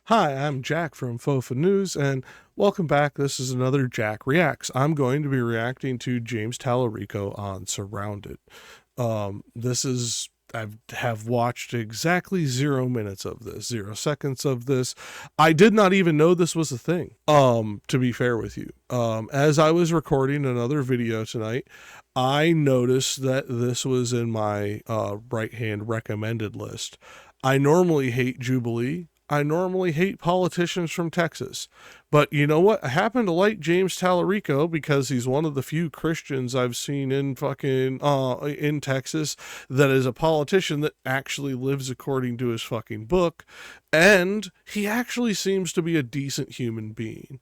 Hi, I'm Jack from FOFANews, and welcome back. This is another Jack Reacts. I'm going to be reacting to James Talarico on Surrounded. I have watched exactly 0 minutes of this, 0 seconds of this. I did not even know this was a thing, to be fair with you. As I was recording another video tonight, I noticed that this was in my right-hand recommended list. I normally hate Jubilee. I normally hate politicians from Texas. But you know what? I happen to like James Talarico because he's one of the few Christians I've seen in in Texas that is a politician that actually lives according to his fucking book. And he actually seems to be a decent human being.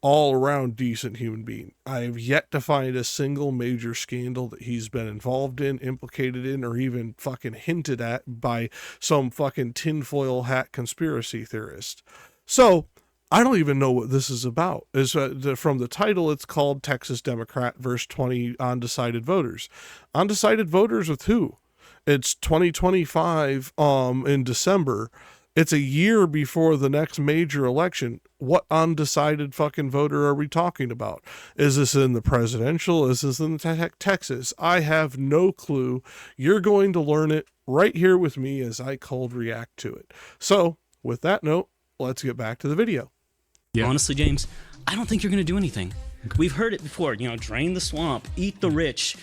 All around decent human being. I have yet to find a single major scandal that he's been involved in, implicated in, or even fucking hinted at by some fucking tinfoil hat conspiracy theorist. So I don't even know what this is about. From the title, it's called Texas Democrat versus 20 undecided voters. Undecided voters with who? It's 2025 in December. It's a year before the next major election. What undecided fucking voter are we talking about? Is this in the presidential? Is this in Texas? I have no clue. You're going to learn it right here with me as I cold react to it. So, with that note, let's get back to the video. Yeah. Honestly, James, I don't think you're going to do anything. Okay. We've heard it before, drain the swamp, eat the rich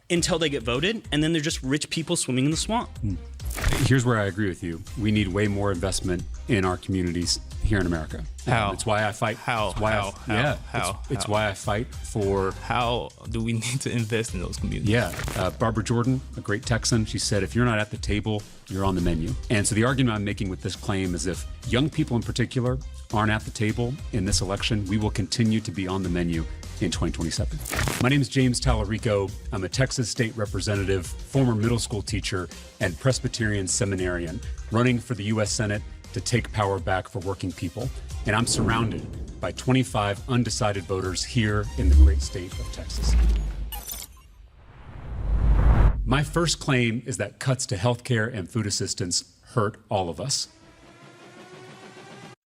until they get voted, and then they're just rich people swimming in the swamp. Here's where I agree with you. We need way more investment in our communities here in America. How? It's why I fight. How? It's why I fight for. How do we need to invest in those communities? Yeah. Barbara Jordan, a great Texan, she said, if you're not at the table, you're on the menu. And so the argument I'm making with this claim is if young people in particular aren't at the table in this election, we will continue to be on the menu in 2027. My name is James Talarico. I'm a Texas state representative, former middle school teacher, and Presbyterian seminarian, running for the U.S. Senate to take power back for working people. And I'm surrounded by 25 undecided voters here in the great state of Texas. My first claim is that cuts to healthcare and food assistance hurt all of us.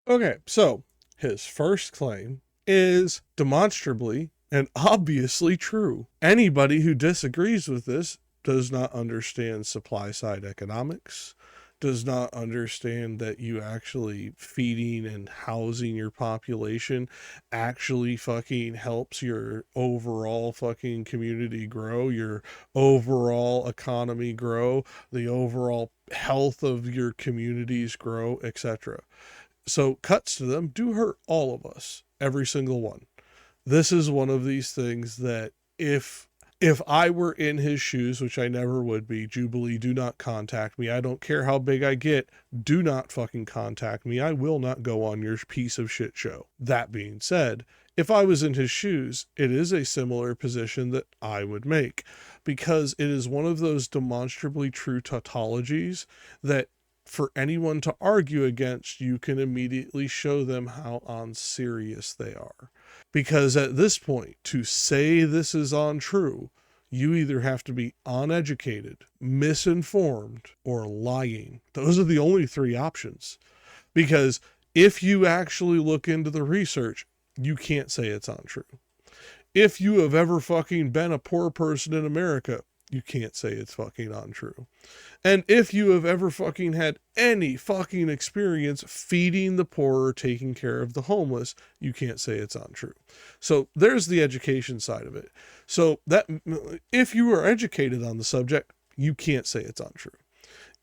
Okay, so his first claim is demonstrably and obviously true. Anybody who disagrees with this does not understand supply side economics, does not understand that you actually feeding and housing your population actually fucking helps your overall fucking community grow, your overall economy grow, the overall health of your communities grow, etc. So cuts to them do hurt all of us, every single one. This is one of these things that if I were in his shoes, which I never would be, Jubilee, do not contact me. I don't care how big I get. Do not fucking contact me. I will not go on your piece of shit show. That being said, if I was in his shoes, it is a similar position that I would make, because it is one of those demonstrably true tautologies that for anyone to argue against, you can immediately show them how unserious they are. Because at this point, to say this is untrue, you either have to be uneducated, misinformed, or lying. Those are the only three options. Because if you actually look into the research, you can't say it's untrue. If you have ever fucking been a poor person in America, you can't say it's fucking untrue. And if you have ever fucking had any fucking experience feeding the poor or taking care of the homeless, you can't say it's untrue. So there's the education side of it. So that if you are educated on the subject, you can't say it's untrue.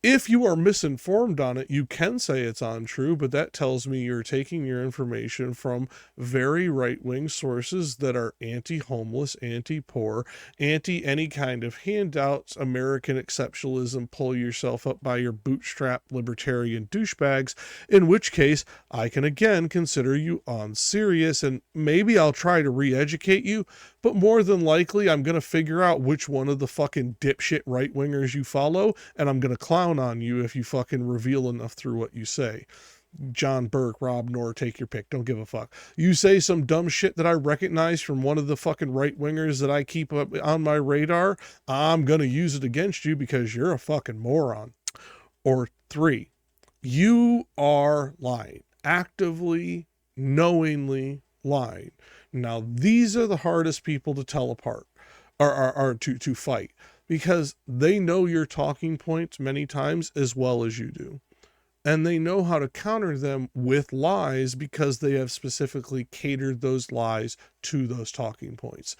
If you are misinformed on it, you can say it's untrue, but that tells me you're taking your information from very right-wing sources that are anti-homeless, anti-poor, anti-any kind of handouts, American exceptionalism, pull yourself up by your bootstrap libertarian douchebags, in which case I can again consider you unserious, and maybe I'll try to re-educate you, but more than likely I'm going to figure out which one of the fucking dipshit right-wingers you follow, and I'm going to clown on you if you fucking reveal enough through what you say. John Burke, Rob Knorr, take your pick. Don't give a fuck. You say some dumb shit that I recognize from one of the fucking right-wingers that I keep up on my radar, I'm going to use it against you because you're a fucking moron. Or 3, you are lying. actively, knowingly lying. Now, these are the hardest people to tell apart or to fight, because they know your talking points many times as well as you do. And they know how to counter them with lies because they have specifically catered those lies to those talking points.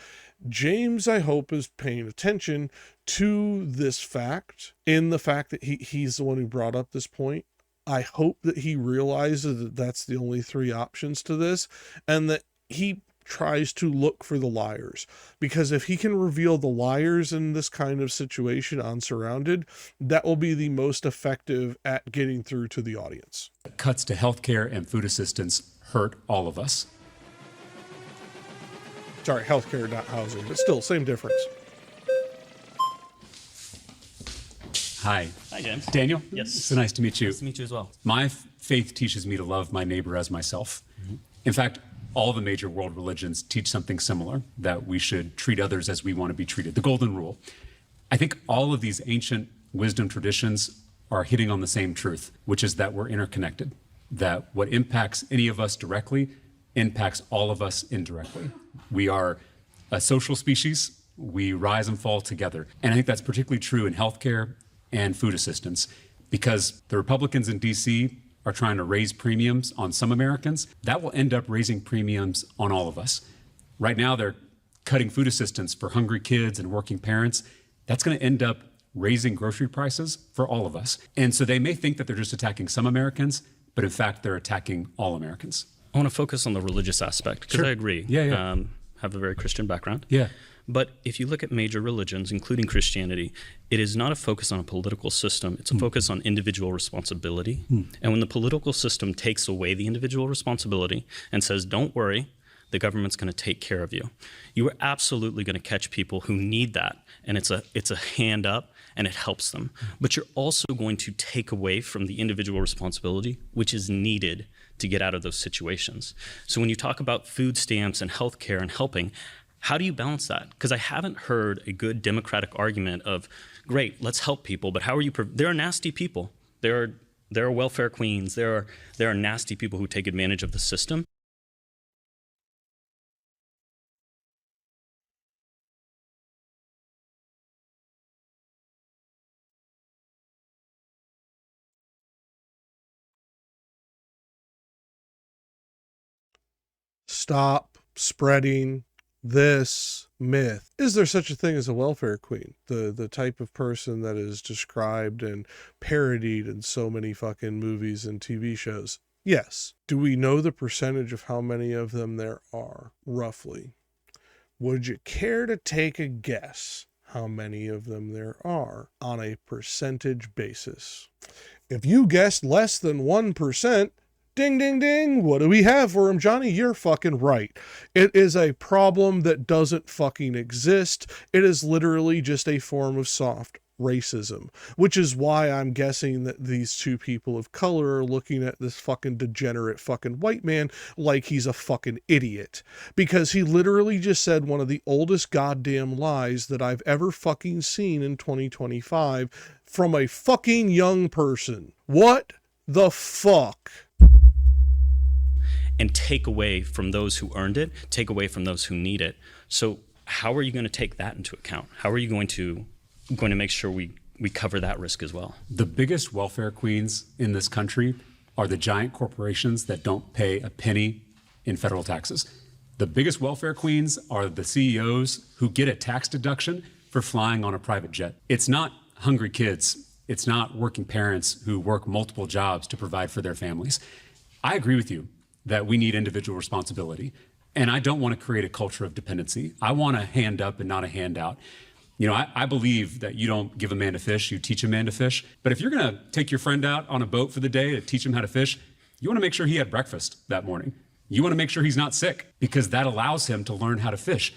James, I hope, is paying attention to this fact, in the fact that he's the one who brought up this point. I hope that he realizes that that's the only three options to this, and that he tries to look for the liars, because if he can reveal the liars in this kind of situation on Surrounded, that will be the most effective at getting through to the audience. Cuts to healthcare and food assistance hurt all of us. Sorry, healthcare, not housing, but still, same difference. Hi. Hi, James. Daniel? Yes. So nice to meet you. Nice to meet you as well. My faith teaches me to love my neighbor as myself. In fact, all the major world religions teach something similar, that we should treat others as we want to be treated, the golden rule. I think all of these ancient wisdom traditions are hitting on the same truth, which is that we're interconnected, that what impacts any of us directly impacts all of us indirectly. We are a social species. We rise and fall together. And I think that's particularly true in healthcare and food assistance, because the Republicans in DC are trying to raise premiums on some Americans. That will end up raising premiums on all of us. Right now, they're cutting food assistance for hungry kids and working parents. That's going to end up raising grocery prices for all of us. And so they may think that they're just attacking some Americans, but in fact, they're attacking all Americans. I want to focus on the religious aspect, because Sure. I agree. Yeah. Have a very Christian background. Yeah. But if you look at major religions, including Christianity, it is not a focus on a political system. It's a focus on individual responsibility. And when the political system takes away the individual responsibility and says, don't worry, the government's going to take care of you, you are absolutely going to catch people who need that. And it's a hand up, and it helps them. But you're also going to take away from the individual responsibility, which is needed to get out of those situations. So when you talk about food stamps and healthcare and helping, how do you balance that? Because I haven't heard a good democratic argument of, great, let's help people, but how are you? There are nasty people. There are welfare queens. There are nasty people who take advantage of the system. Stop spreading this myth. Is there such a thing as a welfare queen? The type of person that is described and parodied in so many fucking movies and TV shows? Yes. Do we know the percentage of how many of them there are, roughly? Would you care to take a guess how many of them there are on a percentage basis? If you guessed less than 1%, ding, ding, ding. What do we have for him, Johnny? You're fucking right. It is a problem that doesn't fucking exist. It is literally just a form of soft racism, which is why I'm guessing that these two people of color are looking at this fucking degenerate fucking white man like he's a fucking idiot, because he literally just said one of the oldest goddamn lies that I've ever fucking seen in 2025 from a fucking young person. What the fuck? And take away from those who earned it, take away from those who need it. So how are you going to take that into account? How are you going to make sure we cover that risk as well? The biggest welfare queens in this country are the giant corporations that don't pay a penny in federal taxes. The biggest welfare queens are the CEOs who get a tax deduction for flying on a private jet. It's not hungry kids. It's not working parents who work multiple jobs to provide for their families. I agree with you that we need individual responsibility. And I don't want to create a culture of dependency. I want a hand up and not a handout. You know, I believe that you don't give a man to fish, you teach a man to fish. But if you're going to take your friend out on a boat for the day to teach him how to fish, you want to make sure he had breakfast that morning. You want to make sure he's not sick, because that allows him to learn how to fish.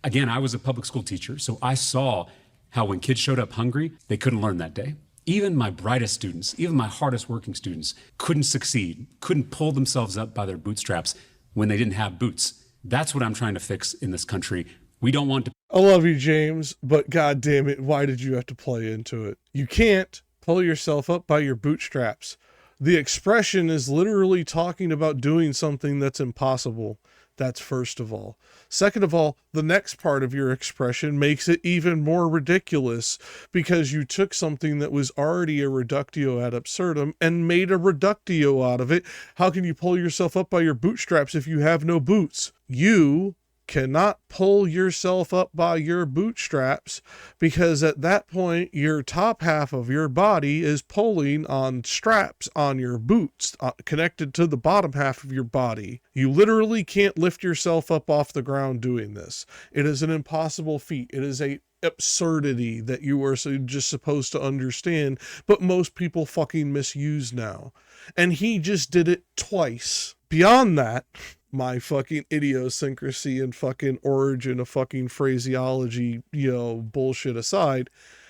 Again, I was a public school teacher, so I saw how when kids showed up hungry, they couldn't learn that day. Even my brightest students, even my hardest working students couldn't succeed, couldn't pull themselves up by their bootstraps when they didn't have boots. That's what I'm trying to fix in this country. We don't want to. I love you, James, but god damn it, why did you have to play into it? You can't pull yourself up by your bootstraps. The expression is literally talking about doing something that's impossible. That's first of all. Second of all, the next part of your expression makes it even more ridiculous because you took something that was already a reductio ad absurdum and made a reductio out of it. How can you pull yourself up by your bootstraps if you have no boots? You cannot pull yourself up by your bootstraps because at that point your top half of your body is pulling on straps on your boots connected to the bottom half of your body. You literally can't lift yourself up off the ground doing this. It is an impossible feat. It is a absurdity that you are just supposed to understand, but most people fucking misuse now. And he just did it twice. Beyond that, my fucking idiosyncrasy and fucking origin of fucking phraseology, bullshit aside,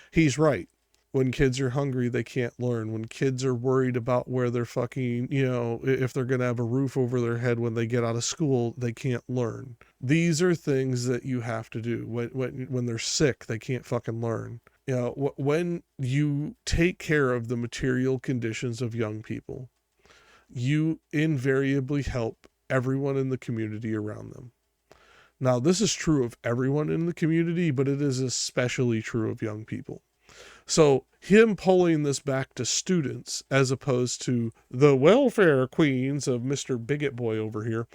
he's right. When kids are hungry, they can't learn. When kids are worried about where they're fucking, if they're going to have a roof over their head when they get out of school, they can't learn. These are things that you have to do. When they're sick, they can't fucking learn. When you take care of the material conditions of young people, you invariably help everyone in the community around them. Now, this is true of everyone in the community, but it is especially true of young people. So him pulling this back to students as opposed to the welfare queens of Mr. Bigot Boy over here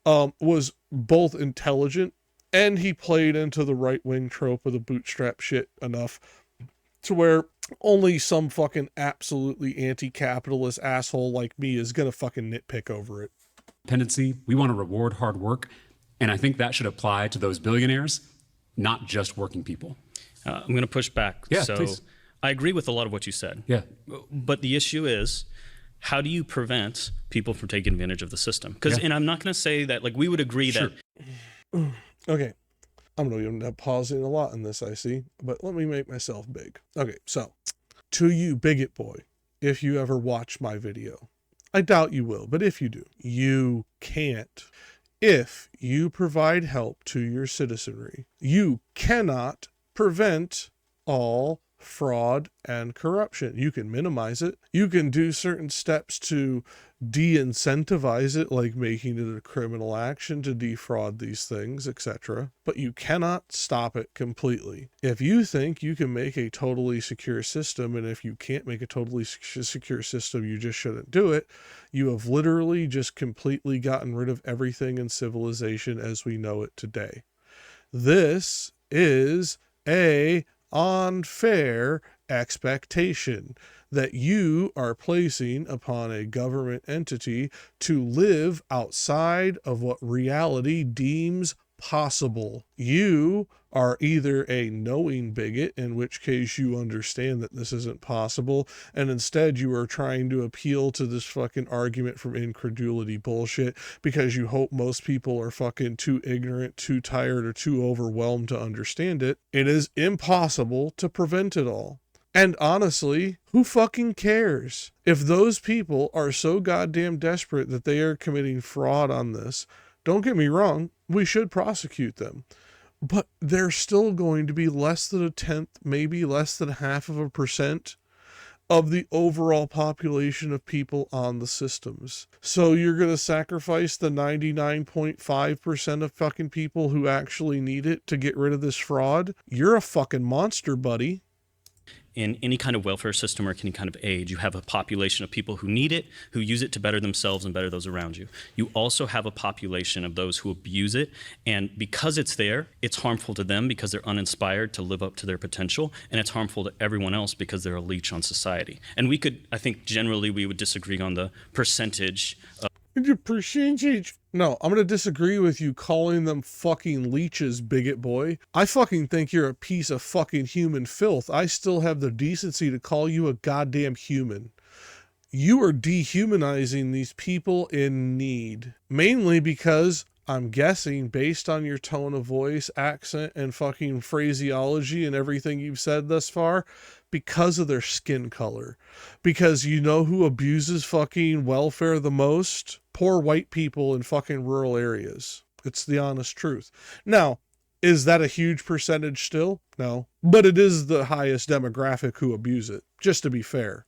was both intelligent, and he played into the right-wing trope of the bootstrap shit enough to where only some fucking absolutely anti-capitalist asshole like me is gonna fucking nitpick over it. Dependency, we want to reward hard work, and I think that should apply to those billionaires, not just working people. I'm going to push back. Yeah, so please. I agree with a lot of what you said. Yeah. But the issue is, how do you prevent people from taking advantage of the system? And I'm not going to say that, we would agree that. Okay. I'm going to end up pausing a lot in this, I see, but let me make myself big. Okay, so to you, Bigot Boy, if you ever watch my video, I doubt you will, but if you do, you can't. If you provide help to your citizenry, you cannot prevent all fraud and corruption. You can minimize it. You can do certain steps to de-incentivize it, like making it a criminal action to defraud these things, etc. But you cannot stop it completely. If you think you can make a totally secure system, and if you can't make a totally secure system, you just shouldn't do it, you have literally just completely gotten rid of everything in civilization as we know it today. This is a unfair expectation that you are placing upon a government entity to live outside of what reality deems possible. You are either a knowing bigot, in which case you understand that this isn't possible, and instead you are trying to appeal to this fucking argument from incredulity bullshit because you hope most people are fucking too ignorant, too tired, or too overwhelmed to understand it. It is impossible to prevent it all. And honestly, who fucking cares? If those people are so goddamn desperate that they are committing fraud on this, don't get me wrong, we should prosecute them. But they're still going to be less than a tenth, maybe less than 0.5% of the overall population of people on the systems. So you're going to sacrifice the 99.5% of fucking people who actually need it to get rid of this fraud? You're a fucking monster, buddy. In any kind of welfare system or any kind of aid, you have a population of people who need it, who use it to better themselves and better those around you. You also have a population of those who abuse it, and because it's there, it's harmful to them because they're uninspired to live up to their potential, and it's harmful to everyone else because they're a leech on society. And I think generally we would disagree on the percentage. No, I'm going to disagree with you calling them fucking leeches, Bigot Boy. I fucking think you're a piece of fucking human filth. I still have the decency to call you a goddamn human. You are dehumanizing these people in need. Mainly because, I'm guessing, based on your tone of voice, accent, and fucking phraseology and everything you've said thus far, because of their skin color. Because you know who abuses fucking welfare the most? Poor white people in fucking rural areas. It's the honest truth. Now, is that a huge percentage still? No. But it is the highest demographic who abuse it, just to be fair.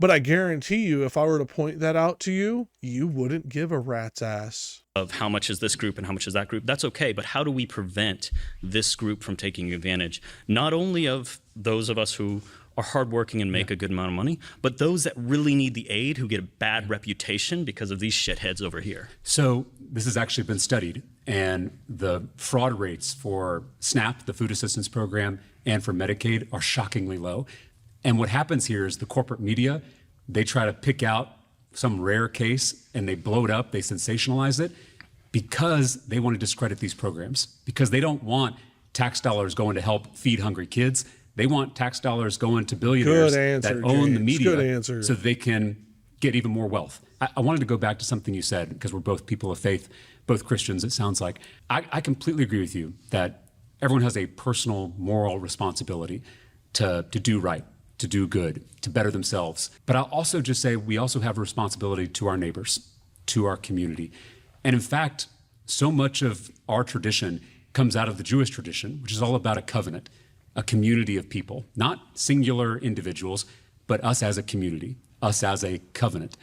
But I guarantee you, if I were to point that out to you, you wouldn't give a rat's ass. Of how much is this group and how much is that group. That's okay, but how do we prevent this group from taking advantage, not only of those of us who are hardworking and make a good amount of money, but those that really need the aid, who get a bad reputation because of these shitheads over here? So this has actually been studied, and the fraud rates for SNAP, the food assistance program, and for Medicaid are shockingly low. And what happens here is the corporate media, they try to pick out some rare case and they blow it up, they sensationalize it because they want to discredit these programs, because they don't want tax dollars going to help feed hungry kids. They want tax dollars going to billionaires that own the media so they can get even more wealth. I wanted to go back to something you said, because we're both people of faith, both Christians, it sounds like. I completely agree with you that everyone has a personal moral responsibility to do right, to do good, to better themselves. But I'll also just say we also have a responsibility to our neighbors, to our community. And in fact, so much of our tradition comes out of the Jewish tradition, which is all about a covenant, a community of people, not singular individuals, but us as a community, us as a covenant.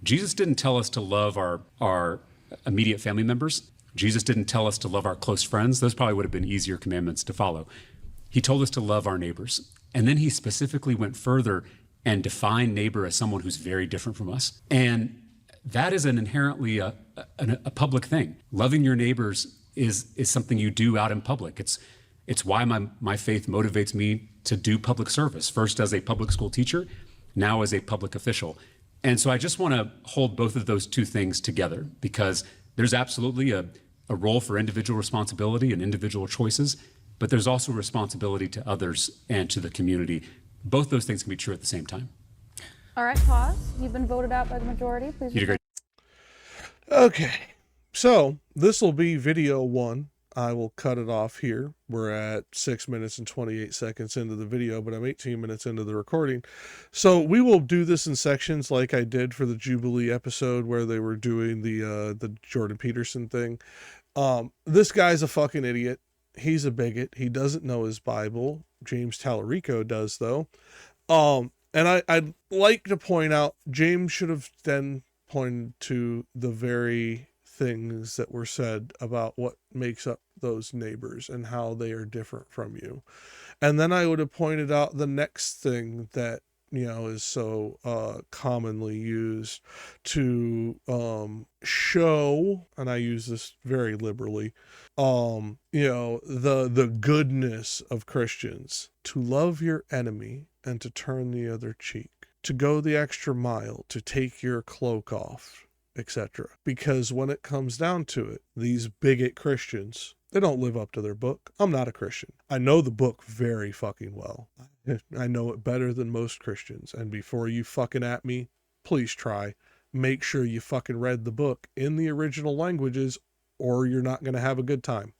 Jesus didn't tell us to love our immediate family members. Jesus didn't tell us to love our close friends. Those probably would have been easier commandments to follow. He told us to love our neighbors. And then he specifically went further and defined neighbor as someone who's very different from us. And that is an inherently a public thing. Loving your neighbors is something you do out in public. It's why my faith motivates me to do public service, first as a public school teacher, now as a public official. And so I just want to hold both of those two things together, because there's absolutely a role for individual responsibility and individual choices, but there's also responsibility to others and to the community. Both those things can be true at the same time. All right, pause. You've been voted out by the majority. Please. You did great. Okay, so this will be video 1. I will cut it off here. We're at 6 minutes and 28 seconds into the video, but I'm 18 minutes into the recording. So we will do this in sections like I did for the Jubilee episode where they were doing the Jordan Peterson thing. This guy's a fucking idiot. He's a bigot. He doesn't know his Bible. James Talarico does, though. And I'd like to point out, James should have then pointed to the very things that were said about what makes up those neighbors and how they are different from you. And then I would have pointed out the next thing that, is so commonly used to show, and I use this very liberally, the goodness of Christians, to love your enemy and to turn the other cheek, to go the extra mile, to take your cloak off, etc. Because when it comes down to it, these bigot Christians, they don't live up to their book. I'm not a Christian. I know the book very fucking well. I know it better than most Christians. And before you fucking at me, please try. Make sure you fucking read the book in the original languages, or you're not going to have a good time.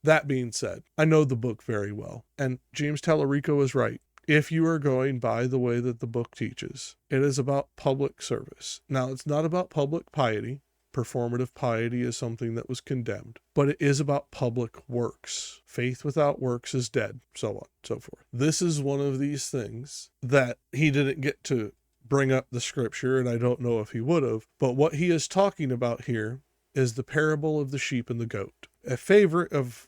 That being said, I know the book very well. And James Talarico is right. If you are going by the way that the book teaches, it is about public service. Now, it's not about public piety. Performative piety is something that was condemned, but it is about public works. Faith without works is dead, so on, so forth. This is one of these things that he didn't get to bring up the scripture, and I don't know if he would have, but what he is talking about here is the parable of the sheep and the goat, a favorite of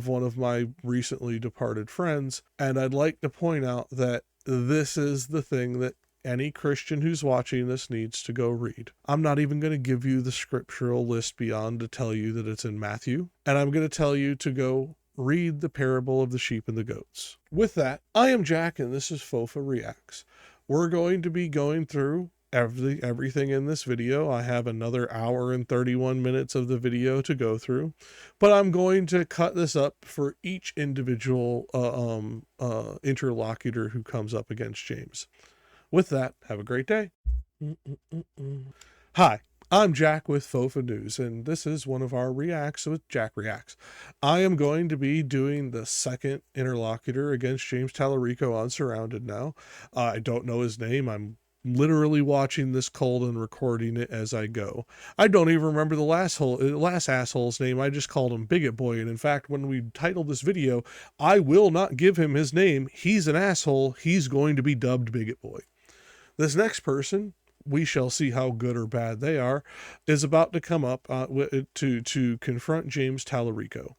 one of my recently departed friends. And I'd like to point out that this is the thing that any Christian who's watching this needs to go read. I'm not even going to give you the scriptural list beyond to tell you that it's in Matthew, and I'm going to tell you to go read the parable of the sheep and the goats. With that, I am Jack, and this is FOFA Reacts. We're going to be going through everything in this video. I have another hour and 31 minutes of the video to go through, but I'm going to cut this up for each individual interlocutor who comes up against James. With that, have a great day. Hi, I'm Jack with FOFANews, and this is one of our Reacts with Jack Reacts. I am going to be doing the second interlocutor against James Talarico on Surrounded now. I don't know his name. I'm literally watching this cold and recording it as I go. I don't even remember the last asshole's name. I just called him Bigot Boy, and in fact, when we titled this video, I will not give him his name. He's an asshole. He's going to be dubbed Bigot Boy. This next person, we shall see how good or bad they are, is about to come up to confront James Talarico.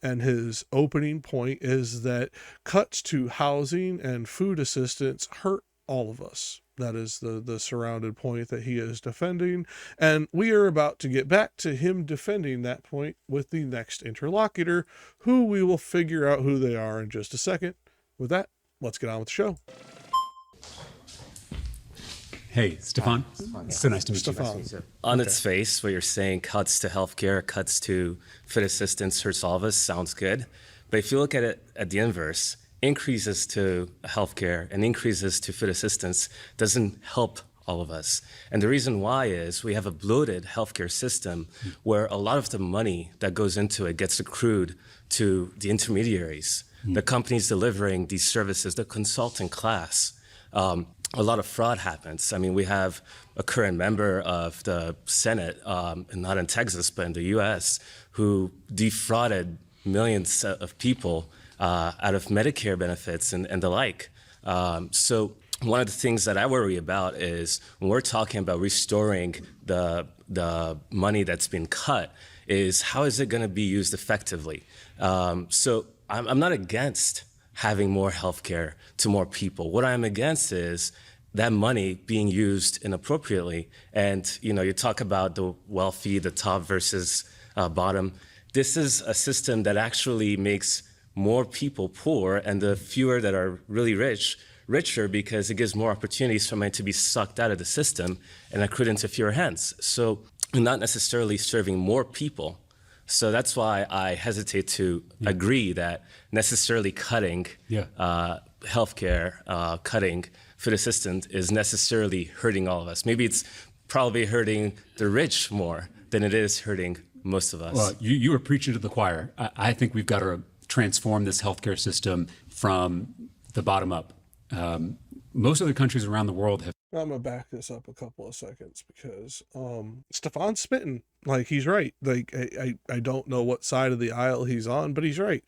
And his opening point is that cuts to housing and food assistance hurt all of us. That is the surrounded point that he is defending. And we are about to get back to him defending that point with the next interlocutor, who we will figure out who they are in just a second. With that, let's get on with the show. Hey, Stefan. So nice to meet Stefan. you. On its face, what you're saying, cuts to healthcare, cuts to food assistance hurts all of us, sounds good. But if you look at it at the inverse, increases to healthcare and increases to food assistance doesn't help all of us. And the reason why is we have a bloated healthcare system where a lot of the money that goes into it gets accrued to the intermediaries, the companies delivering these services, the consultant class. A lot of fraud happens. I mean, we have a current member of the Senate, not in Texas, but in the US, who defrauded millions of people out of Medicare benefits and the like. So one of the things that I worry about is when we're talking about restoring the money that's been cut, is how is it going to be used effectively? So I'm not against having more healthcare to more people. What I'm against is that money being used inappropriately. And you talk about the wealthy, the top versus bottom. This is a system that actually makes more people poor, and the fewer that are really rich, richer, because it gives more opportunities for money to be sucked out of the system and accrued into fewer hands. So not necessarily serving more people. So that's why I hesitate to agree that necessarily cutting healthcare, cutting food assistance is necessarily hurting all of us. Maybe it's probably hurting the rich more than it is hurting most of us. Well, you were preaching to the choir. I think we've got to transform this healthcare system from the bottom up. Most other countries around the world have. I'm gonna back this up a couple of seconds because Stefan's spitting. Like, he's right. Like, I don't know what side of the aisle he's on, but he's right.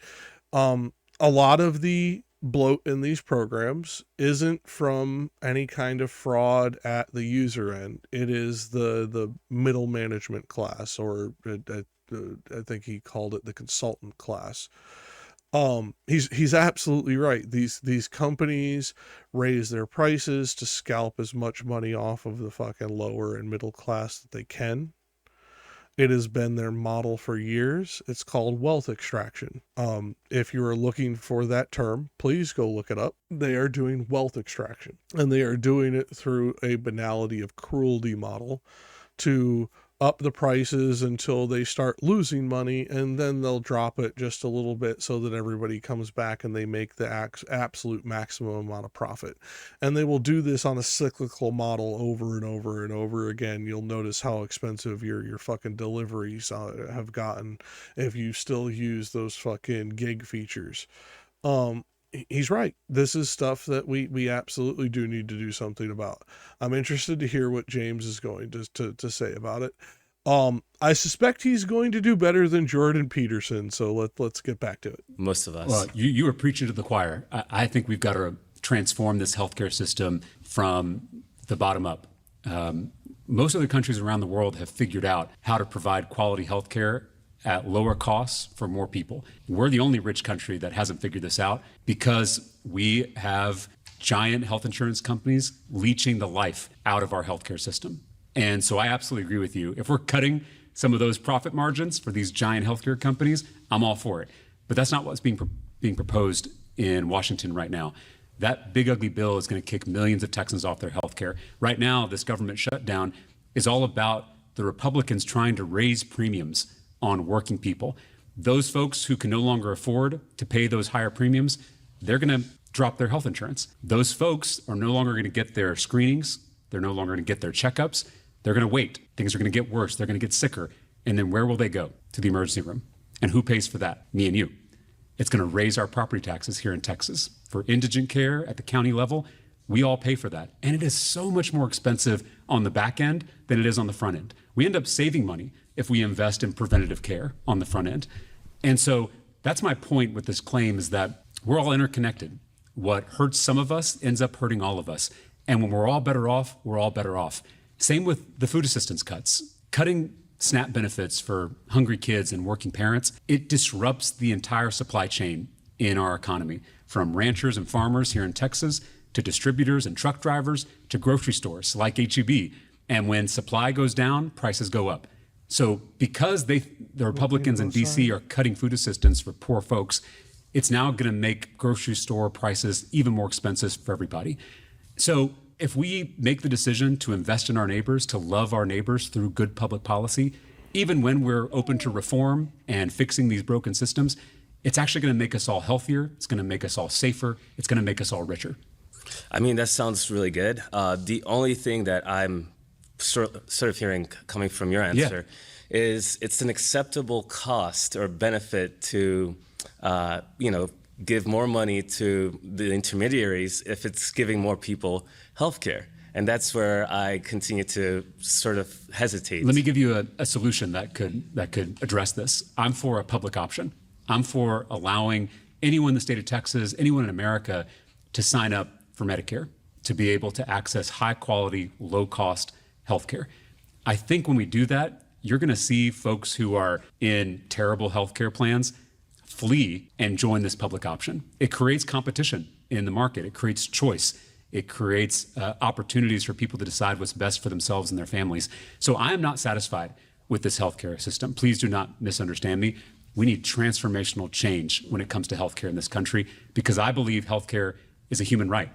A lot of the bloat in these programs isn't from any kind of fraud at the user end. It is the middle management class, or I think he called it the consultant class. He's absolutely right. These companies raise their prices to scalp as much money off of the fucking lower and middle class that they can. It has been their model for years. It's called wealth extraction. If you are looking for that term, please go look it up. They are doing wealth extraction, and they are doing it through a banality of cruelty model to up the prices until they start losing money, and then they'll drop it just a little bit so that everybody comes back and they make the absolute maximum amount of profit. And they will do this on a cyclical model over and over and over again. You'll notice how expensive your fucking deliveries have gotten if you still use those fucking gig features. He's right. This is stuff that we absolutely do need to do something about. I'm interested to hear what James is going to say about it. I suspect he's going to do better than Jordan Peterson, so let's get back to it. Most of us. Well, you were preaching to the choir. I think we've got to transform this healthcare system from the bottom up. Most other countries around the world have figured out how to provide quality healthcare at lower costs for more people. We're the only rich country that hasn't figured this out because we have giant health insurance companies leeching the life out of our healthcare system. And so I absolutely agree with you. If we're cutting some of those profit margins for these giant healthcare companies, I'm all for it. But that's not what's being proposed in Washington right now. That big ugly bill is going to kick millions of Texans off their healthcare. Right now, this government shutdown is all about the Republicans trying to raise premiums on working people. Those folks who can no longer afford to pay those higher premiums, they're going to drop their health insurance. Those folks are no longer going to get their screenings. They're no longer going to get their checkups. They're going to wait. Things are going to get worse. They're going to get sicker. And then where will they go? To the emergency room. And who pays for that? Me and you. It's going to raise our property taxes here in Texas. For indigent care at the county level, we all pay for that. And it is so much more expensive on the back end than it is on the front end. We end up saving money if we invest in preventative care on the front end. And so that's my point with this claim, is that we're all interconnected. What hurts some of us ends up hurting all of us. And when we're all better off, we're all better off. Same with the food assistance cuts. Cutting SNAP benefits for hungry kids and working parents, it disrupts the entire supply chain in our economy, from ranchers and farmers here in Texas to distributors and truck drivers to grocery stores like H-E-B. And when supply goes down, prices go up. So because the Republicans in D.C. are cutting food assistance for poor folks, it's now going to make grocery store prices even more expensive for everybody. So if we make the decision to invest in our neighbors, to love our neighbors through good public policy, even when we're open to reform and fixing these broken systems, it's actually going to make us all healthier. It's going to make us all safer. It's going to make us all richer. I mean, that sounds really good. The only thing that I'm sort of hearing coming from your answer is it's an acceptable cost or benefit to, give more money to the intermediaries if it's giving more people health care. And that's where I continue to sort of hesitate. Let me give you a solution that could address this. I'm for a public option. I'm for allowing anyone in the state of Texas, anyone in America, to sign up for Medicare, to be able to access high quality, low cost healthcare. I think when we do that, you're going to see folks who are in terrible healthcare plans flee and join this public option. It creates competition in the market. It creates choice. It creates opportunities for people to decide what's best for themselves and their families. So I am not satisfied with this healthcare system. Please do not misunderstand me. We need transformational change when it comes to healthcare in this country, because I believe healthcare is a human right,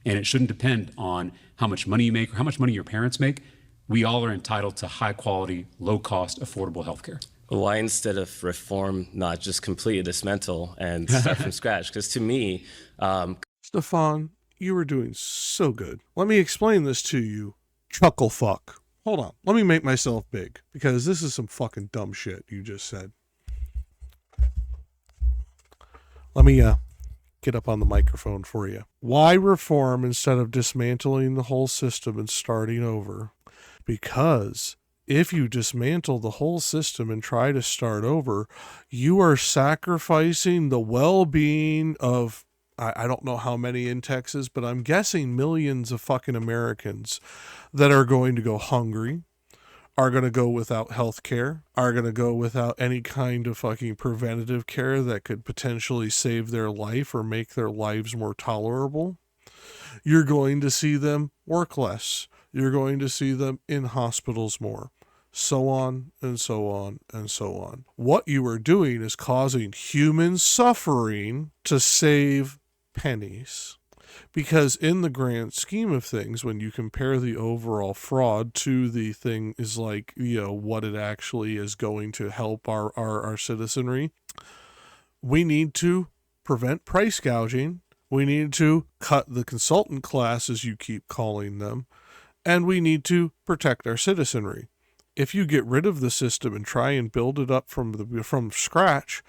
and it shouldn't depend on how much money you make or how much money your parents make. We all are entitled to high quality, low cost, affordable healthcare. Why instead of reform, not just completely dismantle and start from scratch? Because to me, Stefan, you were doing so good. Let me explain this to you. Chuckle fuck. Hold on. Let me make myself big, because this is some fucking dumb shit you just said. Let me get up on the microphone for you. Why reform instead of dismantling the whole system and starting over? Because if you dismantle the whole system and try to start over, you are sacrificing the well-being of, I don't know how many in Texas, but I'm guessing millions of fucking Americans that are going to go hungry, are going to go without health care, are going to go without any kind of fucking preventative care that could potentially save their life or make their lives more tolerable. You're going to see them work less. You're going to see them in hospitals more. So on and so on and so on. What you are doing is causing human suffering to save pennies. Because in the grand scheme of things, when you compare the overall fraud to the thing is like, what it actually is going to help our citizenry, we need to prevent price gouging. We need to cut the consultant class, as you keep calling them, and we need to protect our citizenry. If you get rid of the system and try and build it up from scratch,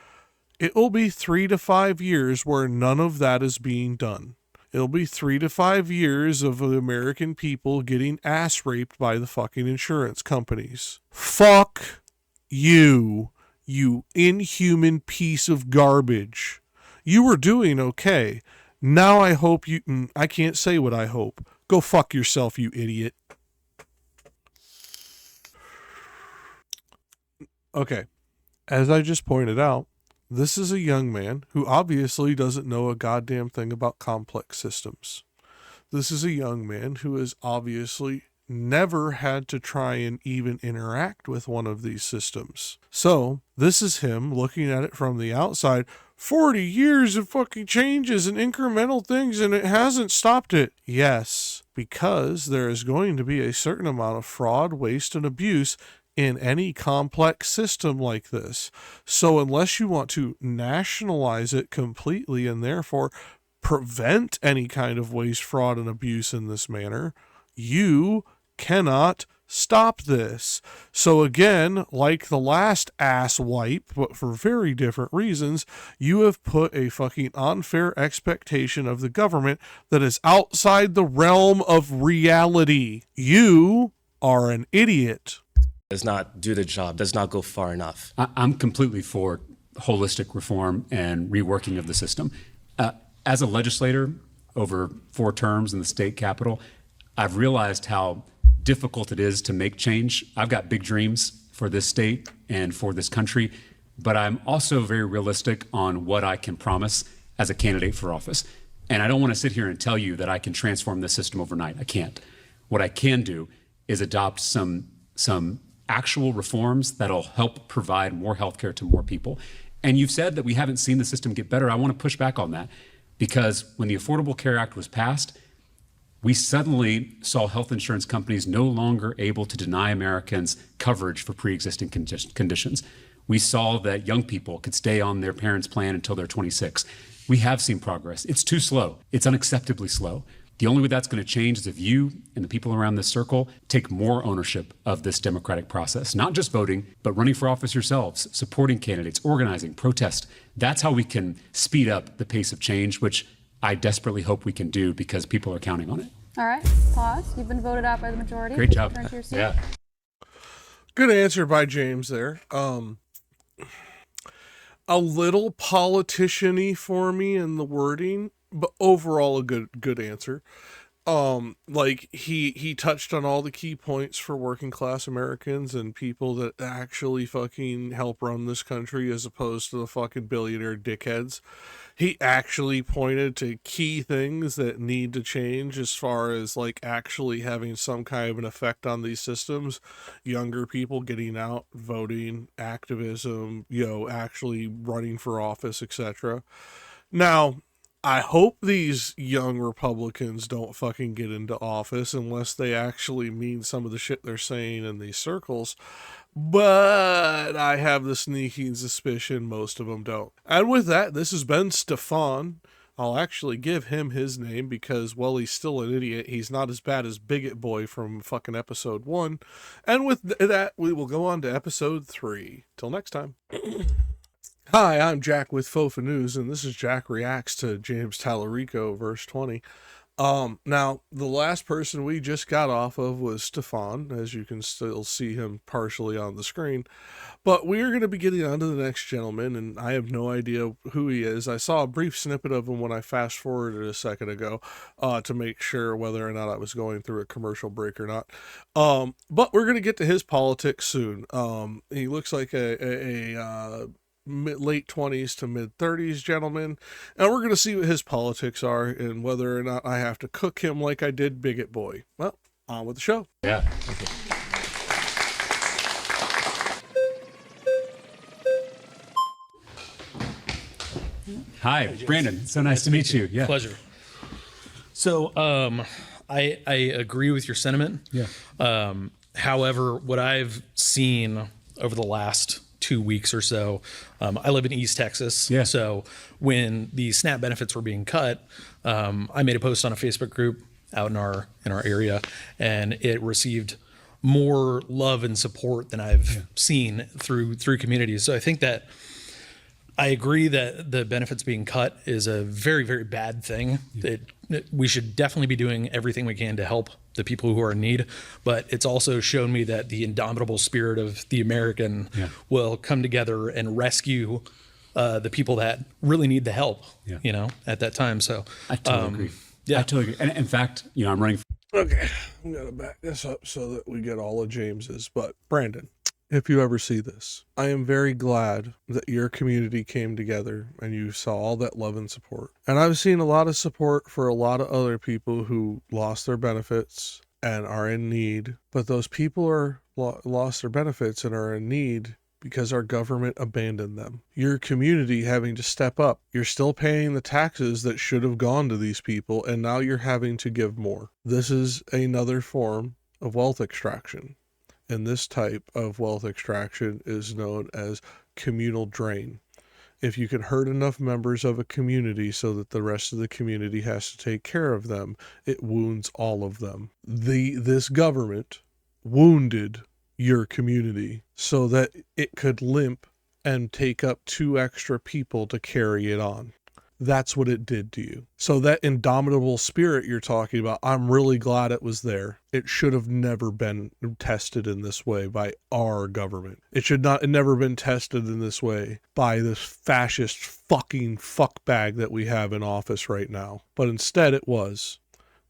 it will be 3 to 5 years where none of that is being done. It'll be 3 to 5 years of the American people getting ass raped by the fucking insurance companies. Fuck you, you inhuman piece of garbage. You were doing okay. Now I hope you... I can't say what I hope. Go fuck yourself, you idiot. Okay, as I just pointed out, this is a young man who obviously doesn't know a goddamn thing about complex systems. This is a young man who has obviously never had to try and even interact with one of these systems. So, this is him looking at it from the outside. 40 years of fucking changes and incremental things, and it hasn't stopped it. Yes, because there is going to be a certain amount of fraud, waste, and abuse in any complex system like this. So unless you want to nationalize it completely and therefore prevent any kind of waste, fraud, and abuse in this manner, you cannot stop this. So again, like the last ass wipe, but for very different reasons, you have put a fucking unfair expectation of the government that is outside the realm of reality. You are an idiot. Does not do the job, does not go far enough. I'm completely for holistic reform and reworking of the system. As a legislator over 4 terms in the state capitol, I've realized how difficult it is to make change. I've got big dreams for this state and for this country, but I'm also very realistic on what I can promise as a candidate for office. And I don't want to sit here and tell you that I can transform this system overnight. I can't. What I can do is adopt some actual reforms that'll help provide more healthcare to more people. And you've said that we haven't seen the system get better. I want to push back on that, because when the Affordable Care Act was passed, we suddenly saw health insurance companies no longer able to deny Americans coverage for pre-existing conditions. We saw that young people could stay on their parents' plan until they're 26. We have seen progress. It's too slow. It's unacceptably slow. The only way that's going to change is if you and the people around this circle take more ownership of this democratic process, not just voting, but running for office yourselves, supporting candidates, organizing, protest. That's how we can speed up the pace of change, which I desperately hope we can do because people are counting on it. All right, pause. You've been voted out by the majority. Great job. Return to your seat. Yeah. Good answer by James there. A little politician-y for me in the wording, but overall a good answer. Like he touched on all the key points for working class Americans and people that actually fucking help run this country as opposed to the fucking billionaire dickheads. He actually pointed to key things that need to change as far as like actually having some kind of an effect on these systems. Younger people getting out, voting, activism, actually running for office, etc. Now, I hope these young Republicans don't fucking get into office unless they actually mean some of the shit they're saying in these circles. But I have the sneaking suspicion most of them don't. And with that, this has been Stefan. I'll actually give him his name because, well, he's still an idiot. He's not as bad as Bigot Boy from fucking episode 1. And with that, we will go on to episode 3. Till next time. Hi, I'm Jakk with FOFANews, and this is Jakk Reacts to James Talarico, verse 20. Now, the last person we just got off of was Stefan, as you can still see him partially on the screen. But we are going to be getting on to the next gentleman, and I have no idea who he is. I saw a brief snippet of him when I fast-forwarded a second ago to make sure whether or not I was going through a commercial break or not. But we're going to get to his politics soon. He looks like a late 20s to mid 30s gentleman, and we're going to see what his politics are and whether or not I have to cook him like I did Bigot Boy. Well, on with the show. Yeah. Hi, Brandon. So nice to meet you. Yeah. Pleasure. So I agree with your sentiment. Yeah. However, what I've seen over the last 2 weeks or so, I live in East Texas. Yeah. So when the SNAP benefits were being cut, I made a post on a Facebook group out in our area, and it received more love and support than I've seen through communities. So I think that I agree that the benefits being cut is a very, very bad thing. We should definitely be doing everything we can to help the people who are in need, but it's also shown me that the indomitable spirit of the American will come together and rescue the people that really need the help, at that time. So I totally agree. Yeah. I totally agree. And in fact, I'm running. Okay, I'm going to back this up so that we get all of James's. But Brandon, if you ever see this, I am very glad that your community came together and you saw all that love and support. And I've seen a lot of support for a lot of other people who lost their benefits and are in need. But those people are lost their benefits and are in need because our government abandoned them. Your community having to step up. You're still paying the taxes that should have gone to these people, and now you're having to give more. This is another form of wealth extraction. And this type of wealth extraction is known as communal drain. If you can hurt enough members of a community so that the rest of the community has to take care of them, it wounds all of them. This government wounded your community so that it could limp and take up 2 extra people to carry it on. That's what it did to you. So that indomitable spirit you're talking about, I'm really glad it was there. It should have never been tested in this way by our government. It never been tested in this way by this fascist fucking fuckbag that we have in office right now. But instead it was.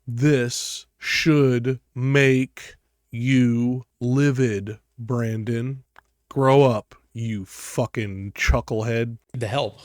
This should make you livid, Brandon. Grow up, you fucking chucklehead. The help,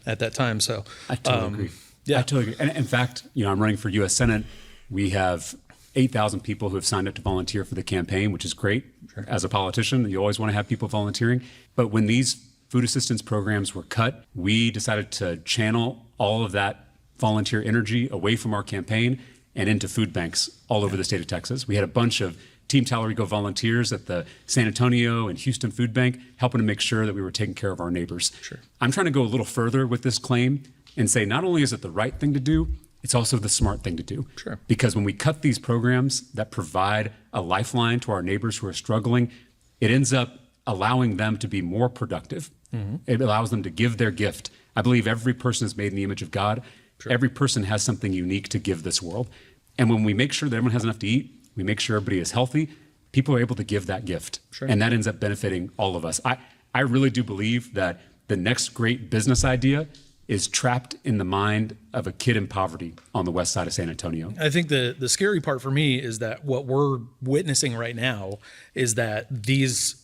at that time. So I totally agree. Yeah. I totally agree. And in fact, I'm running for U.S. Senate. We have 8,000 people who have signed up to volunteer for the campaign, which is great. Sure. As a politician, you always want to have people volunteering. But when these food assistance programs were cut, we decided to channel all of that volunteer energy away from our campaign and into food banks all over the state of Texas. We had a bunch of Team Talarico volunteers at the San Antonio and Houston Food Bank, helping to make sure that we were taking care of our neighbors. Sure. I'm trying to go a little further with this claim and say not only is it the right thing to do, it's also the smart thing to do. Sure. Because when we cut these programs that provide a lifeline to our neighbors who are struggling, it ends up allowing them to be more productive. Mm-hmm. It allows them to give their gift. I believe every person is made in the image of God. Sure. Every person has something unique to give this world. And when we make sure that everyone has enough to eat, we make sure everybody is healthy, people are able to give that gift. Sure. And that ends up benefiting all of us. I really do believe that the next great business idea is trapped in the mind of a kid in poverty on the west side of San Antonio. I think the scary part for me is that what we're witnessing right now is that these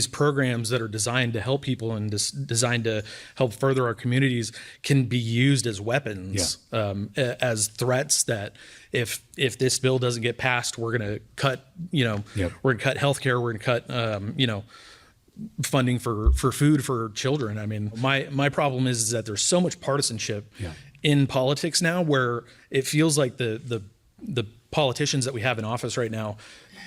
programs that are designed to help people and designed to help further our communities can be used as weapons, as threats that if this bill doesn't get passed, we're going to cut, we're going to cut healthcare, we're going to cut, funding for food for children. I mean, my problem is that there's so much partisanship in politics now, where it feels like the politicians that we have in office right now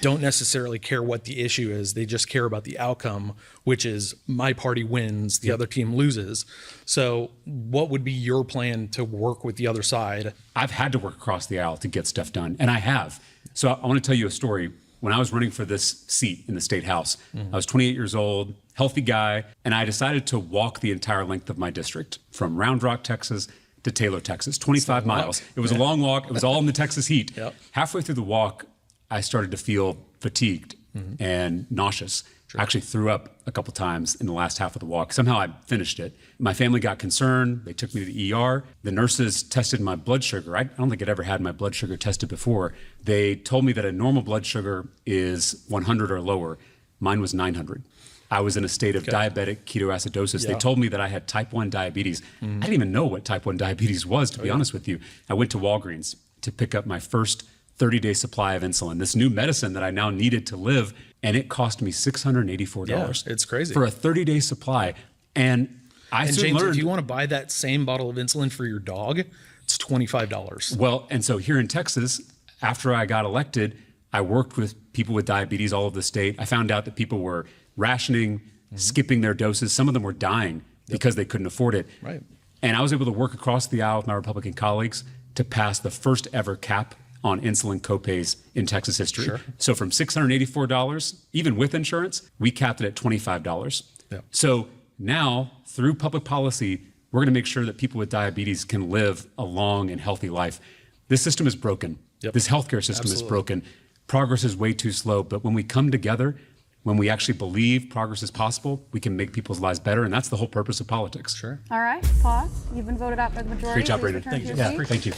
don't necessarily care what the issue is. They just care about the outcome, which is my party wins, the other team loses. So what would be your plan to work with the other side? I've had to work across the aisle to get stuff done, and I have. So I want to tell you a story. When I was running for this seat in the state house, I was 28 years old, healthy guy, and I decided to walk the entire length of my district from Round Rock, Texas to Taylor, Texas, 25 miles. It was a long walk. It was all in the Texas heat. Yep. Halfway through the walk, I started to feel fatigued and nauseous. Sure. I actually threw up a couple times in the last half of the walk. Somehow I finished it. My family got concerned. They took me to the ER. The nurses tested my blood sugar. I don't think I'd ever had my blood sugar tested before. They told me that a normal blood sugar is 100 or lower. Mine was 900. I was in a state of diabetic ketoacidosis. They told me that I had type 1 diabetes. I didn't even know what type 1 diabetes was, to be honest with you. I went to Walgreens to pick up my first 30-day supply of insulin, this new medicine that I now needed to live, and it cost me $684. Yeah, it's crazy. For a 30-day supply. And James, if you want to buy that same bottle of insulin for your dog, it's $25. Well, and so here in Texas, after I got elected, I worked with people with diabetes all over the state. I found out that people were rationing, skipping their doses. Some of them were dying because they couldn't afford it. Right. And I was able to work across the aisle with my Republican colleagues to pass the first ever cap on insulin copays in Texas history. Sure. So from $684, even with insurance, we capped it at $25. Yeah. So now, through public policy, we're going to make sure that people with diabetes can live a long and healthy life. This system is broken. Yep. This healthcare system is broken. Progress is way too slow. But when we come together, when we actually believe progress is possible, we can make people's lives better. And that's the whole purpose of politics. Sure. All right, pause. You've been voted out by the majority. Great job, Please Brandon. return to your seat. Thank you.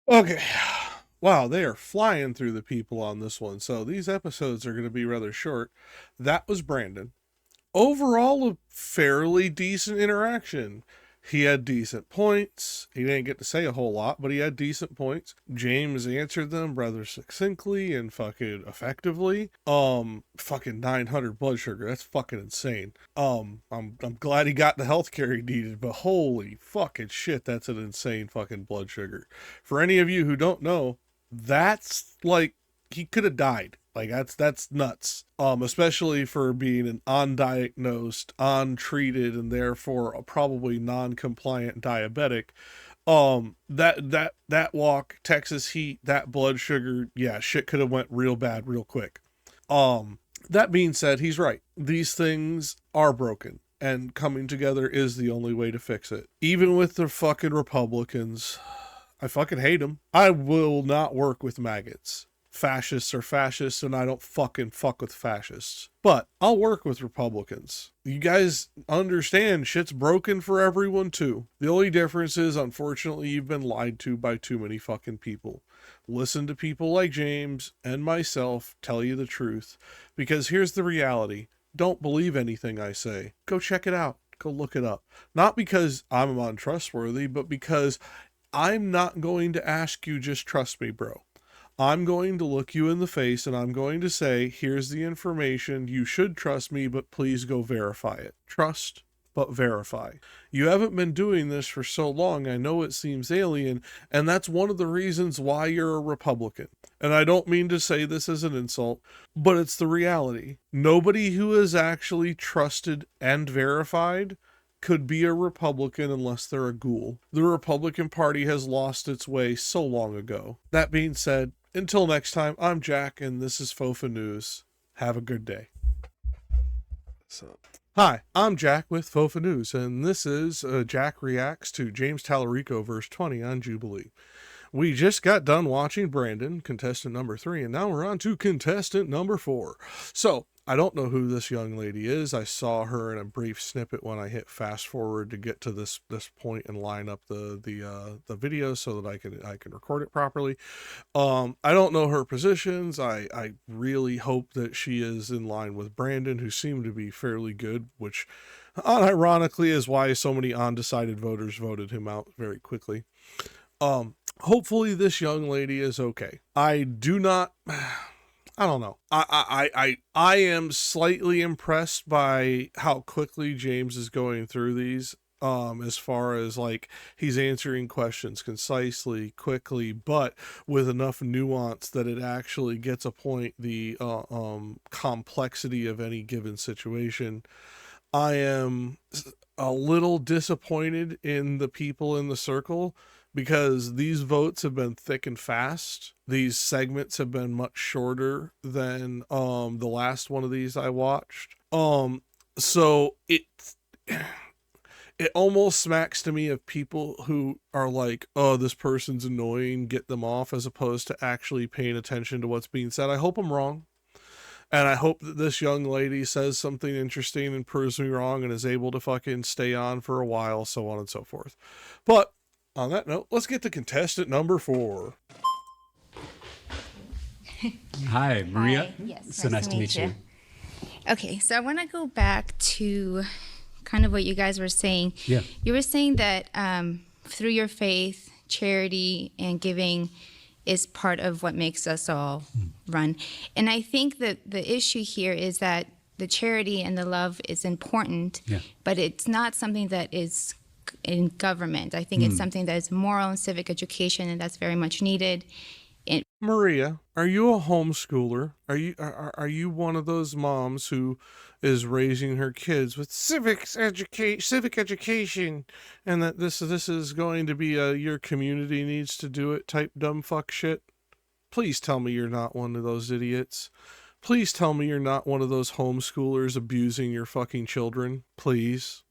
Okay. Wow, they are flying through the people on this one. So these episodes are going to be rather short. That was Brandon. Overall, a fairly decent interaction. He had decent points. He didn't get to say a whole lot, but he had decent points. James answered them rather succinctly and fucking effectively. Fucking 900 blood sugar. That's fucking insane. I'm glad he got the healthcare he needed, but holy fucking shit, that's an insane fucking blood sugar. For any of you who don't know, that's like, he could have died. Like that's nuts. Especially for being an undiagnosed, untreated, and therefore a probably non-compliant diabetic. That walk, Texas heat, that blood sugar, yeah, shit could have went real bad real quick. That being said, he's right. These things are broken, and coming together is the only way to fix it. Even with the fucking Republicans, I fucking hate them. I will not work with maggots. fascists are fascists and I don't fucking fuck with fascists. But I'll work with Republicans. You guys understand shit's broken for everyone too. The only difference is, unfortunately, you've been lied to by too many fucking people. Listen to people like James and myself tell you the truth. Because here's the reality. Don't believe anything I say. Go check it out. Go look it up. Not because I'm untrustworthy, but because I'm not going to ask you just trust me, bro. I'm going to look you in the face and I'm going to say, here's the information. You should trust me, but please go verify it. Trust, but verify. You haven't been doing this for so long. I know it seems alien, and that's one of the reasons why you're a Republican. And I don't mean to say this as an insult, but it's the reality. Nobody who is actually trusted and verified could be a Republican unless they're a ghoul. The Republican Party has lost its way so long ago. That being said, until next time, I'm Jack, and this is FOFANews. Have a good day. Hi, I'm Jack with FOFANews, and this is Jack Reacts to James Talarico, verse 20 on Jubilee. We just got done watching Brandon, contestant number 3, and now we're on to contestant number 4. So, I don't know who this young lady is. I saw her in a brief snippet when I hit fast forward to get to this point and line up the video so that I can record it properly. I don't know her positions. I really hope that she is in line with Brandon, who seemed to be fairly good, which unironically is why so many undecided voters voted him out very quickly. Hopefully this young lady is okay. I don't know. I am slightly impressed by how quickly James is going through these, as far as like he's answering questions concisely, quickly, but with enough nuance that it actually gets a point the complexity of any given situation. I am a little disappointed in the people in the circle, because these votes have been thick and fast. These segments have been much shorter than the last one of these I watched. So it almost smacks to me of people who are like, oh, this person's annoying, get them off, as opposed to actually paying attention to what's being said. I hope I'm wrong. And I hope that this young lady says something interesting and proves me wrong and is able to fucking stay on for a while, so on and so forth. But on that note, let's get to contestant number 4. Hi, Maria. Hi. Yes, So nice to meet you. Okay, so I want to go back to kind of what you guys were saying. Yeah. You were saying that through your faith, charity, and giving is part of what makes us all run. And I think that the issue here is that the charity and the love is important, but it's not something that is in government. I think it's something that is moral and civic education, and that's very much needed. Maria, are you a homeschooler? Are you one of those moms who is raising her kids with civic education, and that this is going to be your community needs to do it type dumb fuck shit? Please tell me you're not one of those idiots. Please tell me you're not one of those homeschoolers abusing your fucking children. Please.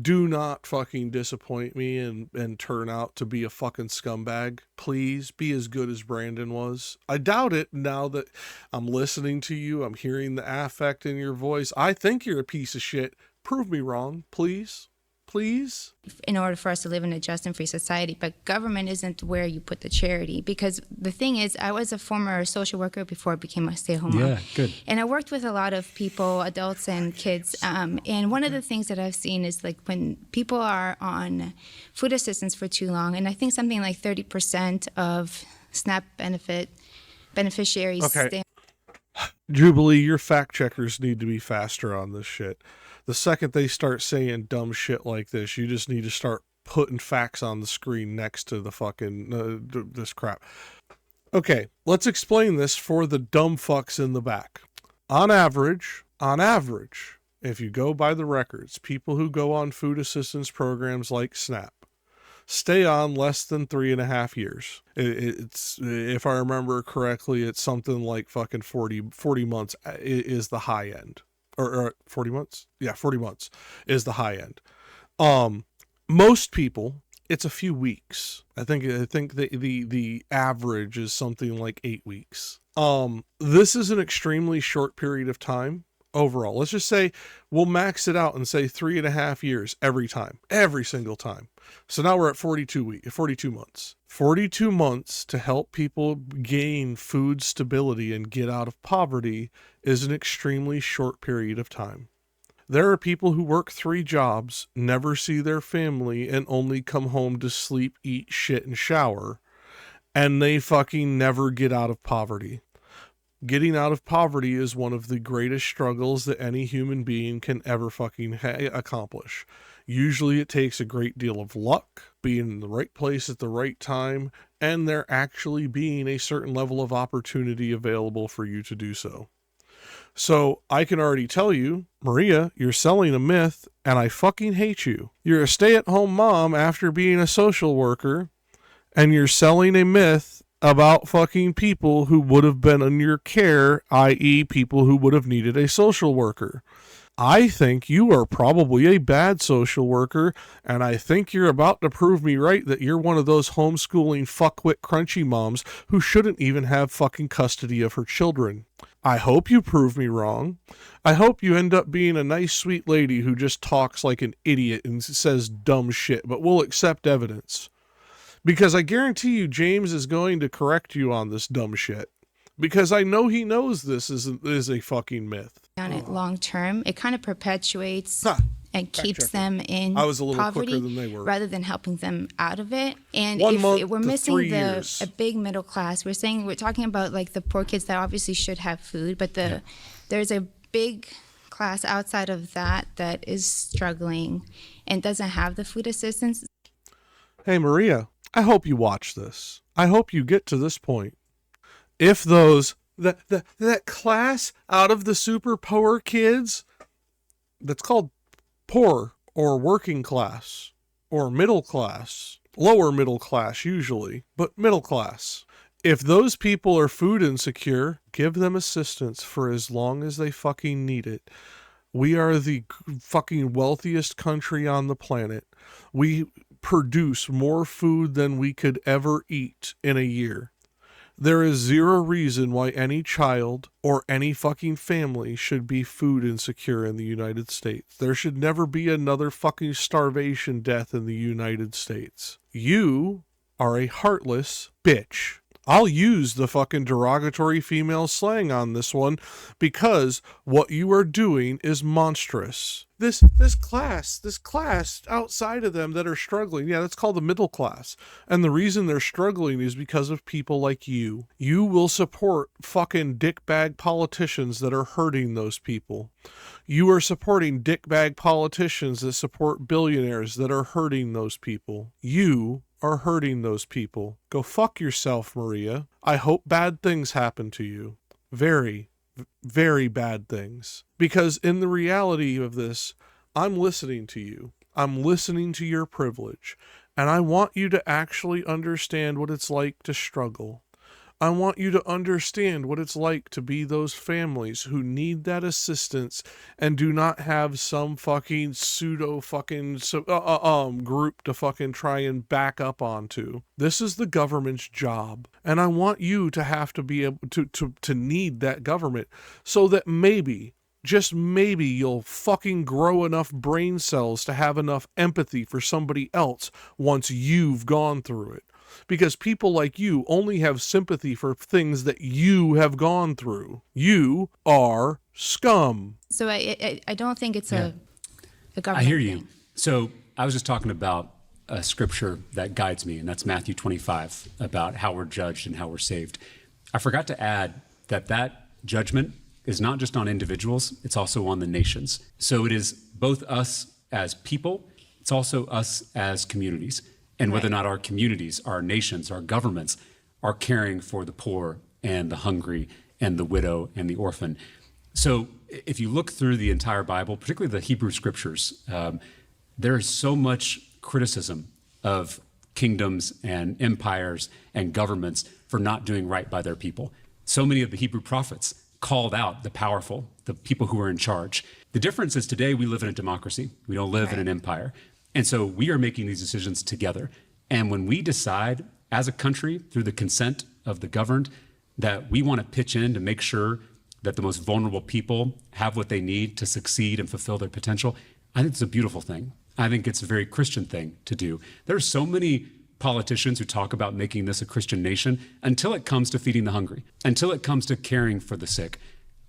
Do not fucking disappoint me and turn out to be a fucking scumbag. Please be as good as Brandon was. I doubt it now that I'm listening to you. I'm hearing the affect in your voice. I think you're a piece of shit. Prove me wrong, please. Please. In order for us to live in a just and free society, but government isn't where you put the charity. Because the thing is, I was a former social worker before I became a stay-at-home mom. Yeah, good. And I worked with a lot of people, adults and kids. And one of the things that I've seen is like when people are on food assistance for too long, and I think something like 30% of SNAP beneficiaries stay. Jubilee, your fact checkers need to be faster on this shit. The second they start saying dumb shit like this, you just need to start putting facts on the screen next to the fucking this crap. Okay, let's explain this for the dumb fucks in the back. On average, if you go by the records, people who go on food assistance programs like SNAP stay on less than 3.5 years. It's, if I remember correctly, it's something like fucking 40 months is the high end. Or 40 months? Yeah, 40 months is the high end. Most people It's a few weeks. I think the average is something like 8 weeks. This is an extremely short period of time overall. Let's just say we'll max it out and say 3.5 years every single time. So now we're at 42 months. 42 months to help people gain food stability and get out of poverty is an extremely short period of time. There are people who work 3 jobs, never see their family, and only come home to sleep, eat, shit, and shower, and they fucking never get out of poverty. Getting out of poverty is one of the greatest struggles that any human being can ever fucking accomplish. Usually it takes a great deal of luck, being in the right place at the right time, and there actually being a certain level of opportunity available for you to do so. So I can already tell you, Maria, you're selling a myth, and I fucking hate you. You're a stay-at-home mom after being a social worker, and you're selling a myth about fucking people who would have been in your care, i.e. people who would have needed a social worker. I think you are probably a bad social worker, and I think you're about to prove me right that you're one of those homeschooling fuckwit crunchy moms who shouldn't even have fucking custody of her children. I hope you prove me wrong. I hope you end up being a nice, sweet lady who just talks like an idiot and says dumb shit, but will accept evidence. Because I guarantee you James is going to correct you on this dumb shit. Because I know he knows this is a fucking myth. On it long term, it kind of perpetuates and keeps them in I was a little poverty quicker than they were. rather than helping them out of it. And 1 if month we're to missing 3 years. a big middle class, we're talking about like the poor kids that obviously should have food, but there's a big class outside of that is struggling and doesn't have the food assistance. Hey, Maria, I hope you watch this. I hope you get to this point. If that class out of the super poor kids, that's called poor or working class or middle class, lower middle class usually, but middle class. If those people are food insecure, give them assistance for as long as they fucking need it. We are the fucking wealthiest country on the planet. We produce more food than we could ever eat in a year. There is zero reason why any child or any fucking family should be food insecure in the United States. There should never be another fucking starvation death in the United States. You are a heartless bitch. I'll use the fucking derogatory female slang on this one because what you are doing is monstrous. This class outside of them that are struggling, that's called the middle class. And the reason they're struggling is because of people like you. You will support fucking dickbag politicians that are hurting those people. You are supporting dickbag politicians that support billionaires that are hurting those people. You are hurting those people. Go fuck yourself, Maria. I hope bad things happen to you. Very, very bad things. Because in the reality of this, I'm listening to you. I'm listening to your privilege. And I want you to actually understand what it's like to struggle. I want you to understand what it's like to be those families who need that assistance and do not have some fucking pseudo fucking group to fucking try and back up onto. This is the government's job. And I want you to have to be able to need that government so that maybe, just maybe, you'll fucking grow enough brain cells to have enough empathy for somebody else once you've gone through it. Because people like you only have sympathy for things that you have gone through. You are scum. So I don't think it's a government I hear you. thing. So I was just talking about a scripture that guides me, and that's Matthew 25, about how we're judged and how we're saved. I forgot to add that judgment is not just on individuals, it's also on the nations. So it is both us as people, it's also us as communities. And whether or not our communities, our nations, our governments are caring for the poor and the hungry and the widow and the orphan. So if you look through the entire Bible, particularly the Hebrew scriptures, there is so much criticism of kingdoms and empires and governments for not doing right by their people. So many of the Hebrew prophets called out the powerful, the people who are in charge. The difference is today we live in a democracy. We don't live in an empire. And so we are making these decisions together. And when we decide as a country, through the consent of the governed, that we want to pitch in to make sure that the most vulnerable people have what they need to succeed and fulfill their potential, I think it's a beautiful thing. I think it's a very Christian thing to do. There are so many politicians who talk about making this a Christian nation until it comes to feeding the hungry, until it comes to caring for the sick,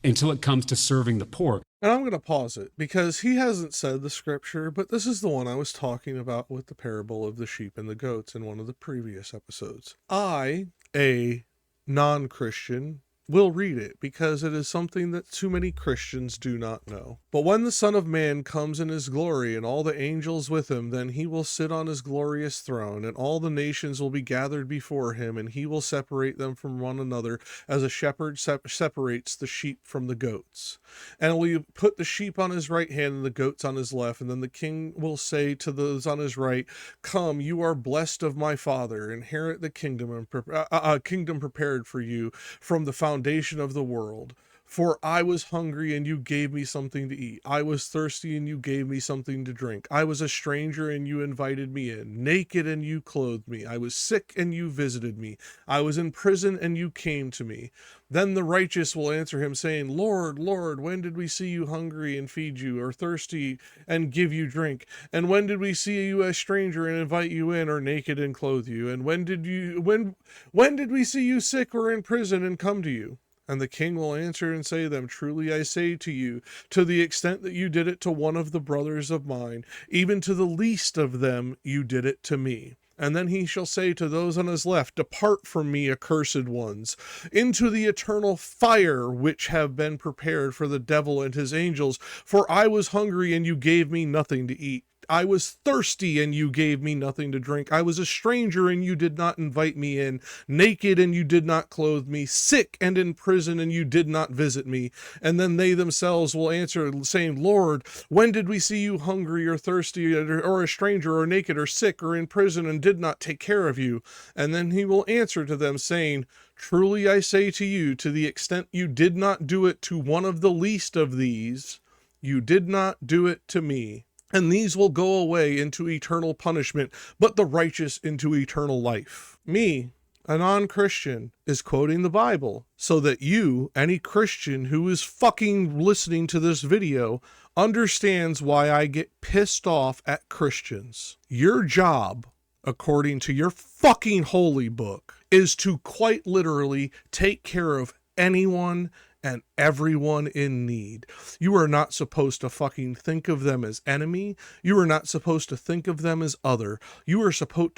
until it comes to serving the poor. And I'm going to pause it because he hasn't said the scripture, but this is the one I was talking about with the parable of the sheep and the goats in one of the previous episodes. I, a non-Christian, will read it because it is something that too many Christians do not know. But when the Son of Man comes in his glory and all the angels with him, then he will sit on his glorious throne, and all the nations will be gathered before him, and he will separate them from one another as a shepherd separates the sheep from the goats. And will put the sheep on his right hand and the goats on his left, and then the king will say to those on his right, "Come, you are blessed of my Father, inherit the kingdom and kingdom prepared for you from the foundation of the world. For I was hungry and you gave me something to eat. I was thirsty and you gave me something to drink. I was a stranger and you invited me in. Naked and you clothed me. I was sick and you visited me. I was in prison and you came to me." Then the righteous will answer him, saying, "Lord, Lord, when did we see you hungry and feed you, or thirsty and give you drink? And when did we see you a stranger and invite you in, or naked and clothe you? And when did we see you sick or in prison and come to you?" And the king will answer and say to them, "Truly I say to you, to the extent that you did it to one of the brothers of mine, even to the least of them, you did it to me." And then he shall say to those on his left, "Depart from me, accursed ones, into the eternal fire which have been prepared for the devil and his angels. For I was hungry and you gave me nothing to eat. I was thirsty and you gave me nothing to drink. I was a stranger and you did not invite me in. Naked and you did not clothe me. Sick and in prison and you did not visit me." And then they themselves will answer, saying, "Lord, when did we see you hungry or thirsty or a stranger or naked or sick or in prison and did not take care of you?" And then he will answer to them, saying, "Truly I say to you, to the extent you did not do it to one of the least of these, you did not do it to me. And these will go away into eternal punishment, but the righteous into eternal life." Me, a non-Christian, is quoting the Bible so that you, any Christian who is fucking listening to this video, understands why I get pissed off at Christians. Your job, according to your fucking holy book, is to quite literally take care of anyone and everyone in need. You are not supposed to fucking think of them as enemy. You are not supposed to think of them as other. You are supposed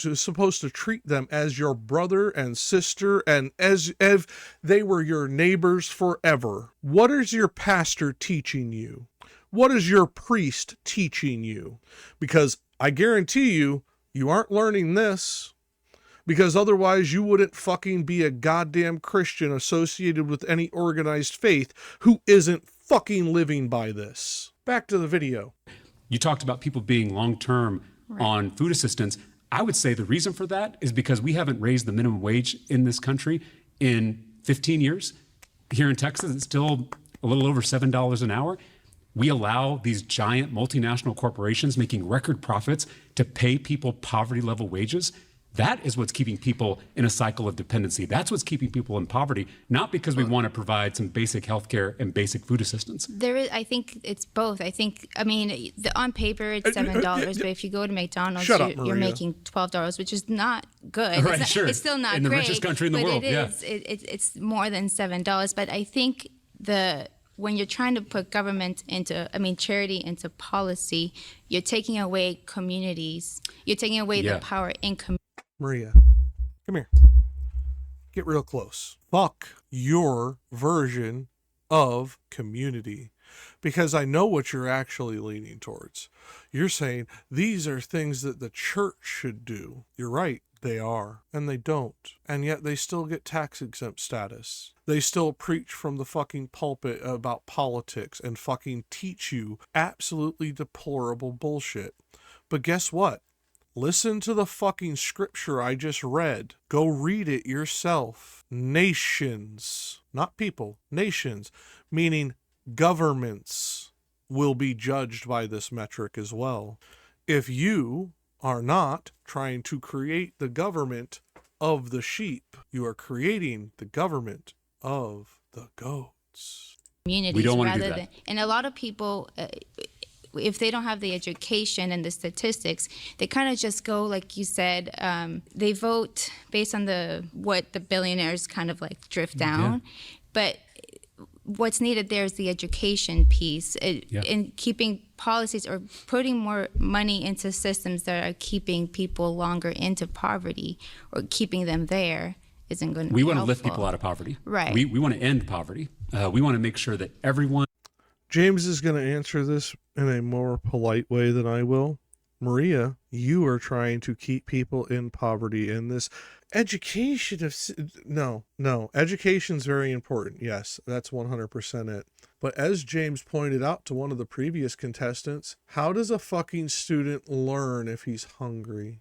to treat them as your brother and sister, and as if they were your neighbors forever. What is your pastor teaching you? What is your priest teaching you? Because I guarantee you, you aren't learning this. Because otherwise you wouldn't fucking be a goddamn Christian associated with any organized faith who isn't fucking living by this. Back to the video. You talked about people being long-term on food assistance. I would say the reason for that is because we haven't raised the minimum wage in this country in 15 years. Here in Texas, it's still a little over $7 an hour. We allow these giant multinational corporations making record profits to pay people poverty-level wages. That is what's keeping people in a cycle of dependency. That's what's keeping people in poverty, not because we want to provide some basic health care and basic food assistance. I think it's both. On paper it's $7, but if you go to McDonald's, you're making $12, which is not good. Right, It's still not great. In the richest country in the world, It's more than $7. But I think when you're trying to put charity into policy, you're taking away communities. You're taking away the power in communities. Maria, come here. Get real close. Fuck your version of community. Because I know what you're actually leaning towards. You're saying these are things that the church should do. You're right. They are. And they don't. And yet they still get tax exempt status. They still preach from the fucking pulpit about politics and fucking teach you absolutely deplorable bullshit. But guess what? Listen to the fucking scripture I just read. Go read it yourself. Nations, not people, nations, meaning governments, will be judged by this metric as well. if you are not trying to create the government of the sheep, you are creating the government of the goats. Communities We don't want to do rather that. than, and a lot of people, if they don't have the education and the statistics, they kind of just go, like you said, they vote based on what the billionaires kind of like drift down. But what's needed there is the education piece and keeping policies or putting more money into systems that are keeping people longer into poverty or keeping them there isn't going to be We want to lift helpful. people out of poverty. Right. We want to end poverty. We want to make sure that everyone. James is going to answer this in a more polite way than I will. Maria, you are trying to keep people in poverty, and this education of no, education's very important. Yes, that's 100% it. But as James pointed out to one of the previous contestants, how does a fucking student learn if he's hungry?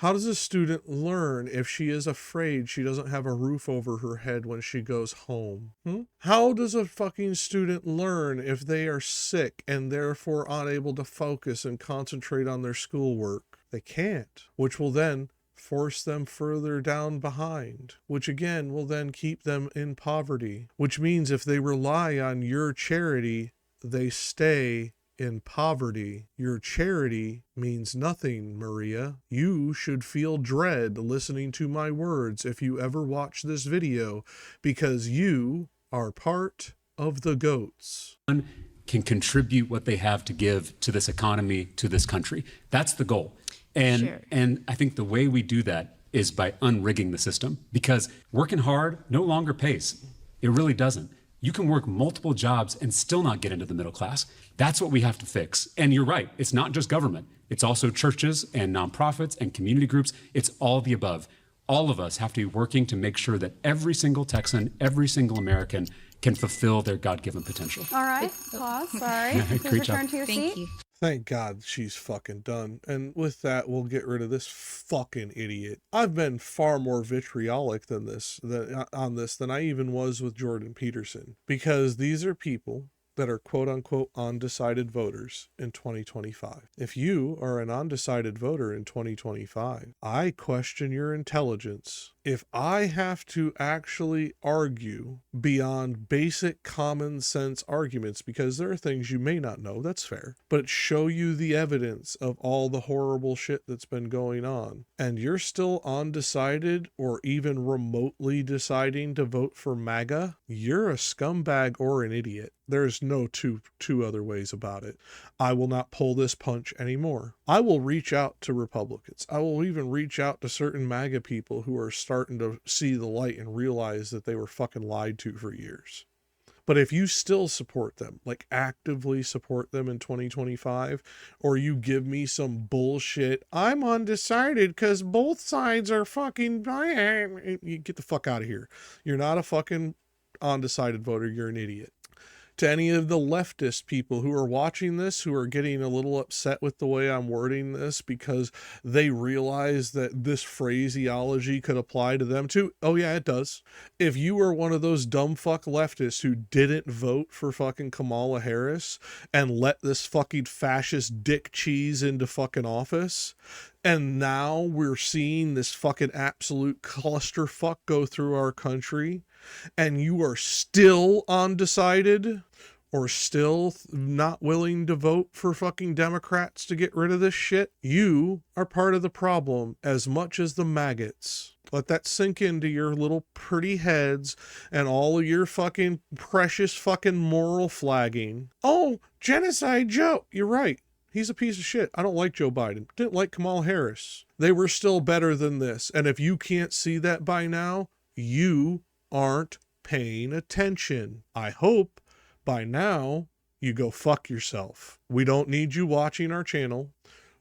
How does a student learn if she is afraid she doesn't have a roof over her head when she goes home? How does a fucking student learn if they are sick and therefore unable to focus and concentrate on their schoolwork? They can't, which will then force them further down behind, which again will then keep them in poverty, which means if they rely on your charity, they stay in poverty. Your charity means nothing, Maria. You should feel dread listening to my words if you ever watch this video, because you are part of the goats. Can contribute what they have to give to this economy, to this country. That's the goal. And I think the way we do that is by unrigging the system, because working hard no longer pays. It really doesn't. You can work multiple jobs and still not get into the middle class. That's what we have to fix. And you're right, it's not just government. It's also churches and nonprofits and community groups. It's all the above. All of us have to be working to make sure that every single Texan, every single American can fulfill their God-given potential. All right, pause. Sorry. Please Great job. return to your seat. Thank you. Thank God she's fucking done. And with that, we'll get rid of this fucking idiot. I've been far more vitriolic than I even was with Jordan Peterson, because these are people that are quote unquote undecided voters in 2025. If you are an undecided voter in 2025, I question your intelligence. If I have to actually argue beyond basic common sense arguments, because there are things you may not know, that's fair, but show you the evidence of all the horrible shit that's been going on, and you're still undecided or even remotely deciding to vote for MAGA, you're a scumbag or an idiot. There's no two other ways about it. I will not pull this punch anymore. I will reach out to Republicans. I will even reach out to certain MAGA people who are starting to see the light and realize that they were fucking lied to for years. But if you still support them, like actively support them in 2025, or you give me some bullshit, I'm undecided because both sides are fucking, you get the fuck out of here. You're not a fucking undecided voter. You're an idiot. To any of the leftist people who are watching this, who are getting a little upset with the way I'm wording this because they realize that this phraseology could apply to them too. Oh yeah, it does. If you were one of those dumb fuck leftists who didn't vote for fucking Kamala Harris and let this fucking fascist dick cheese into fucking office, and now we're seeing this fucking absolute clusterfuck go through our country, and you are still undecided or still not willing to vote for fucking Democrats to get rid of this shit, you are part of the problem as much as the maggots. Let that sink into your little pretty heads and all of your fucking precious fucking moral flagging. Oh, Genocide Joe, you're right. He's a piece of shit. I don't like Joe Biden. Didn't like Kamala Harris. They were still better than this. And if you can't see that by now, you aren't paying attention. I hope by now you go fuck yourself. We don't need you watching our channel.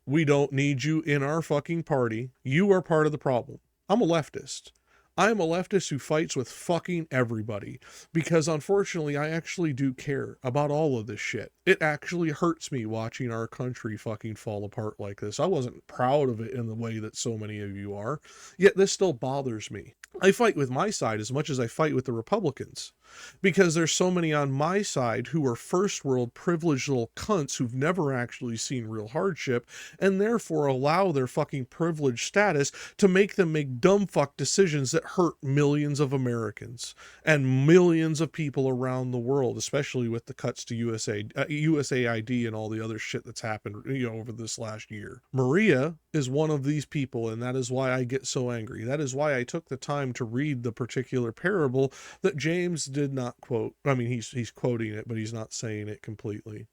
We don't need you in our fucking party. You are part of the problem. I'm a leftist. I am a leftist who fights with fucking everybody, because unfortunately I actually do care about all of this shit. It actually hurts me watching our country fucking fall apart like this. I wasn't proud of it in the way that so many of you are, yet this still bothers me. I fight with my side as much as I fight with the Republicans. because there's so many on my side who are first world privileged little cunts who've never actually seen real hardship, and therefore allow their fucking privileged status to make them make dumb fuck decisions that hurt millions of Americans and millions of people around the world, especially with the cuts to USAID and all the other shit that's happened, over this last year. Maria is one of these people, and that is why I get so angry. That is why I took the time to read the particular parable that James did not quote. I mean, he's quoting it, but he's not saying it completely.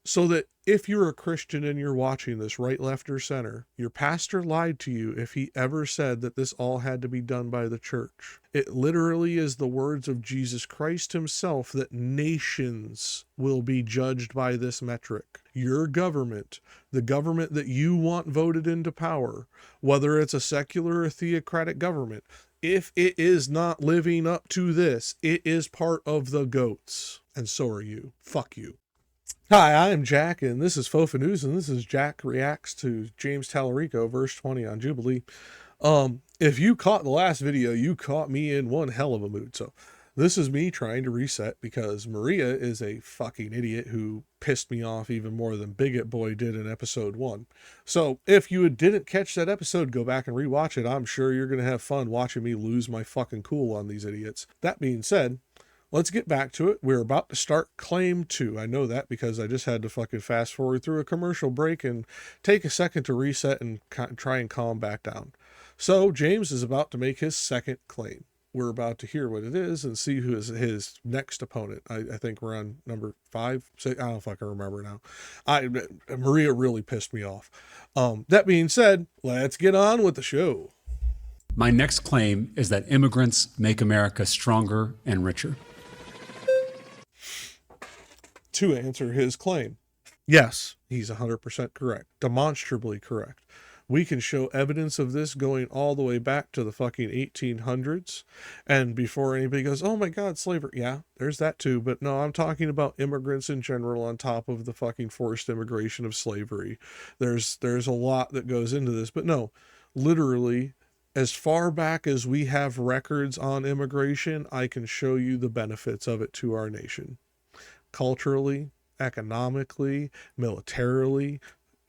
So that if you're a Christian and you're watching this, right, left, or center, your pastor lied to you if he ever said that this all had to be done by the church. It literally is the words of Jesus Christ himself that nations will be judged by this metric. Your government, the government that you want voted into power, whether it's a secular or theocratic government, if it is not living up to this, it is part of the goats. And so are you. Fuck you. Hi, I am Jakk, and this is FOFANews, and this is Jakk Reacts to James Talarico, verse 20 on Jubilee. If you caught the last video, you caught me in one hell of a mood. So this is me trying to reset because Maria is a fucking idiot who pissed me off even more than Bigot Boy did in episode 1. So if you didn't catch that episode, go back and rewatch it. I'm sure you're going to have fun watching me lose my fucking cool on these idiots. That being said, let's get back to it. We're about to start claim 2. I know that because I just had to fucking fast forward through a commercial break and take a second to reset and try and calm back down. So James is about to make his second claim. We're about to hear what it is and see who is his next opponent. I think we're on number 5, 6. I don't fucking remember now. Maria really pissed me off. That being said, let's get on with the show. My next claim is that immigrants make America stronger and richer. To answer his claim, yes, he's 100% correct, demonstrably correct. We can show evidence of this going all the way back to the fucking 1800s, and before anybody goes, oh my god, slavery, yeah, there's that too, but no, I'm talking about immigrants in general on top of the fucking forced immigration of slavery. There's a lot that goes into this, but no, literally, as far back as we have records on immigration, I can show you the benefits of it to our nation. Culturally, economically, militarily,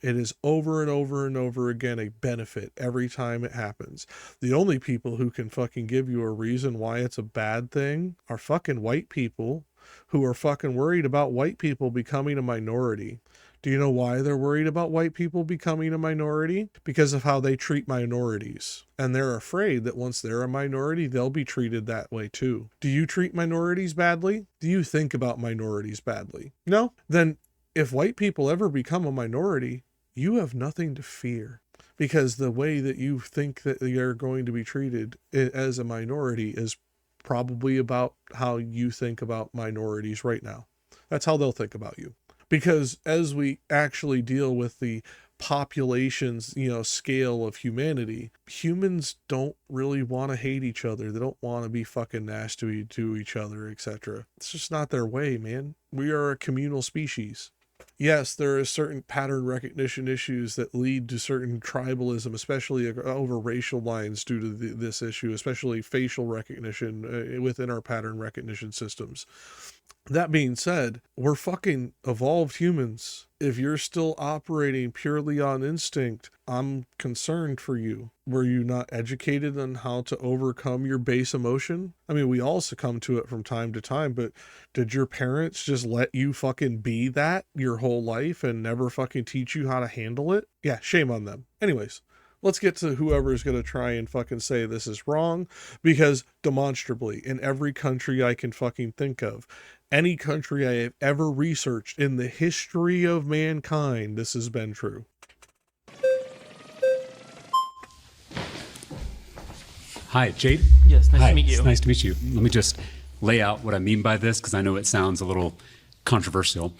it is over and over and over again a benefit every time it happens. The only people who can fucking give you a reason why it's a bad thing are fucking white people who are fucking worried about white people becoming a minority. Do you know why they're worried about white people becoming a minority? Because of how they treat minorities. And they're afraid that once they're a minority, they'll be treated that way too. Do you treat minorities badly? Do you think about minorities badly? No? Then if white people ever become a minority, you have nothing to fear. Because the way that you think that you're going to be treated as a minority is probably about how you think about minorities right now. That's how they'll think about you. Because as we actually deal with the population's, scale of humanity, humans don't really want to hate each other. They don't want to be fucking nasty to each other, etc. It's just not their way, man. We are a communal species. Yes, there are certain pattern recognition issues that lead to certain tribalism, especially over racial lines due to this issue, especially facial recognition within our pattern recognition systems. That being said, we're fucking evolved humans. If you're still operating purely on instinct, I'm concerned for you. Were you not educated on how to overcome your base emotion? I mean, we all succumb to it from time to time, but did your parents just let you fucking be that your whole life and never fucking teach you how to handle it? Yeah, shame on them. Anyways, let's get to whoever's going to try and fucking say this is wrong, because demonstrably in every country I can fucking think of, any country I have ever researched in the history of mankind, this has been true. Hi, Jade. Yes, nice Hi, to meet you. It's nice to meet you. Let me just lay out what I mean by this, because I know it sounds a little controversial.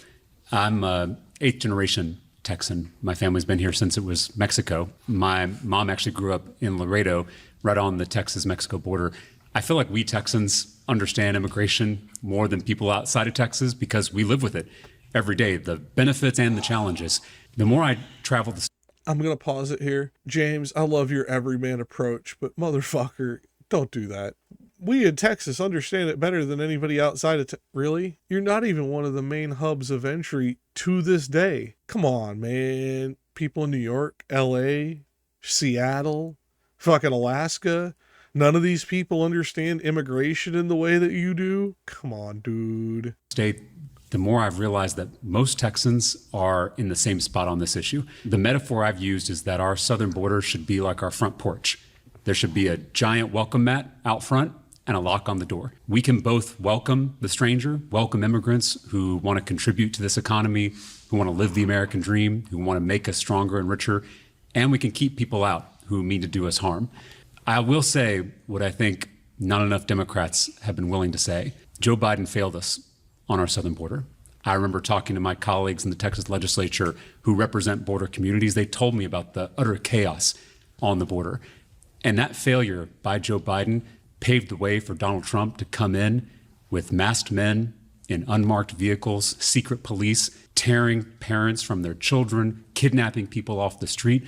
I'm a 8th generation Texan. My family's been here since it was Mexico. My mom actually grew up in Laredo, right on the Texas-Mexico border. I feel like we Texans understand immigration more than people outside of Texas because we live with it every day, the benefits and the challenges. The more I travel the... I'm going to pause it here. James, I love your everyman approach, but motherfucker, don't do that. We in Texas understand it better than anybody outside of really? You're not even one of the main hubs of entry to this day. Come on, man. People in New York, LA, Seattle, fucking Alaska. None of these people understand immigration in the way that you do. Come on, dude. State, the more I've realized that most Texans are in the same spot on this issue. The metaphor I've used is that our southern border should be like our front porch. There should be a giant welcome mat out front and a lock on the door. We can both welcome the stranger, welcome immigrants who want to contribute to this economy, who want to live the American dream, who want to make us stronger and richer, and we can keep people out who mean to do us harm. I will say what I think not enough Democrats have been willing to say. Joe Biden failed us on our southern border. I remember talking to my colleagues in the Texas legislature who represent border communities. They told me about the utter chaos on the border. And that failure by Joe Biden paved the way for Donald Trump to come in with masked men in unmarked vehicles, secret police, tearing parents from their children, kidnapping people off the street.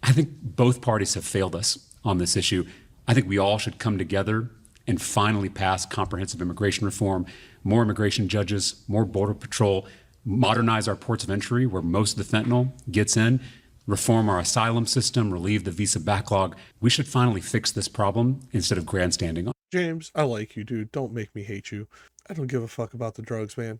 I think both parties have failed us on this issue. I think we all should come together and finally pass comprehensive immigration reform, more immigration judges, more border patrol, modernize our ports of entry where most of the fentanyl gets in, reform our asylum system, relieve the visa backlog. We should finally fix this problem instead of grandstanding. James, I like you, dude. Don't make me hate you. I don't give a fuck about the drugs, man.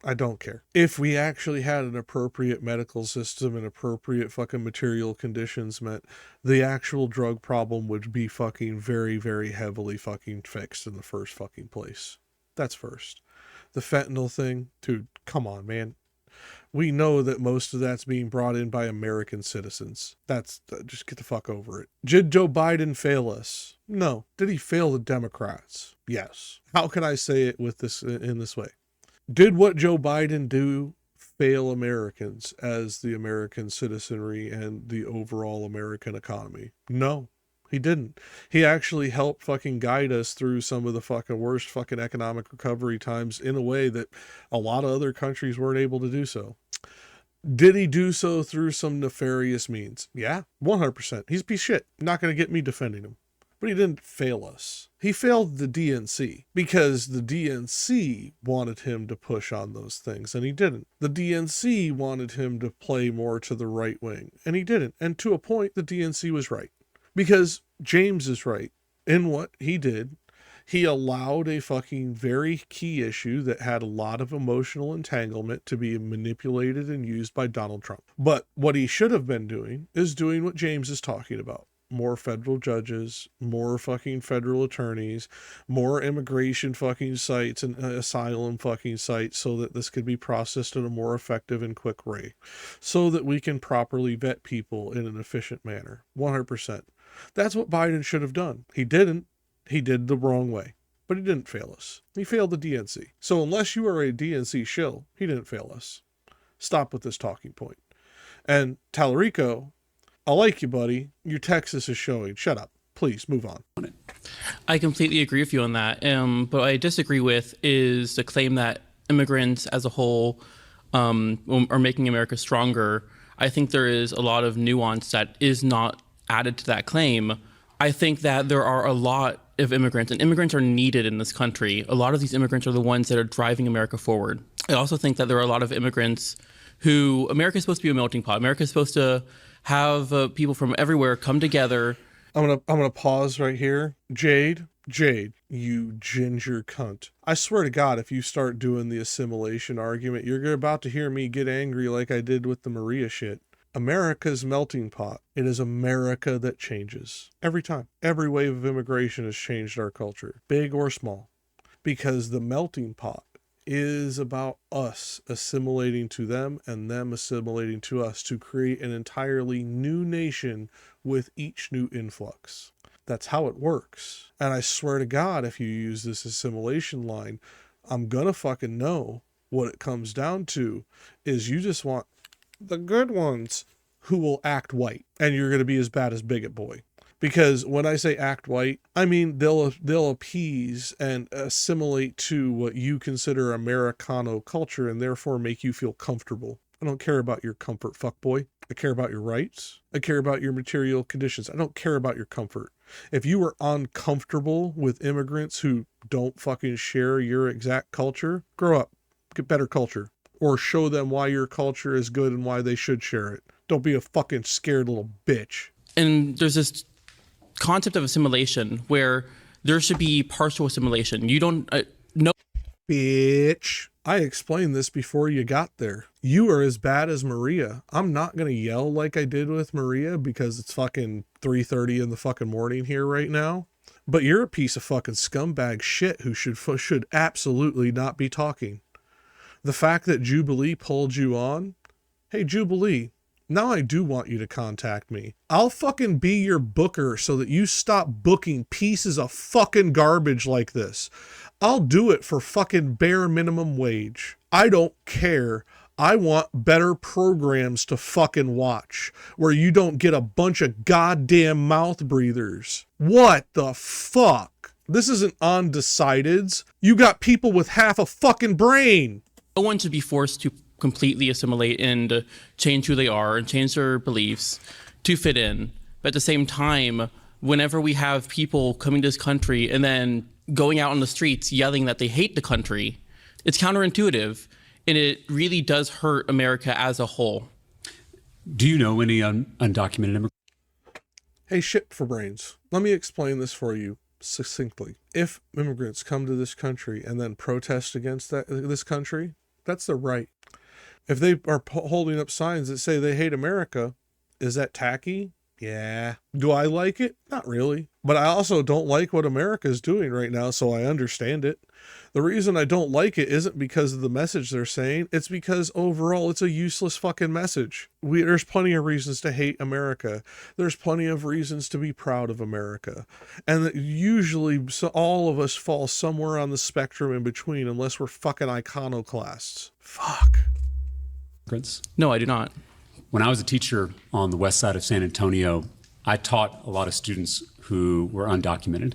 I don't care. If we actually had an appropriate medical system and appropriate fucking material conditions met, the actual drug problem would be fucking very, very heavily fucking fixed in the first fucking place. That's first. The fentanyl thing, dude, come on, man. We know that most of that's being brought in by American citizens. Just get the fuck over it. Did Joe Biden fail us? No. Did he fail the Democrats? Yes. How can I say it with this in this way? Did what Joe Biden do fail Americans as the American citizenry and the overall American economy? No. He didn't. He actually helped fucking guide us through some of the fucking worst fucking economic recovery times in a way that a lot of other countries weren't able to do so. Did he do so through some nefarious means? Yeah, 100%. He's a piece of shit. Not going to get me defending him. But he didn't fail us. He failed the DNC because the DNC wanted him to push on those things, and he didn't. The DNC wanted him to play more to the right wing, and he didn't. And to a point, the DNC was right. Because James is right in what he did. He allowed a fucking very key issue that had a lot of emotional entanglement to be manipulated and used by Donald Trump. But what he should have been doing is doing what James is talking about. More federal judges, more fucking federal attorneys, more immigration fucking sites and asylum fucking sites so that this could be processed in a more effective and quick way. So that we can properly vet people in an efficient manner. 100%. That's what Biden should have done. He didn't. He did the wrong way. But he didn't fail us. He failed the DNC. So unless you are a DNC shill, he didn't fail us. Stop with this talking point. And Talarico, I like you, buddy. Your Texas is showing. Shut up. Please move on. I completely agree with you on that. But what I disagree with is the claim that immigrants as a whole are making America stronger. I think there is a lot of nuance that is not added to that claim. I think that there are a lot of immigrants, and immigrants are needed in this country. A lot of these immigrants are the ones that are driving America forward. I also think that there are a lot of immigrants who, America is supposed to be a melting pot. America is supposed to have people from everywhere come together. I'm gonna pause right here. Jade, you ginger cunt. I swear to God, if you start doing the assimilation argument, you're about to hear me get angry like I did with the Maria shit. America's melting pot. It is America that changes. Every time. Every wave of immigration has changed our culture, big or small. Because the melting pot is about us assimilating to them and them assimilating to us to create an entirely new nation with each new influx. That's how it works. And I swear to God, if you use this assimilation line, I'm gonna fucking know what it comes down to is you just want the good ones who will act white, and you're going to be as bad as Bigot Boy. Because when I say act white, I mean they'll appease and assimilate to what you consider Americano culture and therefore make you feel comfortable. I don't care about your comfort, fuckboy. I care about your rights. I care about your material conditions. I don't care about your comfort. If you are uncomfortable with immigrants who don't fucking share your exact culture, grow up, get better culture, or show them why your culture is good and why they should share it. Don't be a fucking scared little bitch. And there's this concept of assimilation where there should be partial assimilation. You don't no. Bitch. I explained this before you got there. You are as bad as Maria. I'm not going to yell like I did with Maria because it's fucking 3:30 in the fucking morning here right now. But you're a piece of fucking scumbag shit who should absolutely not be talking. The fact that Jubilee pulled you on, hey Jubilee, now I do want you to contact me. I'll fucking be your booker so that you stop booking pieces of fucking garbage like this. I'll do it for fucking bare minimum wage. I don't care. I want better programs to fucking watch where you don't get a bunch of goddamn mouth breathers. What the fuck? This isn't undecideds. You got people with half a fucking brain. No one should be forced to completely assimilate and change who they are and change their beliefs to fit in. But at the same time, whenever we have people coming to this country and then going out on the streets yelling that they hate the country, it's counterintuitive, and it really does hurt America as a whole. Do you know any undocumented immigrants? Hey, shit for brains. Let me explain this for you succinctly. If immigrants come to this country and then protest against this country, that's their right. If they are holding up signs that say they hate America, is that tacky? Yeah. Do I like it? Not really. But I also don't like what America is doing right now, so I understand it. The reason I don't like it isn't because of the message they're saying. It's because overall it's a useless fucking message. There's plenty of reasons to hate America. There's plenty of reasons to be proud of America. And usually all of us fall somewhere on the spectrum in between unless we're fucking iconoclasts. Fuck. No, I do not. When I was a teacher on the west side of San Antonio, I taught a lot of students who were undocumented.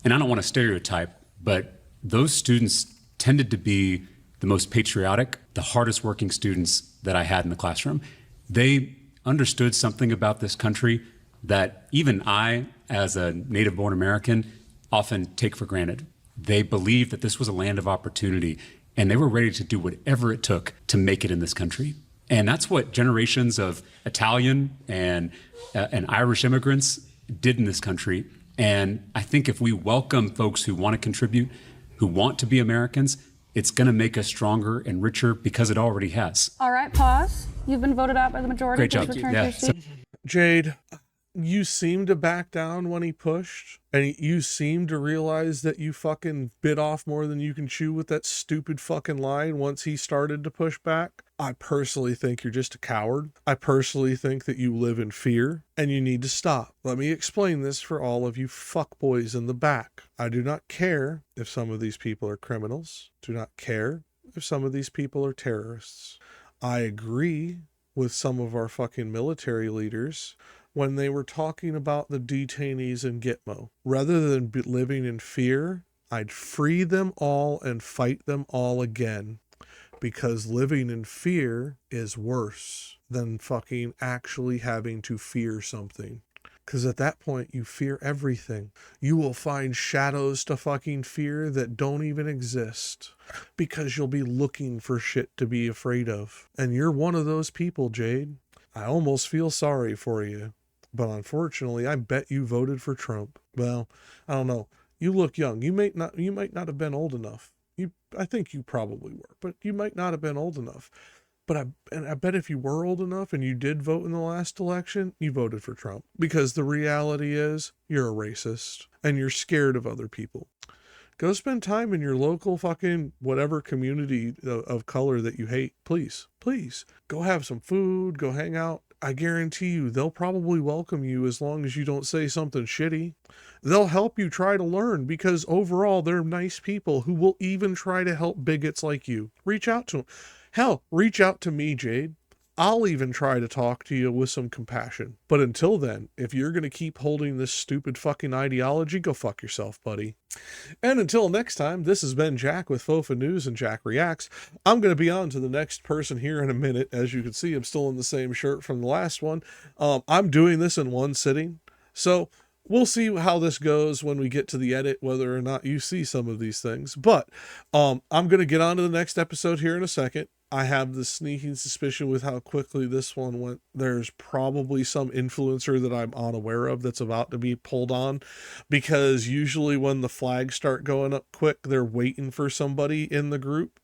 And I don't want to stereotype, but those students tended to be the most patriotic, the hardest working students that I had in the classroom. They understood something about this country that even I, as a native-born American, often take for granted. They believed that this was a land of opportunity, and they were ready to do whatever it took to make it in this country. And that's what generations of Italian and Irish immigrants did in this country. And I think if we welcome folks who want to contribute, who want to be Americans, it's going to make us stronger and richer because it already has. All right, pause. You've been voted out by the majority. Great job. Please return to Yeah. your seat. Jade, you seemed to back down when he pushed, and you seemed to realize that you fucking bit off more than you can chew with that stupid fucking line once he started to push back. I personally think you're just a coward. I personally think that you live in fear, and you need to stop. Let me explain this for all of you fuckboys in the back. I do not care if some of these people are criminals. Do not care if some of these people are terrorists. I agree with some of our fucking military leaders when they were talking about the detainees in Gitmo. Rather than living in fear, I'd free them all and fight them all again. Because living in fear is worse than fucking actually having to fear something. Because at that point, you fear everything. You will find shadows to fucking fear that don't even exist. Because you'll be looking for shit to be afraid of. And you're one of those people, Jade. I almost feel sorry for you. But unfortunately, I bet you voted for Trump. Well, I don't know. You look young. You might not have been old enough. I think you probably were, but you might not have been old enough. But I bet if you were old enough and you did vote in the last election, you voted for Trump. Because the reality is, you're a racist and you're scared of other people. Go spend time in your local fucking whatever community of color that you hate. Please, please. Go have some food, go hang out. I guarantee you, they'll probably welcome you as long as you don't say something shitty. They'll help you try to learn because overall, they're nice people who will even try to help bigots like you. Reach out to them. Hell, reach out to me, Jade. I'll even try to talk to you with some compassion. But until then, if you're going to keep holding this stupid fucking ideology, go fuck yourself, buddy. And until next time, this has been Jakk with FOFANews and Jakk Reacts. I'm going to be on to the next person here in a minute. As you can see, I'm still in the same shirt from the last one. I'm doing this in one sitting. So we'll see how this goes when we get to the edit, whether or not you see some of these things. But I'm going to get on to the next episode here in a second. I have the sneaking suspicion with how quickly this one went. There's probably some influencer that I'm unaware of that's about to be pulled on, because usually when the flags start going up quick, they're waiting for somebody in the group.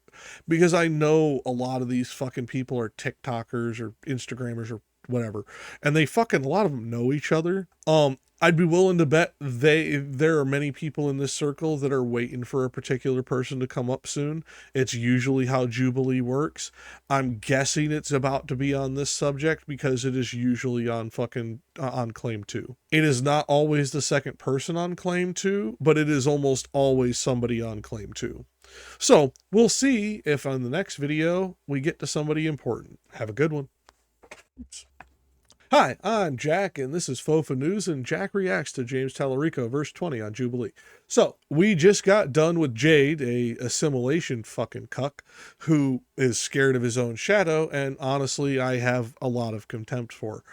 Because I know a lot of these fucking people are TikTokers or Instagrammers or whatever, and a lot of them know each other. I'd be willing to bet there are many people in this circle that are waiting for a particular person to come up soon. It's usually how Jubilee works. I'm guessing it's about to be on this subject because it is usually on on Claim 2. It is not always the second person on Claim 2, but it is almost always somebody on Claim 2. So we'll see if on the next video we get to somebody important. Have a good one. Oops. Hi, I'm Jakk, and this is FOFANews, and Jakk reacts to James Talarico, verse 20 on Jubilee. So, we just got done with Jade, a assimilation fucking cuck, who is scared of his own shadow, and honestly, I have a lot of contempt for.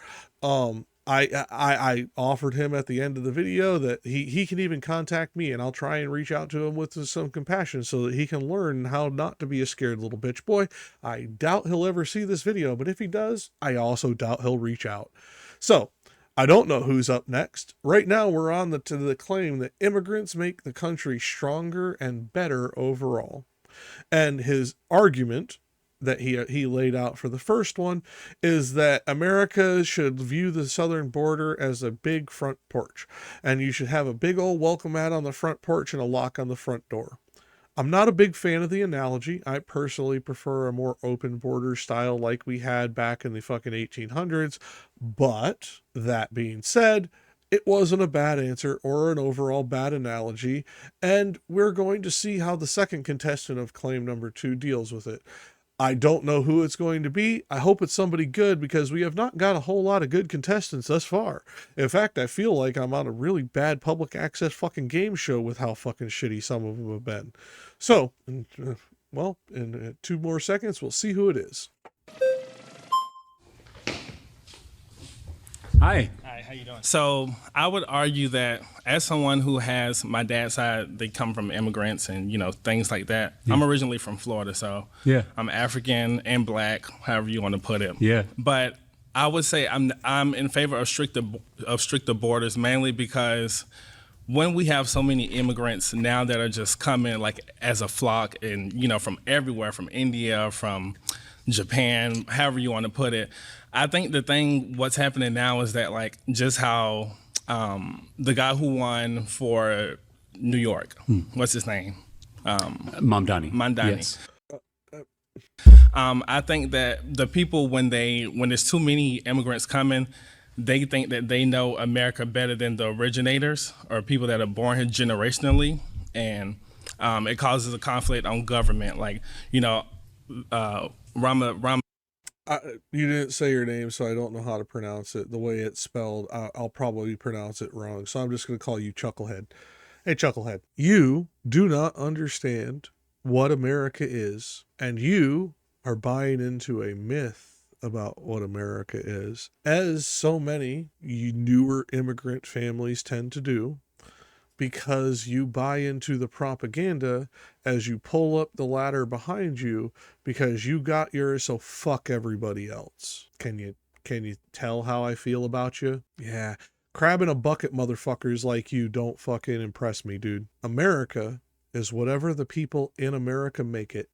I offered him at the end of the video that he can even contact me, and I'll try and reach out to him with some compassion so that he can learn how not to be a scared little bitch boy. I doubt he'll ever see this video, but if he does, I also doubt he'll reach out. So, I don't know who's up next. Right now, we're on to the claim that immigrants make the country stronger and better overall. And his argument that he laid out for the first one is that America should view the southern border as a big front porch, and you should have a big old welcome mat on the front porch and a lock on the front door. I'm not a big fan of the analogy. I personally prefer a more open border style like we had back in the fucking 1800s, but that being said, it wasn't a bad answer or an overall bad analogy, and we're going to see how the second contestant of claim number 2 deals with it. I don't know who it's going to be. I hope it's somebody good, because we have not got a whole lot of good contestants thus far. In fact, I feel like I'm on a really bad public access fucking game show with how fucking shitty some of them have been. So, well, in 2 more seconds, we'll see who it is. Hi. Hi, how you doing? So I would argue that as someone who has my dad's side, they come from immigrants and, you know, things like that. Yeah. I'm originally from Florida, so yeah, I'm African and black, however you want to put it. Yeah. But I would say I'm in favor of stricter borders, mainly because when we have so many immigrants now that are just coming like as a flock, and, you know, from everywhere, from India, from Japan, however you want to put it. I think what's happening now is that, like, just how the guy who won for New York, what's his name? Mamdani. Yes. I think that the people, when there's too many immigrants coming, they think that they know America better than the originators or people that are born here generationally, and it causes a conflict on government. Like, you know, Rama. You didn't say your name, so I don't know how to pronounce it. The way it's spelled, I'll probably pronounce it wrong. So I'm just going to call you Chucklehead. Hey, Chucklehead, you do not understand what America is, and you are buying into a myth about what America is, as so many newer immigrant families tend to do, because you buy into the propaganda as you pull up the ladder behind you, because you got yours, so fuck everybody else. Can you tell how I feel about you? Yeah. Crab in a bucket motherfuckers like you don't fucking impress me, dude. America is whatever the people in America make it.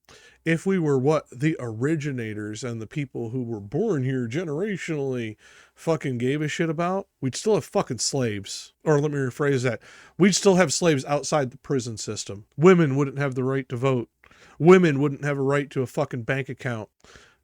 If we were what the originators and the people who were born here generationally fucking gave a shit about, we'd still have fucking slaves. Or let me rephrase that. We'd still have slaves outside the prison system. Women wouldn't have the right to vote. Women wouldn't have a right to a fucking bank account.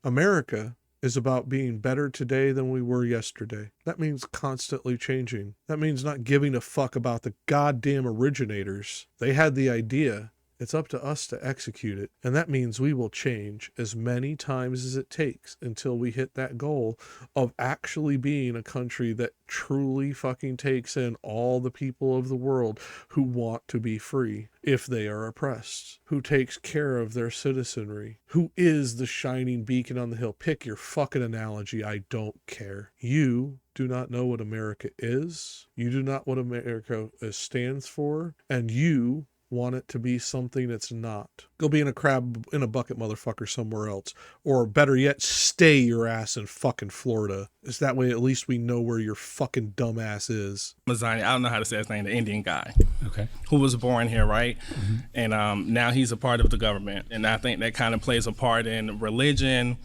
America is about being better today than we were yesterday. That means constantly changing. That means not giving a fuck about the goddamn originators. They had the idea. It's up to us to execute it. And that means we will change as many times as it takes until we hit that goal of actually being a country that truly fucking takes in all the people of the world who want to be free if they are oppressed, who takes care of their citizenry, who is the shining beacon on the hill. Pick your fucking analogy. I don't care. You do not know what America is. You do not what America stands for. And you want it to be something it's not. Go be in a crab in a bucket motherfucker somewhere else. Or better yet, stay your ass in fucking Florida. Is that way at least we know where your fucking dumbass is. Mazzani, I don't know how to say his name, the Indian guy. Okay. Who was born here, right? Mm-hmm. And now he's a part of the government. And I think that kind of plays a part in religion,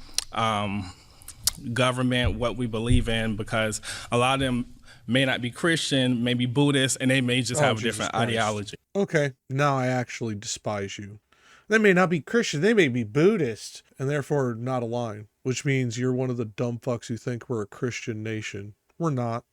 government, what we believe in, because a lot of them may not be Christian, maybe Buddhist, and they may just have a different ideology. Okay, now I actually despise you. They may not be Christian, they may be Buddhist, and therefore not aligned, which means you're one of the dumb fucks who think we're a Christian nation. We're not.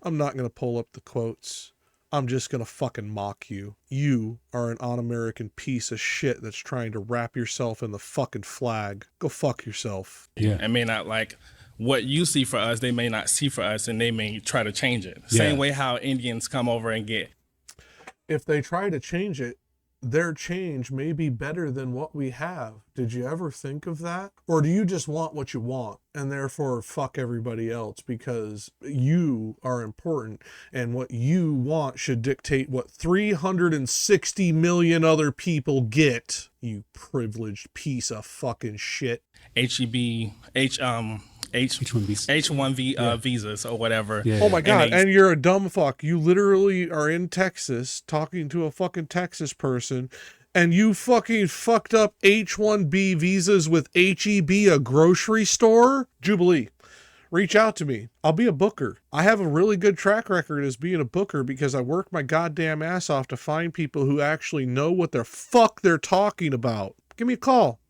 I'm not going to pull up the quotes. I'm just going to fucking mock you. You are an un-American piece of shit that's trying to wrap yourself in the fucking flag. Go fuck yourself. Yeah. I may not like what you see for us, they may not see for us, and they may try to change it. Same way how Indians come over and get. If they try to change it, their change may be better than what we have. Did you ever think of that? Or do you just want what you want and therefore fuck everybody else because you are important and what you want should dictate what 360 million other people get? You privileged piece of fucking shit. H1B visas or whatever. Yeah. Oh my God. And you're a dumb fuck. You literally are in Texas talking to a fucking Texas person and you fucking fucked up H1B visas with HEB, a grocery store? Jubilee, reach out to me. I'll be a booker. I have a really good track record as being a booker because I work my goddamn ass off to find people who actually know what the fuck they're talking about. Give me a call.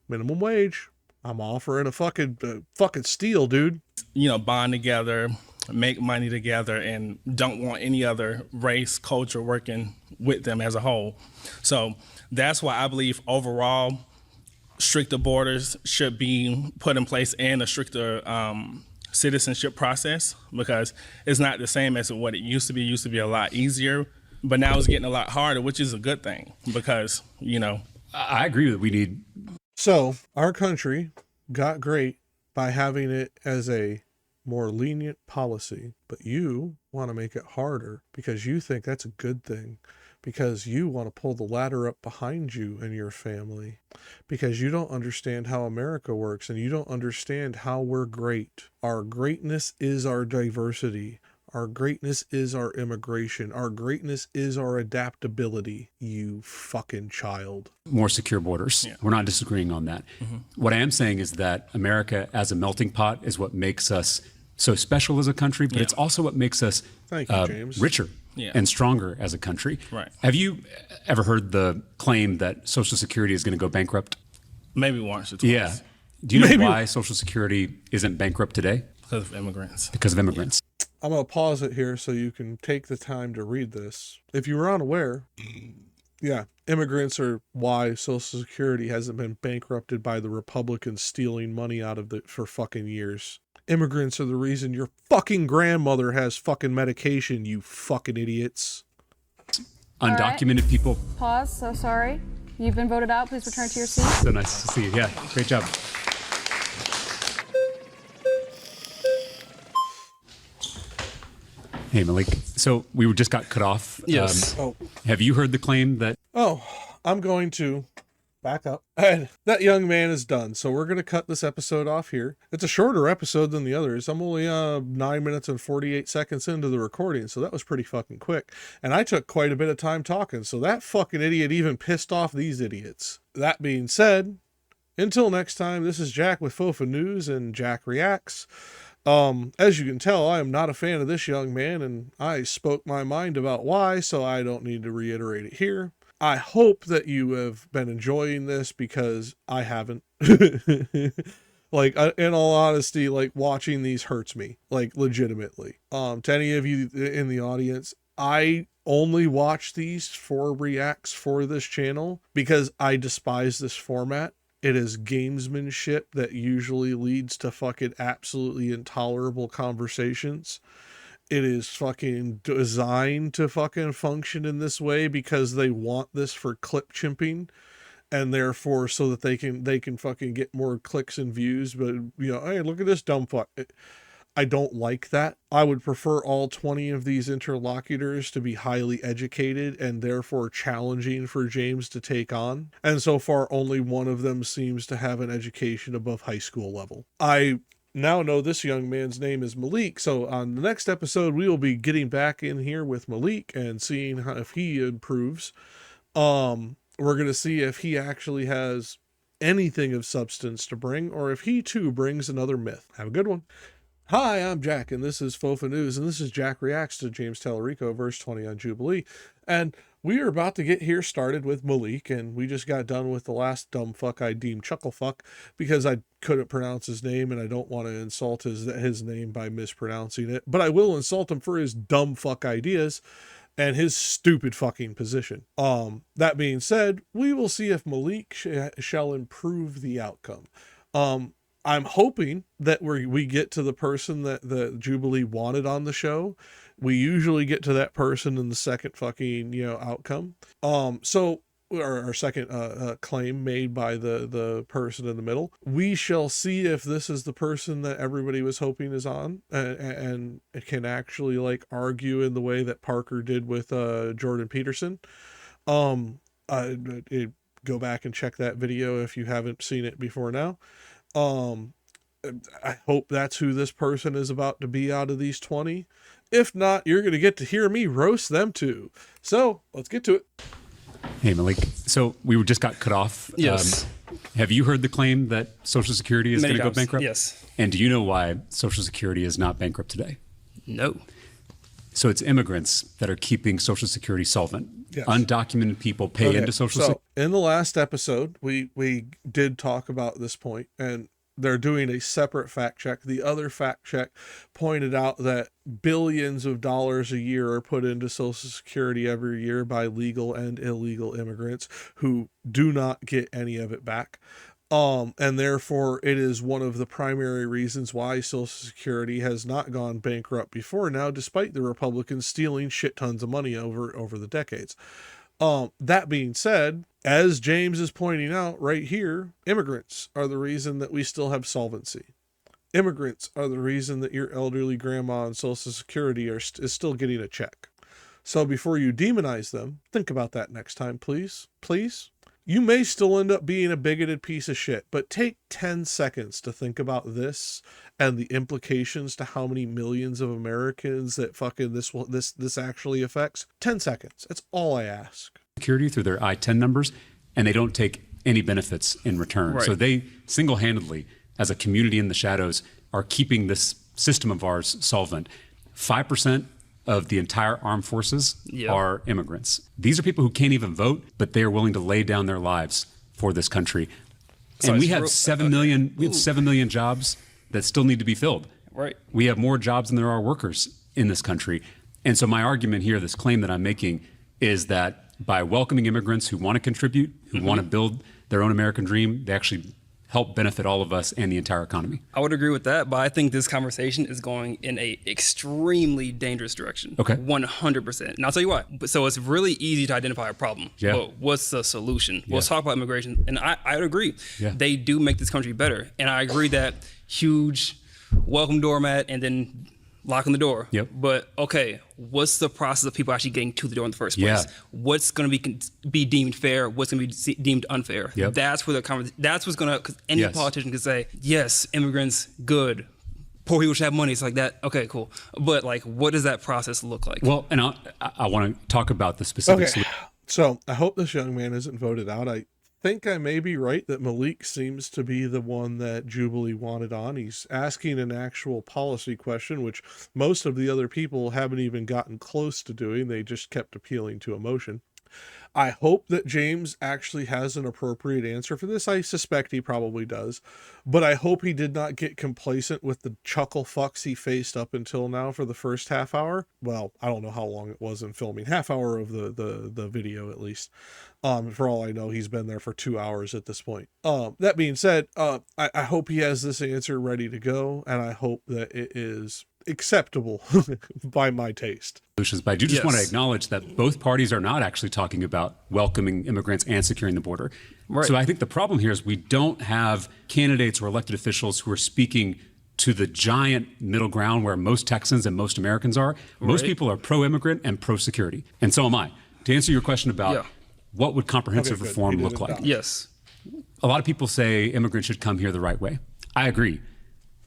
Minimum wage. I'm offering a fucking steal, dude. You know, bond together, make money together, and don't want any other race, culture working with them as a whole. So that's why I believe overall stricter borders should be put in place and a stricter citizenship process, because it's not the same as what it used to be. It used to be a lot easier, but now it's getting a lot harder, which is a good thing because, you know. I agree that we need. So our country got great by having it as a more lenient policy, but you want to make it harder because you think that's a good thing, because you want to pull the ladder up behind you and your family, because you don't understand how America works and you don't understand how we're great. Our greatness is our diversity. Our greatness is our immigration. Our greatness is our adaptability, you fucking child. More secure borders. Yeah. We're not disagreeing on that. Mm-hmm. What I am saying is that America as a melting pot is what makes us so special as a country, but it's also what makes us Thank you, James. Richer and stronger as a country. Right. Have you ever heard the claim that Social Security is going to go bankrupt? Maybe once or twice. Yeah. Do you know why Social Security isn't bankrupt today? Because of immigrants. Because of immigrants. I'm going to pause it here so you can take the time to read this. If you were unaware, immigrants are why Social Security hasn't been bankrupted by the Republicans stealing money out of it for fucking years. Immigrants are the reason your fucking grandmother has fucking medication, you fucking idiots. Undocumented people. Pause. So sorry. You've been voted out. Please return to your seat. So nice to see you. Yeah, great job. Hey, Malik. So we just got cut off. Yes. Have you heard the claim that... I'm going to back up. And that young man is done. So we're going to cut this episode off here. It's a shorter episode than the others. I'm only 9 minutes and 48 seconds into the recording. So that was pretty fucking quick. And I took quite a bit of time talking. So that fucking idiot even pissed off these idiots. That being said, until next time, this is Jakk with FOFANews and Jakk Reacts. As you can tell, I am not a fan of this young man, and I spoke my mind about why, so I don't need to reiterate it here. I hope that you have been enjoying this because I haven't. Like, in all honesty, like, watching these hurts me, like, legitimately. To any of you in the audience, I only watch these for reacts for this channel because I despise this format. It is gamesmanship that usually leads to fucking absolutely intolerable conversations. It is fucking designed to fucking function in this way because they want this for clip chimping, and therefore so that they can fucking get more clicks and views. But, you know, hey, look at this dumb fuck. I don't like that. I would prefer all 20 of these interlocutors to be highly educated and therefore challenging for James to take on. And so far, only one of them seems to have an education above high school level. I now know this young man's name is Malik. So on the next episode, we will be getting back in here with Malik and seeing if he improves. We're going to see if he actually has anything of substance to bring, or if he too brings another myth. Have a good one. Hi, I'm Jack, and this is FOFANews, and this is Jack Reacts to James Talarico, verse 20 on Jubilee. And we are about to get here started with Malik, and we just got done with the last dumb fuck I deemed chuckle fuck, because I couldn't pronounce his name, and I don't want to insult his name by mispronouncing it, but I will insult him for his dumb fuck ideas and his stupid fucking position. That being said, we will see if Malik shall improve the outcome. I'm hoping that we get to the person that the Jubilee wanted on the show. We usually get to that person in the second fucking, outcome. So our second claim made by the person in the middle. We shall see if this is the person that everybody was hoping is on, and it can actually like argue in the way that Parker did with Jordan Peterson. Go back and check that video if you haven't seen it before now. I hope that's who this person is about to be out of these 20. If not, you're going to get to hear me roast them too. So let's get to it. Hey, Malik. So we just got cut off. Yes. Have you heard the claim that Social Security is going to go bankrupt? Yes. And do you know why Social Security is not bankrupt today? No. So it's immigrants that are keeping Social Security solvent. Yes. Undocumented people pay into Social Security. So in the last episode, we did talk about this point, and they're doing a separate fact check. The other fact check pointed out that billions of dollars a year are put into Social Security every year by legal and illegal immigrants who do not get any of it back. And therefore it is one of the primary reasons why Social Security has not gone bankrupt before now, despite the Republicans stealing shit tons of money over the decades. That being said, as James is pointing out right here, immigrants are the reason that we still have solvency. Immigrants are the reason that your elderly grandma on Social Security is still getting a check. So before you demonize them, think about that next time, please. Please. You may still end up being a bigoted piece of shit, but take 10 seconds to think about this and the implications to how many millions of Americans that fucking this actually affects. 10 seconds. That's all I ask. Security through their I-10 numbers, and they don't take any benefits in return. Right. So they single-handedly, as a community in the shadows, are keeping this system of ours solvent. 5% of the entire armed forces are immigrants. These are people who can't even vote, but they are willing to lay down their lives for this country. And we have 7 million. We have 7 million jobs that still need to be filled. Right. We have more jobs than there are workers in this country. And so my argument here, this claim that I'm making, is that by welcoming immigrants who want to contribute, who want to build their own American dream, they actually help benefit all of us and the entire economy. I would agree with that, but I think this conversation is going in a extremely dangerous direction. Okay. 100%. And I'll tell you why. So it's really easy to identify a problem. Yeah. But what's the solution? Well, let's talk about immigration. And I would agree. Yeah. They do make this country better. And I agree that huge welcome doormat and then locking the door. Yep. But okay, what's the process of people actually getting to the door in the first place? Yeah. What's going to be deemed fair? What's going to be deemed unfair? Yep. That's where that's what's going to, because any politician can say, yes, immigrants, good. Poor people should have money. It's like that. Okay, cool. But like, what does that process look like? Well, and I want to talk about the specific solution. So I hope this young man isn't voted out. I think I may be right that Malik seems to be the one that Jubilee wanted on. He's asking an actual policy question, which most of the other people haven't even gotten close to doing. They just kept appealing to emotion. I hope that James actually has an appropriate answer for this. I suspect he probably does, but I hope he did not get complacent with the chuckle fucks he faced up until now for the first half hour. Well, I don't know how long it was in filming, half hour of the video at least. For all I know, he's been there for 2 hours at this point. That being said, I hope he has this answer ready to go, and I hope that it is acceptable by my taste. But I do just want to acknowledge that both parties are not actually talking about welcoming immigrants and securing the border. Right. So I think the problem here is we don't have candidates or elected officials who are speaking to the giant middle ground where most Texans and most Americans are. Most people are pro-immigrant and pro-security. And so am I. To answer your question about what would comprehensive reform look like? Yes. A lot of people say immigrants should come here the right way. I agree.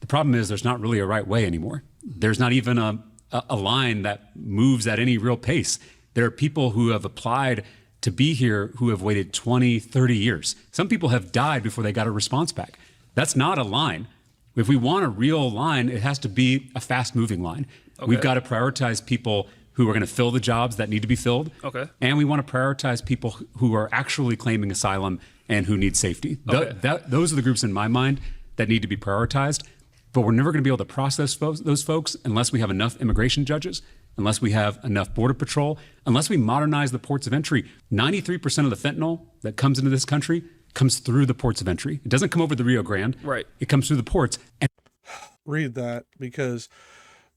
The problem is there's not really a right way anymore. There's not even a line that moves at any real pace. There are people who have applied to be here who have waited 20, 30 years. Some people have died before they got a response back. That's not a line. If we want a real line, it has to be a fast-moving line. Okay. We've got to prioritize people who are going to fill the jobs that need to be filled. Okay. And we want to prioritize people who are actually claiming asylum and who need safety. Okay. Those are the groups in my mind that need to be prioritized. But we're never going to be able to process those folks unless we have enough immigration judges, unless we have enough border patrol, unless we modernize the ports of entry. 93% of the fentanyl that comes into this country comes through the ports of entry. It doesn't come over the Rio Grande. Right. It comes through the ports. Read that, because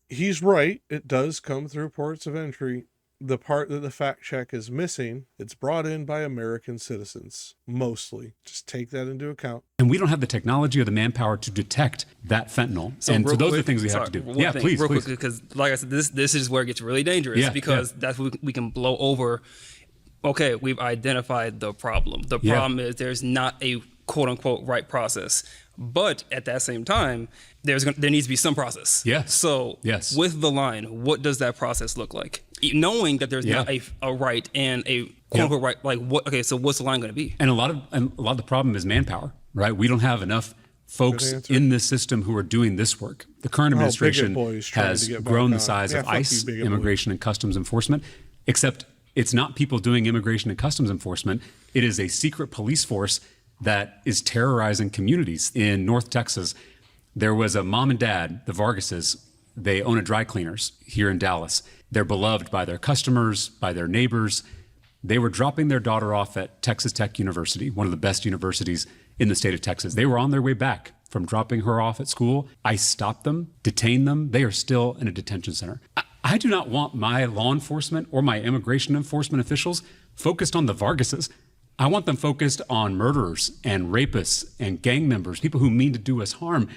he's right. It does come through ports of entry. The part that the fact check is missing, it's brought in by American citizens, mostly. Just take that into account. And we don't have the technology or the manpower to detect that fentanyl. So those are the things we have to do. Yeah, please. Real quick, because like I said, this is where it gets really dangerous, because that's what we can blow over. Okay, we've identified the problem. The problem is there's not a quote unquote right process. But at that same time, there needs to be some process. Yes. So with the line, what does that process look like? Knowing that there's not a right and a quote unquote right, like what? Okay, so what's the line going to be? And a lot of the problem is manpower, right? We don't have enough folks in this system who are doing this work. The current administration has grown the size of ICE, Immigration and Customs Enforcement, except it's not people doing immigration and customs enforcement. It is a secret police force that is terrorizing communities. In North Texas, there was a mom and dad, the Vargases. They own a dry cleaners here in Dallas. They're beloved by their customers, by their neighbors. They were dropping their daughter off at Texas Tech University, one of the best universities in the state of Texas. They were on their way back from dropping her off at school. I stopped them, detained them. They are still in a detention center. I do not want my law enforcement or my immigration enforcement officials focused on the Vargases. I want them focused on murderers and rapists and gang members, people who mean to do us harm.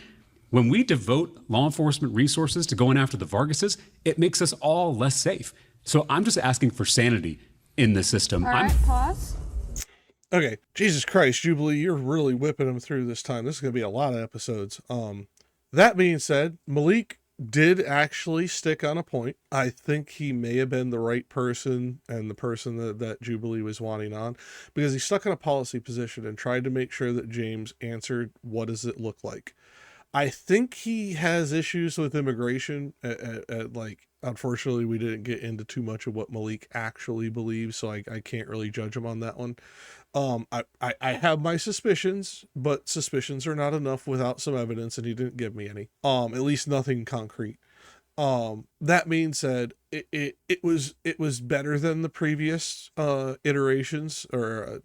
When we devote law enforcement resources to going after the Vargases, it makes us all less safe. So I'm just asking for sanity in the system. All right, pause. Okay, Jesus Christ, Jubilee, you're really whipping them through this time. This is going to be a lot of episodes. That being said, Malik did actually stick on a point. I think he may have been the right person and the person that Jubilee was wanting on, because he stuck in a policy position and tried to make sure that James answered, what does it look like? I think he has issues with immigration. Unfortunately, we didn't get into too much of what Malik actually believes, so I can't really judge him on that one. I have my suspicions, but suspicions are not enough without some evidence, and he didn't give me any. At least nothing concrete. That being said, it was better than the previous iterations, or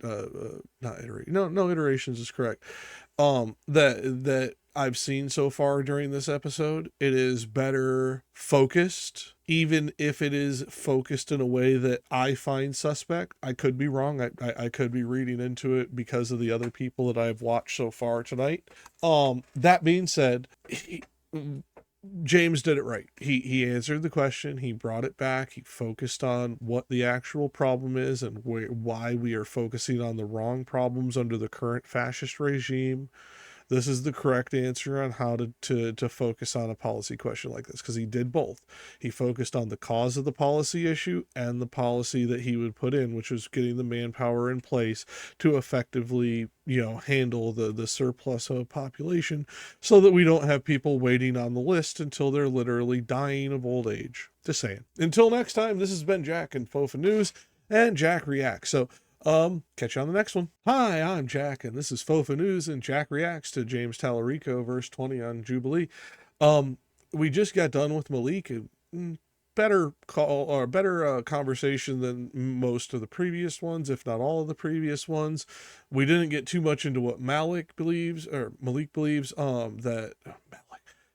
not iteration. No, iterations is correct. That I've seen so far during this episode. It is better focused, even if it is focused in a way that I find suspect. I could be wrong. I could be reading into it because of the other people that I've watched so far tonight. That being said, James did it right. He answered the question. He brought it back. He focused on what the actual problem is and why we are focusing on the wrong problems under the current fascist regime. This is the correct answer on how to focus on a policy question like this, because he did both. He focused on the cause of the policy issue and the policy that he would put in, which was getting the manpower in place to effectively, handle the surplus of population, so that we don't have people waiting on the list until they're literally dying of old age. Just saying. Until next time, this has been Jakk and FOFANews, and Jakk reacts. So, catch you on the next one. Hi, I'm Jakk, and this is FOFANews, and Jakk reacts to James Talarico, verse 20 on Jubilee. We just got done with Malik. Better conversation than most of the previous ones, if not all of the previous ones. We didn't get too much into what Malik believes, that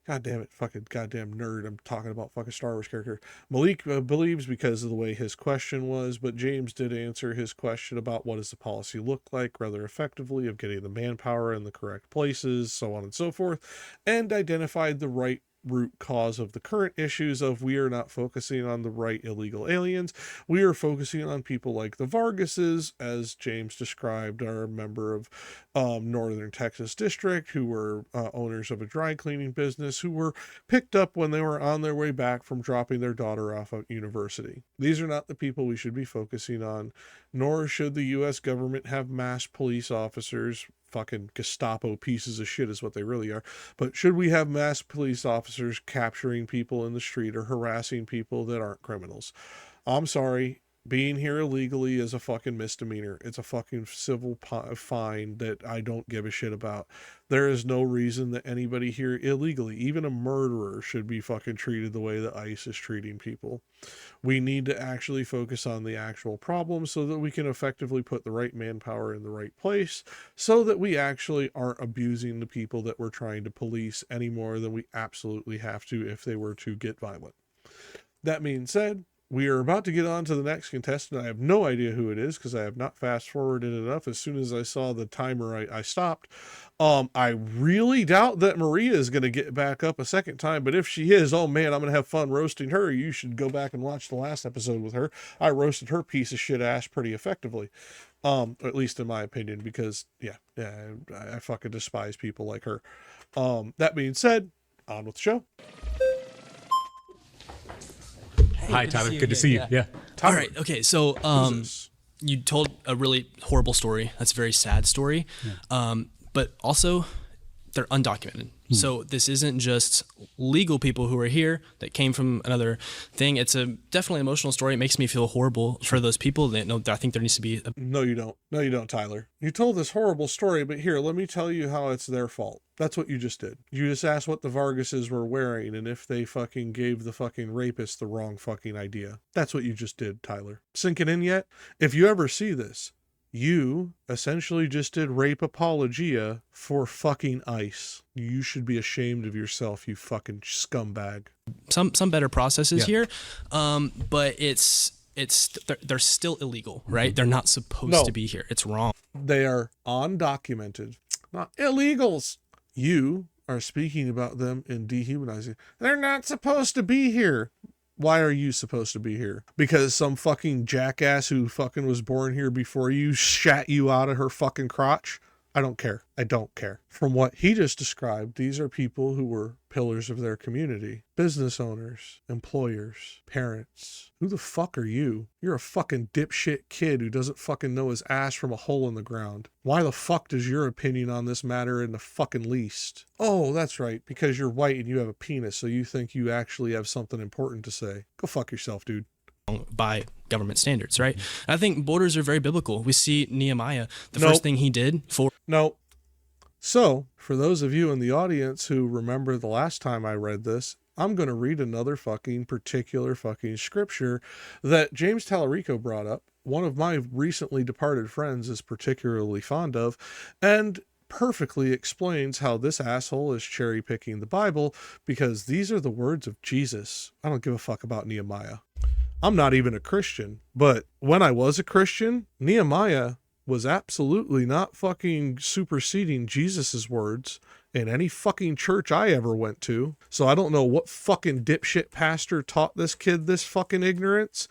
God damn it, fucking goddamn nerd. I'm talking about fucking Star Wars character. Malik believes because of the way his question was, but James did answer his question about what does the policy look like rather effectively of getting the manpower in the correct places, so on and so forth, and identified the right root cause of the current issues of we are not focusing on the right illegal aliens. We are focusing on people like the Vargases, as James described, are a member of Northern Texas District, who were owners of a dry cleaning business, who were picked up when they were on their way back from dropping their daughter off at university. These are not the people we should be focusing on, nor should the U.S. government have mass police officers. Fucking Gestapo pieces of shit is what they really are. But should we have mass police officers capturing people in the street or harassing people that aren't criminals? I'm sorry. Being here illegally is a fucking misdemeanor. It's a fucking civil fine that I don't give a shit about. There is no reason that anybody here illegally, even a murderer, should be fucking treated the way that ICE is treating people. We need to actually focus on the actual problem so that we can effectively put the right manpower in the right place, so that we actually aren't abusing the people that we're trying to police any more than we absolutely have to if they were to get violent. That being said, we are about to get on to the next contestant. I have no idea who it is because I have not fast forwarded enough. As soon as I saw the timer, I stopped. I really doubt that Maria is going to get back up a second time, but if she is, oh man, I'm going to have fun roasting her. You should go back and watch the last episode with her. I roasted her piece of shit ass pretty effectively. At least in my opinion, because I fucking despise people like her. That being said, on with the show. Hi, Tyler. Good to see you. Yeah. All right. Okay. So, you told a really horrible story. That's a very sad story. Yeah. But also, they're undocumented. So this isn't just legal people who are here that came from another thing. It's a definitely emotional story. It makes me feel horrible for those people. I think there needs to be No, you don't. No, you don't, Tyler. You told this horrible story, but here, let me tell you how it's their fault. That's what you just did. You just asked what the Vargases were wearing and if they fucking gave the fucking rapist the wrong fucking idea. That's what you just did, Tyler. Sink it in yet? If you ever see this, you essentially just did rape apologia for fucking ICE. You should be ashamed of yourself, you fucking scumbag. Some better processes here, but they're still illegal, right? They're not supposed to be here. It's wrong. They are undocumented, not illegals. You are speaking about them and dehumanizing. They're not supposed to be here. Why are you supposed to be here? Because some fucking jackass who fucking was born here before you shat you out of her fucking crotch? I don't care. I don't care. From what he just described, these are people who were pillars of their community. Business owners, employers, parents. Who the fuck are you? You're a fucking dipshit kid who doesn't fucking know his ass from a hole in the ground. Why the fuck does your opinion on this matter in the fucking least? Oh, that's right. Because you're white and you have a penis, so you think you actually have something important to say. Go fuck yourself, dude. By government standards, right? I think borders are very biblical. We see Nehemiah, the first thing he did for... No. So, for those of you in the audience who remember the last time I read this, I'm going to read another fucking particular fucking scripture that James Talarico brought up. One of my recently departed friends is particularly fond of, and perfectly explains how this asshole is cherry picking the Bible, because these are the words of Jesus. I don't give a fuck about Nehemiah. I'm not even a Christian, but when I was a Christian, Nehemiah was absolutely not fucking superseding Jesus's words in any fucking church I ever went to. So I don't know what fucking dipshit pastor taught this kid this fucking ignorance,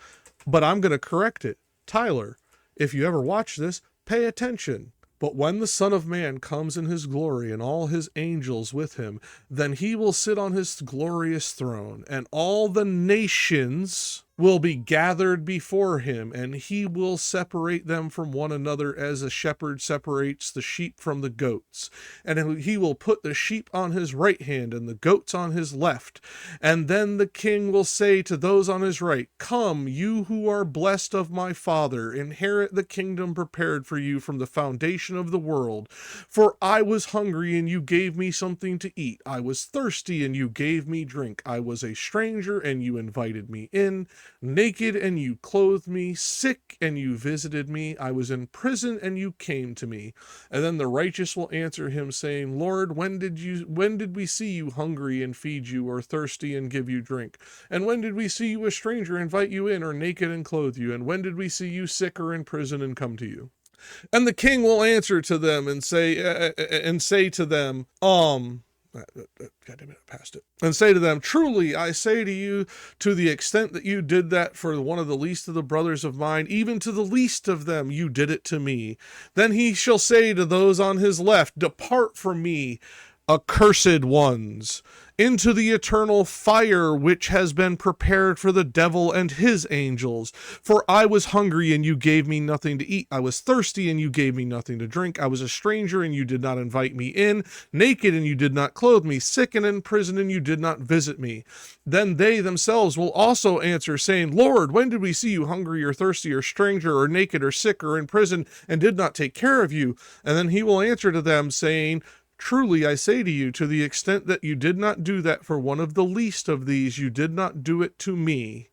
but I'm going to correct it. Tyler, if you ever watch this, pay attention. But when the Son of Man comes in his glory and all his angels with him, then he will sit on his glorious throne, and all the nations will be gathered before him, and he will separate them from one another as a shepherd separates the sheep from the goats. And he will put the sheep on his right hand and the goats on his left. And then the king will say to those on his right, "Come, you who are blessed of my Father, inherit the kingdom prepared for you from the foundation of the world. For I was hungry, and you gave me something to eat. I was thirsty, and you gave me drink. I was a stranger, and you invited me in. Naked, and you clothed me. Sick, and you visited me. I was in prison, and you came to me." And then the righteous will answer him, saying, "Lord, when did we see you hungry and feed you, or thirsty and give you drink? And when did we see you a stranger, invite you in, or naked and clothe you? And when did we see you sick or in prison and come to you?" And the king will answer to them and say to them, God damn it, I passed it. And say to them, "Truly, I say to you, to the extent that you did that for one of the least of the brothers of mine, even to the least of them, you did it to me." Then he shall say to those on his left, "Depart from me, accursed ones, into the eternal fire which has been prepared for the devil and his angels. For I was hungry, and you gave me nothing to eat. I was thirsty, and you gave me nothing to drink. I was a stranger, and you did not invite me in. Naked, and you did not clothe me. Sick and in prison, and you did not visit me." Then they themselves will also answer, saying, "Lord, when did we see you hungry or thirsty or stranger or naked or sick or in prison, and did not take care of you?" And then he will answer to them, saying, "Truly I say to you, to the extent that you did not do that for one of the least of these, you did not do it to me."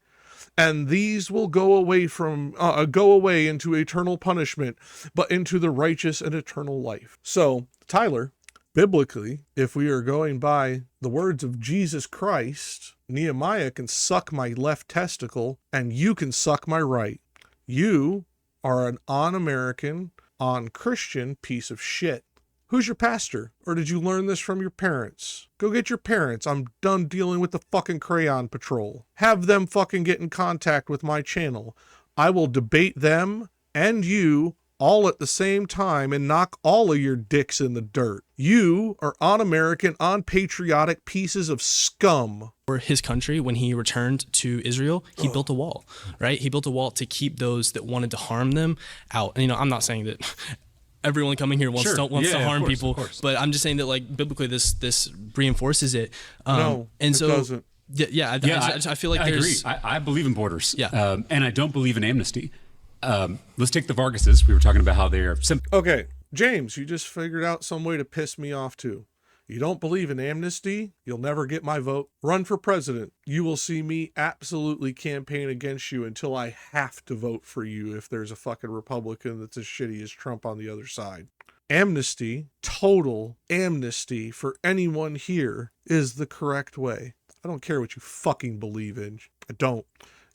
And these will go away into eternal punishment, but into the righteous and eternal life. So, Tyler, biblically, if we are going by the words of Jesus Christ, Nehemiah can suck my left testicle, and you can suck my right. You are an un-American, un-Christian piece of shit. Who's your pastor? Or did you learn this from your parents? Go get your parents. I'm done dealing with the fucking crayon patrol. Have them fucking get in contact with my channel. I will debate them and you all at the same time and knock all of your dicks in the dirt. You are un-American, unpatriotic pieces of scum. For his country, when he returned to Israel, he built a wall, right? He built a wall to keep those that wanted to harm them out. And, I'm not saying that everyone coming here wants to harm people, but I'm just saying that, like, biblically, this reinforces it. No, and it so doesn't. I feel like I there's. agree. I believe in borders. Yeah. And I don't believe in amnesty. Let's take the Vargases. We were talking about how they are Okay, James, you just figured out some way to piss me off too. You don't believe in amnesty? You'll never get my vote. Run for president. You will see me absolutely campaign against you until I have to vote for you if there's a fucking Republican that's as shitty as Trump on the other side. Amnesty, total amnesty for anyone here is the correct way. I don't care what you fucking believe in. I don't.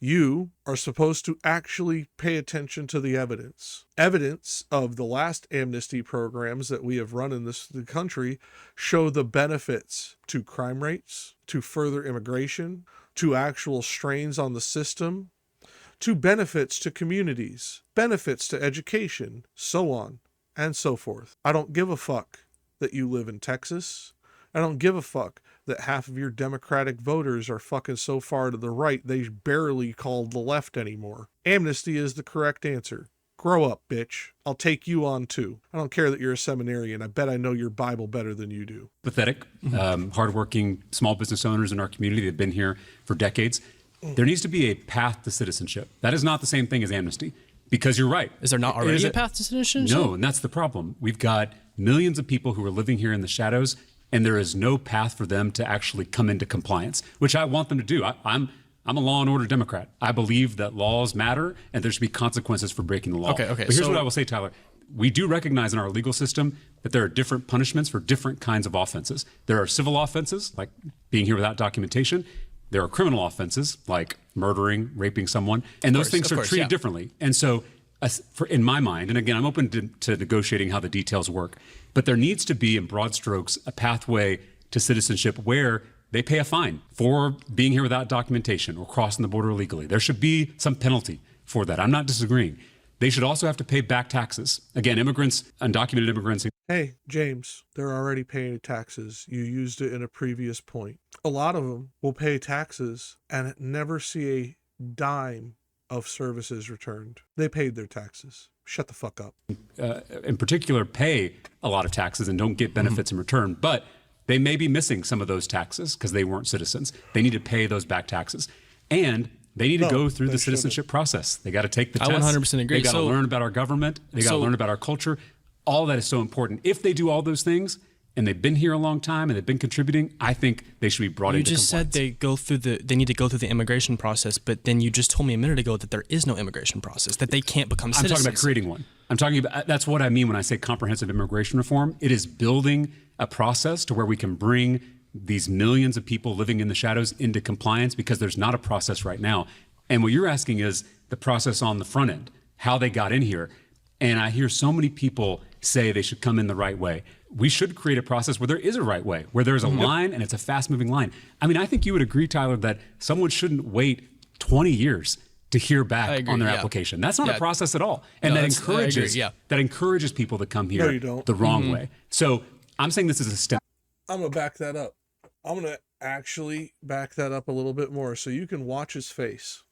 You are supposed to actually pay attention to the evidence. Evidence of the last amnesty programs that we have run in the country show the benefits to crime rates, to further immigration, to actual strains on the system, to benefits to communities, benefits to education, so on and so forth. I don't give a fuck that you live in Texas. I don't give a fuck that half of your Democratic voters are fucking so far to the right they barely called the left anymore. Amnesty is the correct answer. Grow up, bitch. I'll take you on too. I don't care that you're a seminarian. I bet I know your Bible better than you do. Pathetic, hardworking small business owners in our community that have been here for decades. There needs to be a path to citizenship. That is not the same thing as amnesty. Because you're right. Is there not already a path to citizenship? No, and that's the problem. We've got millions of people who are living here in the shadows, and there is no path for them to actually come into compliance, which I want them to do. I'm a law and order Democrat. I believe that laws matter, and there should be consequences for breaking the law. Okay. But here's what I will say, Tyler. We do recognize in our legal system that there are different punishments for different kinds of offenses. There are civil offenses, like being here without documentation. There are criminal offenses, like murdering, raping someone, and those things are treated differently. And so, in my mind, and again, I'm open to negotiating how the details work, but there needs to be, in broad strokes, a pathway to citizenship where they pay a fine for being here without documentation or crossing the border illegally. There should be some penalty for that. I'm not disagreeing. They should also have to pay back taxes. Again, immigrants, undocumented immigrants. Hey, James, they're already paying taxes. You used it in a previous point. A lot of them will pay taxes and never see a dime of services returned. They paid their taxes. Shut the fuck up. In particular, pay a lot of taxes and don't get benefits in return, but they may be missing some of those taxes because they weren't citizens. They need to pay those back taxes. And they need to go through the citizenship process. They got to take the test. I 100% agree. They got to learn about our government. They got to learn about our culture. All that is so important. If they do all those things and they've been here a long time and they've been contributing, I think they should be brought into compliance. You just said they need to go through the immigration process, but then you just told me a minute ago that there is no immigration process, that they can't become citizens. I'm talking about creating one. I'm talking about, that's what I mean when I say comprehensive immigration reform. It is building a process to where we can bring these millions of people living in the shadows into compliance, because there's not a process right now. And what you're asking is the process on the front end, how they got in here. And I hear so many people say they should come in the right way. We should create a process where there is a right way, where there's a line and it's a fast moving line. I mean, I think you would agree, Tyler, that someone shouldn't wait 20 years to hear back on their application. That's not a process at all. And that encourages people to come here the wrong way. So I'm saying this is a step. I'm going to back that up. I'm going to actually back that up a little bit more so you can watch his face.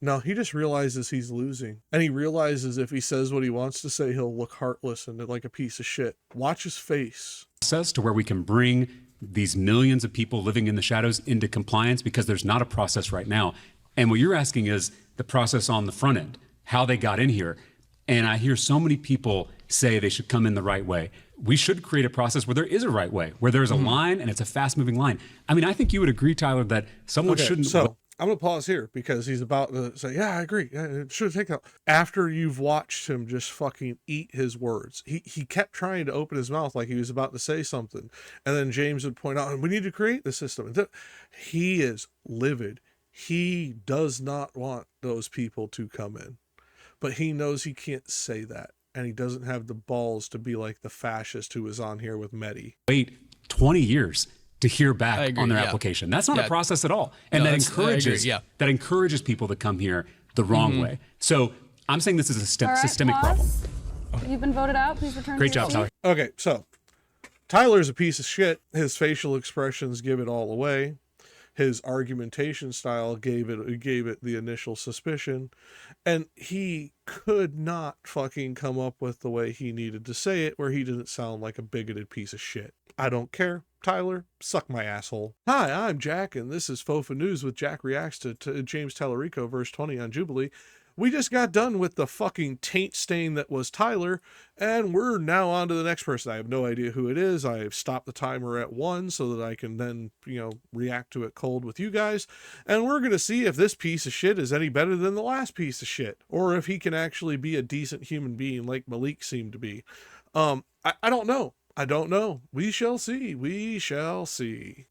Now, he just realizes he's losing. And he realizes if he says what he wants to say, he'll look heartless and like a piece of shit. Watch his face. Process to where we can bring these millions of people living in the shadows into compliance, because there's not a process right now. And what you're asking is the process on the front end, how they got in here. And I hear so many people say they should come in the right way. We should create a process where there is a right way, where there's a line and it's a fast moving line. I mean, I think you would agree, Tyler, that someone shouldn't. So I'm going to pause here because he's about to say, yeah, I agree. It should take that. After you've watched him just fucking eat his words, he kept trying to open his mouth like he was about to say something. And then James would point out, we need to create the system. He is livid. He does not want those people to come in, but he knows he can't say that. And he doesn't have the balls to be like the fascist who was on here with Mehdi. Wait 20 years to hear back on their application. That's not a process at all. And that encourages people to come here the wrong way. So I'm saying this is a systemic problem. You've been voted out. Please return Great to your job, seat. Tyler. Okay, so Tyler's a piece of shit. His facial expressions give it all away. His argumentation style gave it the initial suspicion, and he could not fucking come up with the way he needed to say it where he didn't sound like a bigoted piece of shit. I don't care. Tyler, suck my asshole. Hi, I'm Jakk, and this is FOFANews with Jakk Reacts to James Talarico, verse 20 on Jubilee. We just got done with the fucking taint stain that was Tyler, and we're now on to the next person. I have no idea who it is. I've stopped the timer at 1 so that I can then, react to it cold with you guys. And we're going to see if this piece of shit is any better than the last piece of shit, or if he can actually be a decent human being like Malik seemed to be. I don't know. I don't know. We shall see. We shall see.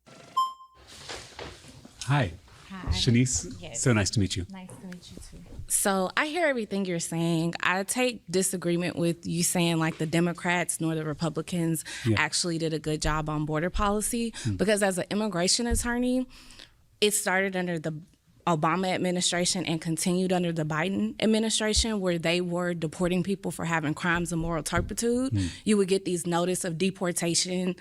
Hi. Hi. Shanice, yes. So nice to meet you. Nice to meet you too. So I hear everything you're saying. I take disagreement with you saying like the Democrats nor the Republicans actually did a good job on border policy, because as an immigration attorney, it started under the Obama administration and continued under the Biden administration, where they were deporting people for having crimes of moral turpitude. You would get these notice of deportation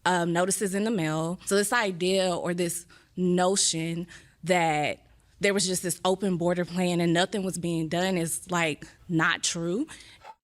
notices in the mail. So this idea or this notion that there was just this open border plan and nothing was being done is like not true.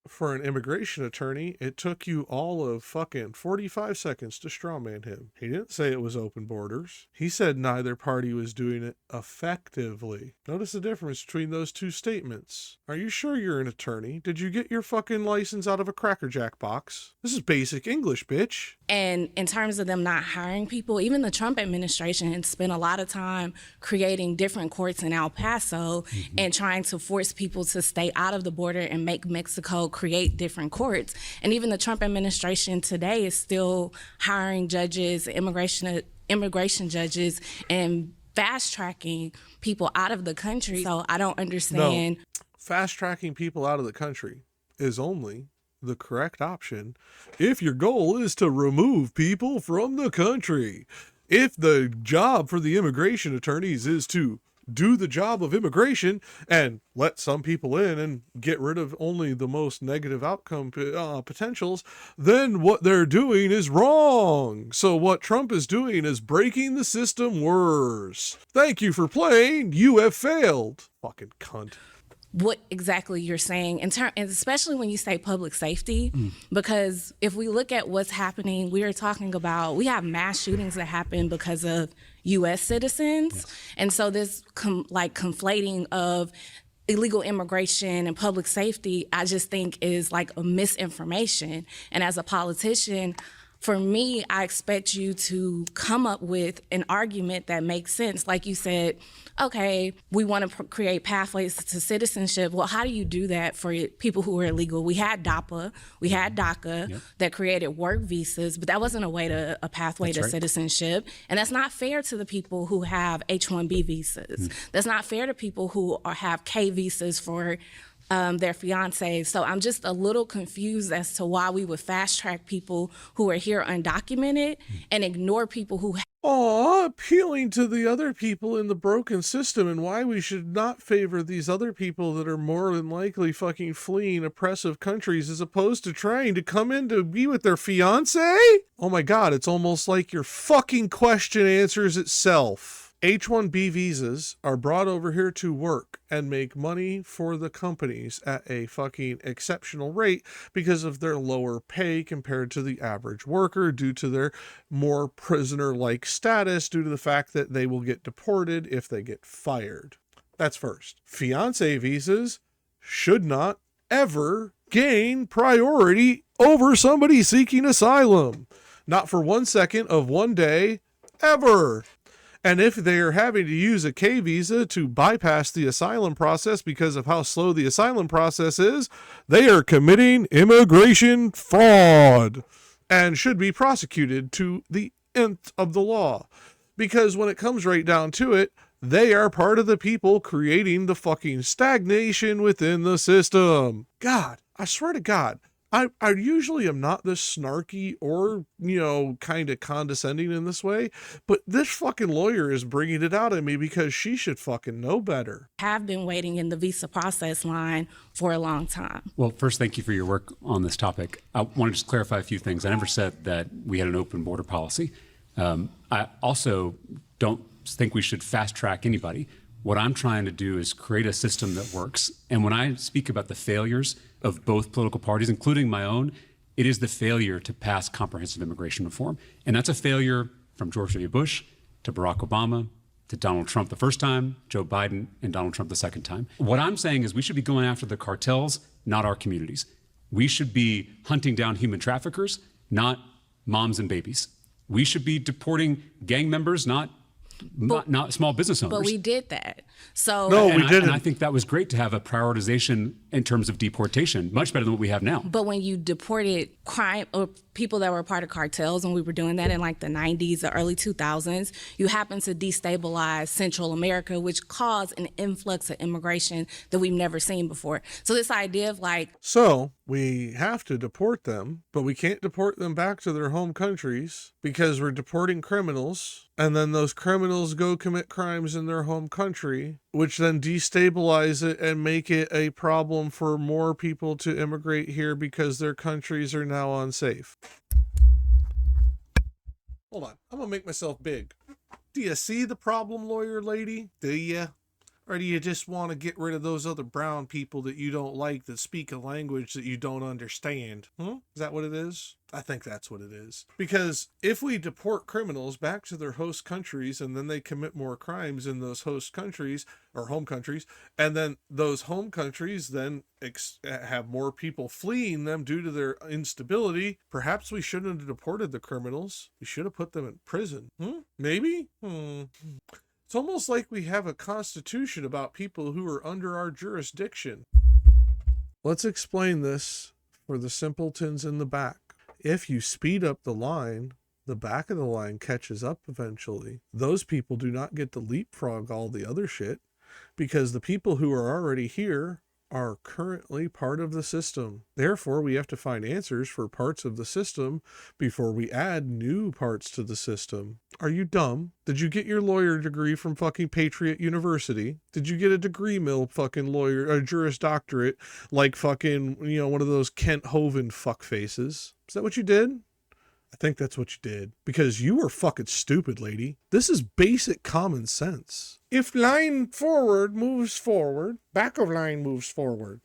For an immigration attorney, it took you all of fucking 45 seconds to strawman him. He didn't say it was open borders. He said neither party was doing it effectively. Notice the difference between those two statements. Are you sure you're an attorney? Did you get your fucking license out of a Cracker Jack box? This is basic English, bitch. And in terms of them not hiring people, even the Trump administration had spent a lot of time creating different courts in El Paso and trying to force people to stay out of the border and make Mexico create different courts. And even the Trump administration today is still hiring judges, immigration judges, and fast tracking people out of the country. So I don't understand. No, fast tracking people out of the country is only the correct option if your goal is to remove people from the country. If the job for the immigration attorneys is to do the job of immigration and let some people in and get rid of only the most negative outcome potentials, then what they're doing is wrong. So what Trump is doing is breaking the system worse. Thank you for playing. You have failed. Fucking cunt. What exactly you're saying, and especially when you say public safety, because if we look at what's happening, we have mass shootings that happen because of U.S. citizens. Yes. And so this conflating of illegal immigration and public safety, I just think is like a misinformation. And as a politician, for me, I expect you to come up with an argument that makes sense. Like you said, okay, we want to create pathways to citizenship. Well, how do you do that for people who are illegal? We had DAPA, we had DACA that created work visas, but that wasn't a pathway to citizenship. And that's not fair to the people who have H-1B visas. That's not fair to people who have K visas for their fiancés. So I'm just a little confused as to why we would fast track people who are here undocumented and ignore people who appealing to the other people in the broken system, and why we should not favor these other people that are more than likely fucking fleeing oppressive countries as opposed to trying to come in to be with their fiancé? Oh my God, it's almost like your fucking question answers itself. H-1B visas are brought over here to work and make money for the companies at a fucking exceptional rate because of their lower pay compared to the average worker, due to their more prisoner-like status, due to the fact that they will get deported if they get fired. That's first. Fiancé visas should not ever gain priority over somebody seeking asylum. Not for 1 second of one day, ever. And if they are having to use a K visa to bypass the asylum process because of how slow the asylum process is, they are committing immigration fraud and should be prosecuted to the nth of the law. Because when it comes right down to it, they are part of the people creating the fucking stagnation within the system. God, I swear to God, I usually am not this snarky or, kind of condescending in this way, but this fucking lawyer is bringing it out at me because she should fucking know better. Have been waiting in the visa process line for a long time. Well, first, thank you for your work on this topic. I want to just clarify a few things. I never said that we had an open border policy. I also don't think we should fast track anybody. What I'm trying to do is create a system that works. And when I speak about the failures of both political parties, including my own, it is the failure to pass comprehensive immigration reform. And that's a failure from George W. Bush to Barack Obama to Donald Trump the first time, Joe Biden, and Donald Trump the second time. What I'm saying is we should be going after the cartels, not our communities. We should be hunting down human traffickers, not moms and babies. We should be deporting gang members, not small business owners. But we did that. So no, we didn't. And I think that was great to have a prioritization in terms of deportation, much better than what we have now. But when you deported crime or people that were part of cartels, and we were doing that in like the 90s, the early 2000s, you happen to destabilize Central America, which caused an influx of immigration that we've never seen before. So this idea of So we have to deport them, but we can't deport them back to their home countries because we're deporting criminals, and then those criminals go commit crimes in their home country, which then destabilize it and make it a problem for more people to immigrate here because their countries are now unsafe. Hold on, I'm gonna make myself big. Do you see the problem, lawyer lady? Do you? Or do you just want to get rid of those other brown people that you don't like that speak a language that you don't understand? Is that what it is? I think that's what it is. Because if we deport criminals back to their host countries and then they commit more crimes in those host countries or home countries, and then those home countries then have more people fleeing them due to their instability, perhaps we shouldn't have deported the criminals. We should have put them in prison. Maybe? It's almost like we have a constitution about people who are under our jurisdiction. Let's explain this for the simpletons in the back. If you speed up the line, the back of the line catches up eventually. Those people do not get to leapfrog all the other shit because the people who are already here are currently part of the system. Therefore, we have to find answers for parts of the system before we add new parts to the system. Are you dumb? Did you get your lawyer degree from fucking Patriot University? Did you get a degree mill fucking lawyer, a Juris Doctorate, like fucking, one of those Kent Hovind fuckfaces? Is that what you did? I think that's what you did. Because you were fucking stupid, lady. This is basic common sense. If line forward moves forward, back of line moves forward.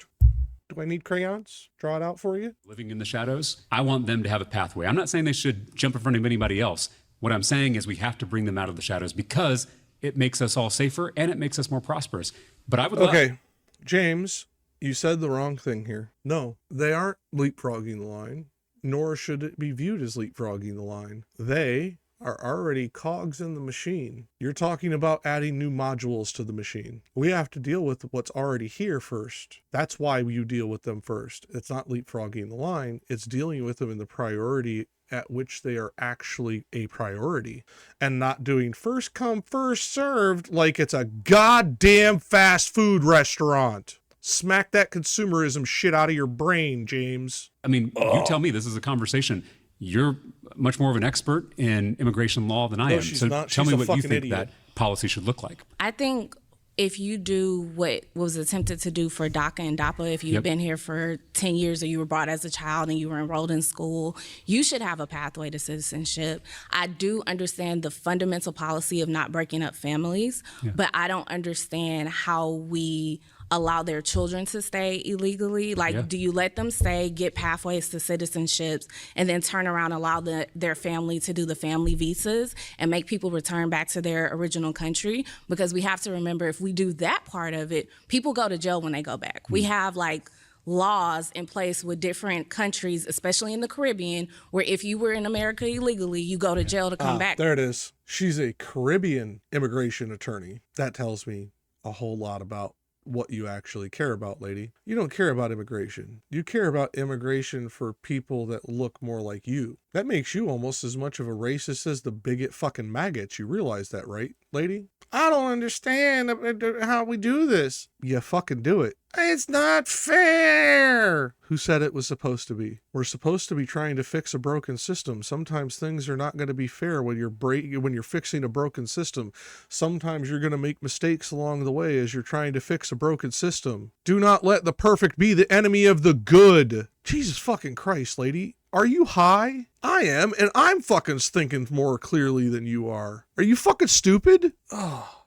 Do I need crayons? Draw it out for you? Living in the shadows, I want them to have a pathway. I'm not saying they should jump in front of anybody else. What I'm saying is we have to bring them out of the shadows because it makes us all safer and it makes us more prosperous. But I would Okay, James, you said the wrong thing here. No, they aren't leapfrogging the line, nor should it be viewed as leapfrogging the line. They are already cogs in the machine. You're talking about adding new modules to the machine. We have to deal with what's already here first. That's why you deal with them first. It's not leapfrogging the line. It's dealing with them in the priority at which they are actually a priority, and not doing first come, first served like it's a goddamn fast food restaurant. Smack that consumerism shit out of your brain, James. I mean, you tell me, this is a conversation. You're much more of an expert in immigration law than I am. She's so not. Tell She's me a what you fucking think idiot. that policy should look like. I think if you do what was attempted to do for DACA and DAPA, if you've been here for 10 years or you were brought as a child and you were enrolled in school, you should have a pathway to citizenship. I do understand the fundamental policy of not breaking up families, but I don't understand how we allow their children to stay illegally. Do you let them stay, get pathways to citizenships, and then turn around and allow their family to do the family visas and make people return back to their original country? Because we have to remember, if we do that part of it, people go to jail when they go back. We have laws in place with different countries, especially in the Caribbean, where if you were in America illegally, you go to jail to come back. There it is. She's a Caribbean immigration attorney. That tells me a whole lot about what you actually care about, lady. You don't care about immigration. You care about immigration for people that look more like you. That makes you almost as much of a racist as the bigot fucking maggots. You realize that, right, lady? I don't understand how we do this. You fucking do it. It's not fair. Who said it was supposed to be? We're supposed to be trying to fix a broken system. Sometimes things are not going to be fair when you're fixing a broken system. Sometimes you're going to make mistakes along the way as you're trying to fix a broken system. Do not let the perfect be the enemy of the good. Jesus fucking Christ, lady. Are you high? I am, and I'm fucking thinking more clearly than you are. Are you fucking stupid? Oh.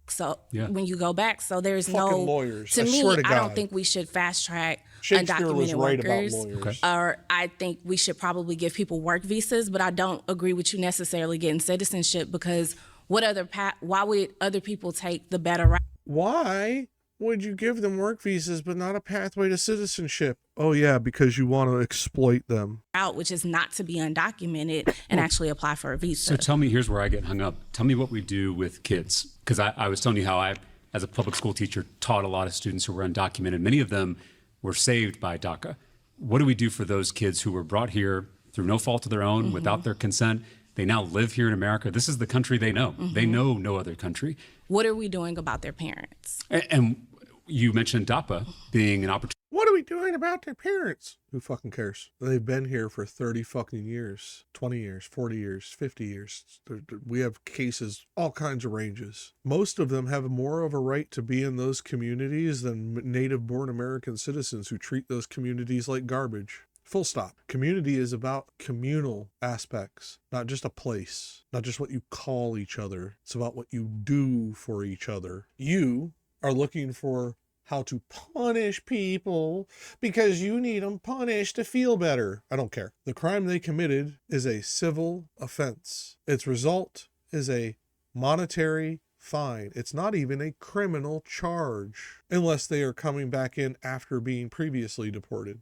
So when you go back, so there's fucking lawyers. To me, swear to God. I don't think we should fast track Shakespeare undocumented was right workers. about lawyers. Or I think we should probably give people work visas, but I don't agree with you necessarily getting citizenship, because why would other people take the better route? Why would you give them work visas but not a pathway to citizenship? Oh yeah, because you want to exploit them. Which is not to be undocumented and actually apply for a visa. So tell me, here's where I get hung up. Tell me what we do with kids. Because I was telling you how I, as a public school teacher, taught a lot of students who were undocumented. Many of them were saved by DACA. What do we do for those kids who were brought here through no fault of their own, without their consent? They now live here in America. This is the country they know. They know no other country. What are we doing about their parents? And you mentioned DAPA being an opportunity. What are we doing about their parents? Who fucking cares? They've been here for 30 fucking years, 20 years, 40 years, 50 years. We have cases, all kinds of ranges. Most of them have more of a right to be in those communities than native-born American citizens who treat those communities like garbage. Full stop. Community is about communal aspects, not just a place, not just what you call each other. It's about what you do for each other. You are looking for how to punish people because you need them punished to feel better. I don't care. The crime they committed is a civil offense. Its result is a monetary fine. It's not even a criminal charge unless they are coming back in after being previously deported.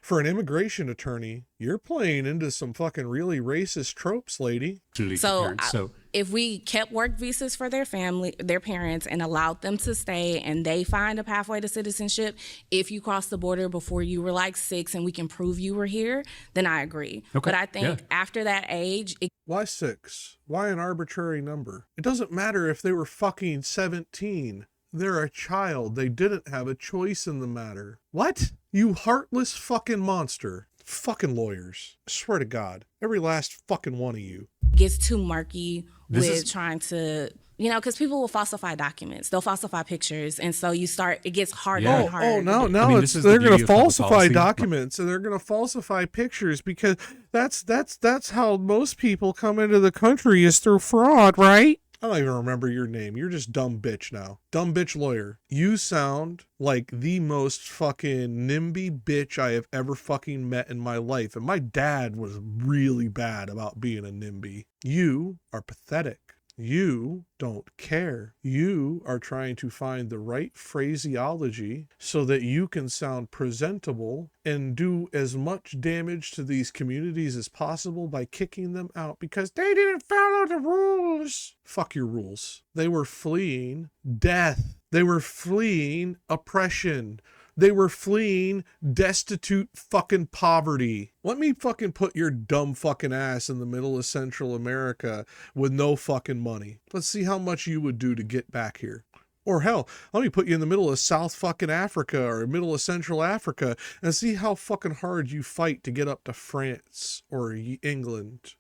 For an immigration attorney, you're playing into some fucking really racist tropes, lady. So if we kept work visas for their parents, and allowed them to stay, and they find a pathway to citizenship, if you cross the border before you were 6 and we can prove you were here, then I agree. But I think after that age... Why 6? Why an arbitrary number? It doesn't matter if they were fucking 17. They're a child. They didn't have a choice in the matter. What? You heartless fucking monster. Fucking lawyers. I swear to God. Every last fucking one of you. Gets too murky with trying to, because people will falsify documents. They'll falsify pictures. And so it gets harder and harder. Oh, no, they're going to falsify documents and they're going to falsify pictures because that's how most people come into the country is through fraud, right? I don't even remember your name. You're just dumb bitch now. Dumb bitch lawyer. You sound like the most fucking NIMBY bitch I have ever fucking met in my life. And my dad was really bad about being a NIMBY. You are pathetic. You don't care. You are trying to find the right phraseology so that you can sound presentable and do as much damage to these communities as possible by kicking them out because they didn't follow the rules. Fuck your rules. They were fleeing death. They were fleeing oppression. They were fleeing destitute fucking poverty. Let me fucking put your dumb fucking ass in the middle of Central America with no fucking money. Let's see how much you would do to get back here. Or hell, let me put you in the middle of South fucking Africa or middle of Central Africa and see how fucking hard you fight to get up to France or England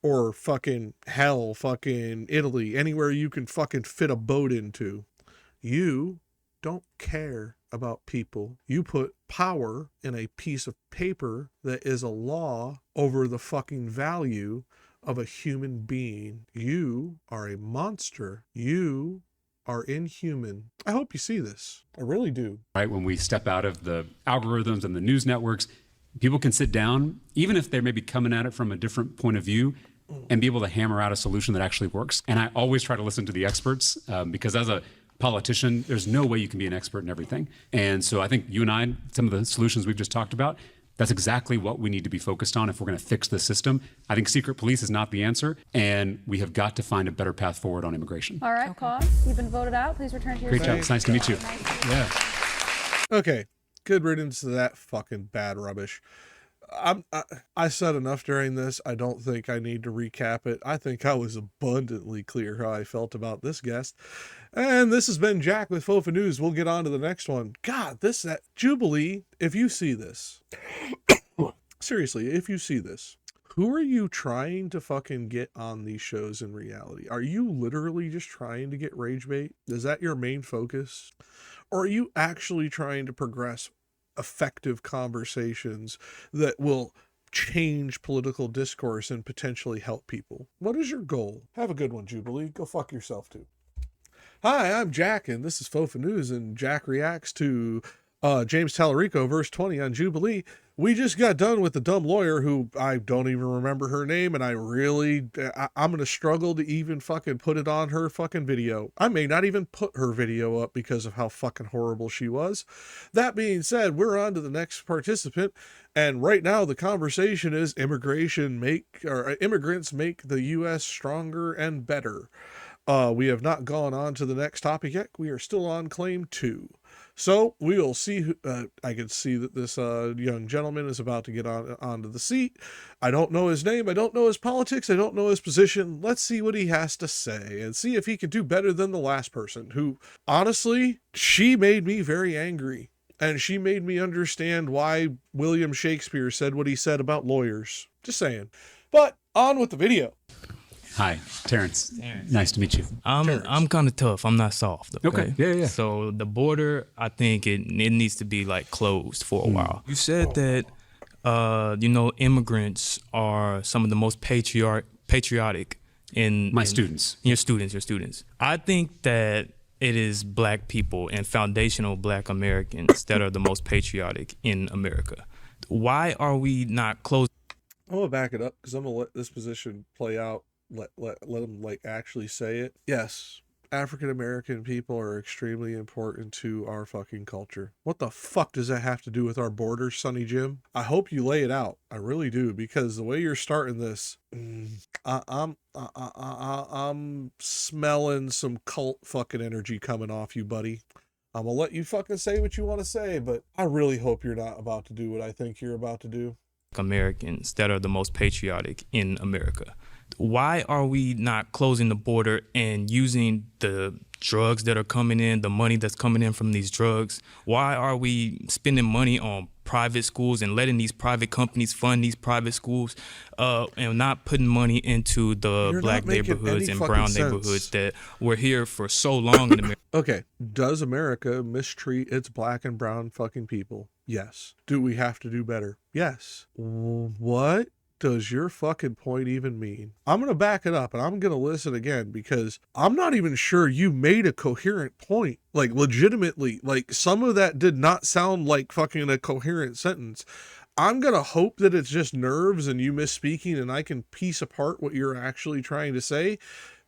or fucking hell, fucking Italy, anywhere you can fucking fit a boat into. You don't care about people. You put power in a piece of paper that is a law over the fucking value of a human being. You are a monster. You are inhuman. I hope you see this. I really do. Right, when we step out of the algorithms and the news networks, people can sit down, even if they're maybe coming at it from a different point of view, and be able to hammer out a solution that actually works. And I always try to listen to the experts because as a politician, there's no way you can be an expert in everything. And so I think you and I, some of the solutions we've just talked about, that's exactly what we need to be focused on if we're going to fix the system. I think secret police is not the answer, and we have got to find a better path forward on immigration. All right, cause you've been voted out. Please return to your Great seat. job. It's nice to meet you. Yeah. Okay, good riddance to that fucking bad rubbish. I said enough during this. I don't think I need to recap it. I think I was abundantly clear how I felt about this guest. And this has been Jakk with FOFANews. We'll get on to the next one. God, that Jubilee, if you see this, seriously, if you see this, who are you trying to fucking get on these shows in reality? Are you literally just trying to get rage bait? Is that your main focus? Or are you actually trying to progress effective conversations that will change political discourse and potentially help people? What is your goal? Have a good one, Jubilee. Go fuck yourself too. Hi, I'm Jakk, and this is FOFANews, and Jakk reacts to James Talarico, verse 20 on Jubilee. We just got done with the dumb lawyer who I don't even remember her name, and I'm going to struggle to even fucking put it on her fucking video. I may not even put her video up because of how fucking horrible she was. That being said, we're on to the next participant, and right now the conversation is immigrants make the U.S. stronger and better. We have not gone on to the next topic yet. We are still on claim 2. So we will see. I can see that this young gentleman is about to get onto the seat. I don't know his name. I don't know his politics. I don't know his position. Let's see what he has to say and see if he can do better than the last person who, honestly, she made me very angry. And she made me understand why William Shakespeare said what he said about lawyers. Just saying. But on with the video. Hi, Terrence. Nice to meet you. I'm kind of tough. I'm not soft. Okay. Yeah. So the border, I think it needs to be like closed for a while. You said that, immigrants are some of the most patriotic in my students. Your students. I think that it is black people and foundational black Americans that are the most patriotic in America. Why are we not closed? I'm gonna back it up because I'm gonna let this position play out. Let them actually say it. Yes, African American people are extremely important to our fucking culture. What the fuck does that have to do with our borders, Sonny Jim? I hope you lay it out. I really do, because the way you're starting this, I'm smelling some cult fucking energy coming off you, buddy. I'm gonna let you fucking say what you want to say, but I really hope you're not about to do what I think you're about to do. Americans that are the most patriotic in America. Why are we not closing the border and using the drugs that are coming in, the money that's coming in from these drugs? Why are we spending money on private schools and letting these private companies fund these private schools and not putting money into the black neighborhoods and brown neighborhoods that were here for so long in America? Okay, does America mistreat its black and brown fucking people? Yes. Do we have to do better? Yes. What does your fucking point even mean? I'm going to back it up and I'm going to listen again, because I'm not even sure you made a coherent point. Like, legitimately, like, some of that did not sound like fucking a coherent sentence. I'm going to hope that it's just nerves and you misspeaking and I can piece apart what you're actually trying to say.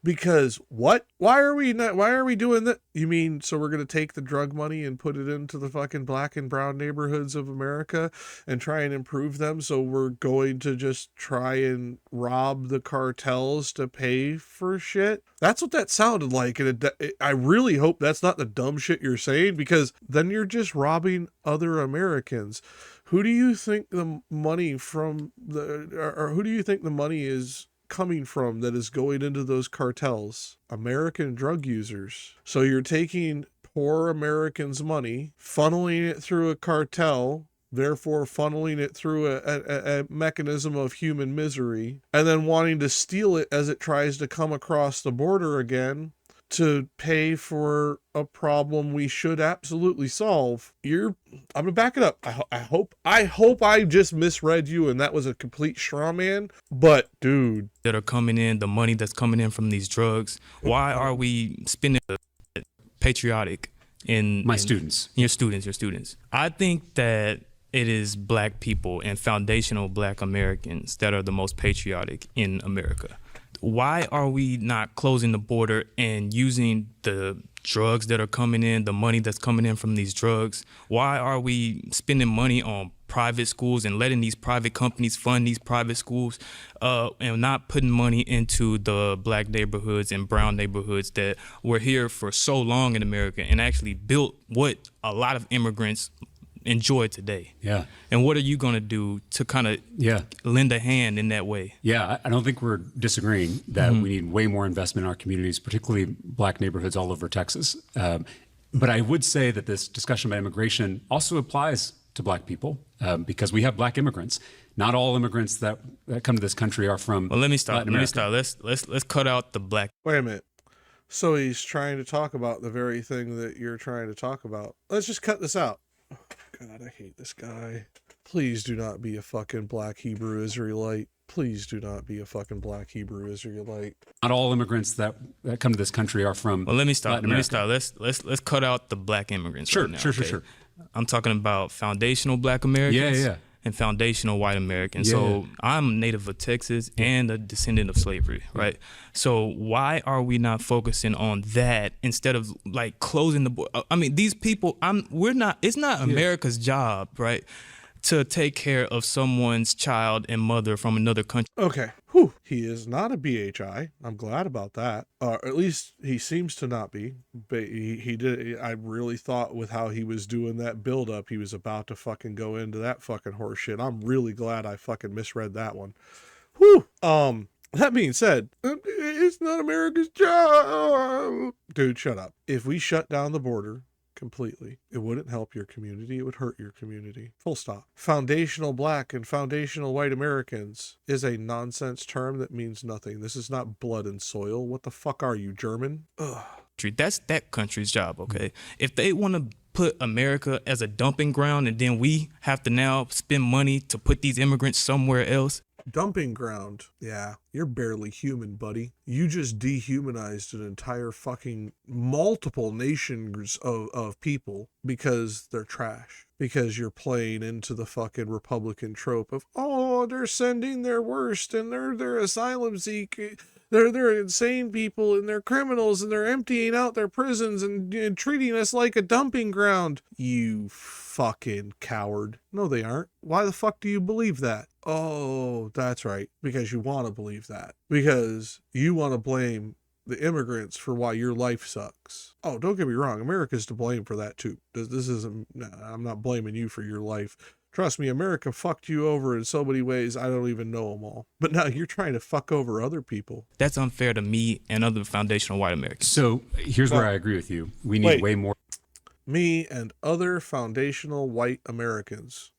Because what? Why are we doing that? You mean, so we're going to take the drug money and put it into the fucking black and brown neighborhoods of America and try and improve them? So we're going to just try and rob the cartels to pay for shit? That's what that sounded like. And I really hope that's not the dumb shit you're saying, because then you're just robbing other Americans. Who do you think the money from or who do you think the money is coming from that is going into those cartels? American drug users. So you're taking poor Americans' money, funneling it through a cartel, therefore funneling it through a mechanism of human misery, and then wanting to steal it as it tries to come across the border again to pay for a problem we should absolutely solve. I'm gonna back it up. I hope I just misread you and that was a complete straw man. But dude, that are coming in, the money that's coming in from these drugs. Why are we spending patriotic in my students? Your students. I think that it is black people and foundational black Americans that are the most patriotic in America. Why are we not closing the border and using the drugs that are coming in, the money that's coming in from these drugs? Why are we spending money on private schools and letting these private companies fund these private schools and not putting money into the black neighborhoods and brown neighborhoods that were here for so long in America and actually built what a lot of immigrants enjoy today? Yeah. And what are you going to do to kind of lend a hand in that way? Yeah, I don't think we're disagreeing that we need way more investment in our communities, particularly black neighborhoods all over Texas. But I would say that this discussion about immigration also applies to black people because we have black immigrants. Not all immigrants that come to this country are from Well, let me start. Latin America. Let's cut out the black. Wait a minute. So he's trying to talk about the very thing that you're trying to talk about. Let's just cut this out. God, I hate this guy. Please do not be a fucking black Hebrew Israelite. Please do not be a fucking black Hebrew Israelite. Not all immigrants that come to this country are from Well, let me start. Latin America. Let's cut out the black immigrants. Sure, right now, sure. I'm talking about foundational black Americans. Yeah. And foundational white Americans. Yeah. So I'm native of Texas and a descendant of slavery, right? So why are we not focusing on that instead of like closing the border? I mean, these people, it's not America's job, right, to take care of someone's child and mother from another country. Okay. Whew. He is not a BHI. I'm glad about that. At least he seems to not be. But he did. I really thought with how he was doing that build up, he was about to fucking go into that fucking horse shit. I'm really glad I fucking misread that one. Whew. That being said, it's not America's job. Dude, shut up. If we shut down the border completely, it wouldn't help your community, it would hurt your community. Full stop. Foundational black and foundational white Americans is a nonsense term that means nothing. This is not blood and soil. What the fuck are you, German? Ugh. That's that country's job, okay? If they want to put America as a dumping ground and then we have to now spend money to put these immigrants somewhere else. Dumping ground. Yeah, you're barely human, buddy. You just dehumanized an entire fucking multiple nations of people because they're trash. Because you're playing into the fucking Republican trope of, oh, they're sending their worst and they're asylum seekers. They're insane people and they're criminals and they're emptying out their prisons and treating us like a dumping ground. You fucking coward. No, they aren't. Why the fuck do you believe that? Oh, that's right. Because you want to believe that. Because you want to blame the immigrants for why your life sucks. Oh, don't get me wrong. America's to blame for that too. I'm not blaming you for your life. Trust me, America fucked you over in so many ways, I don't even know them all. But now you're trying to fuck over other people. That's unfair to me and other foundational white Americans. So here's where I agree with you. We need way more. Me and other foundational white Americans.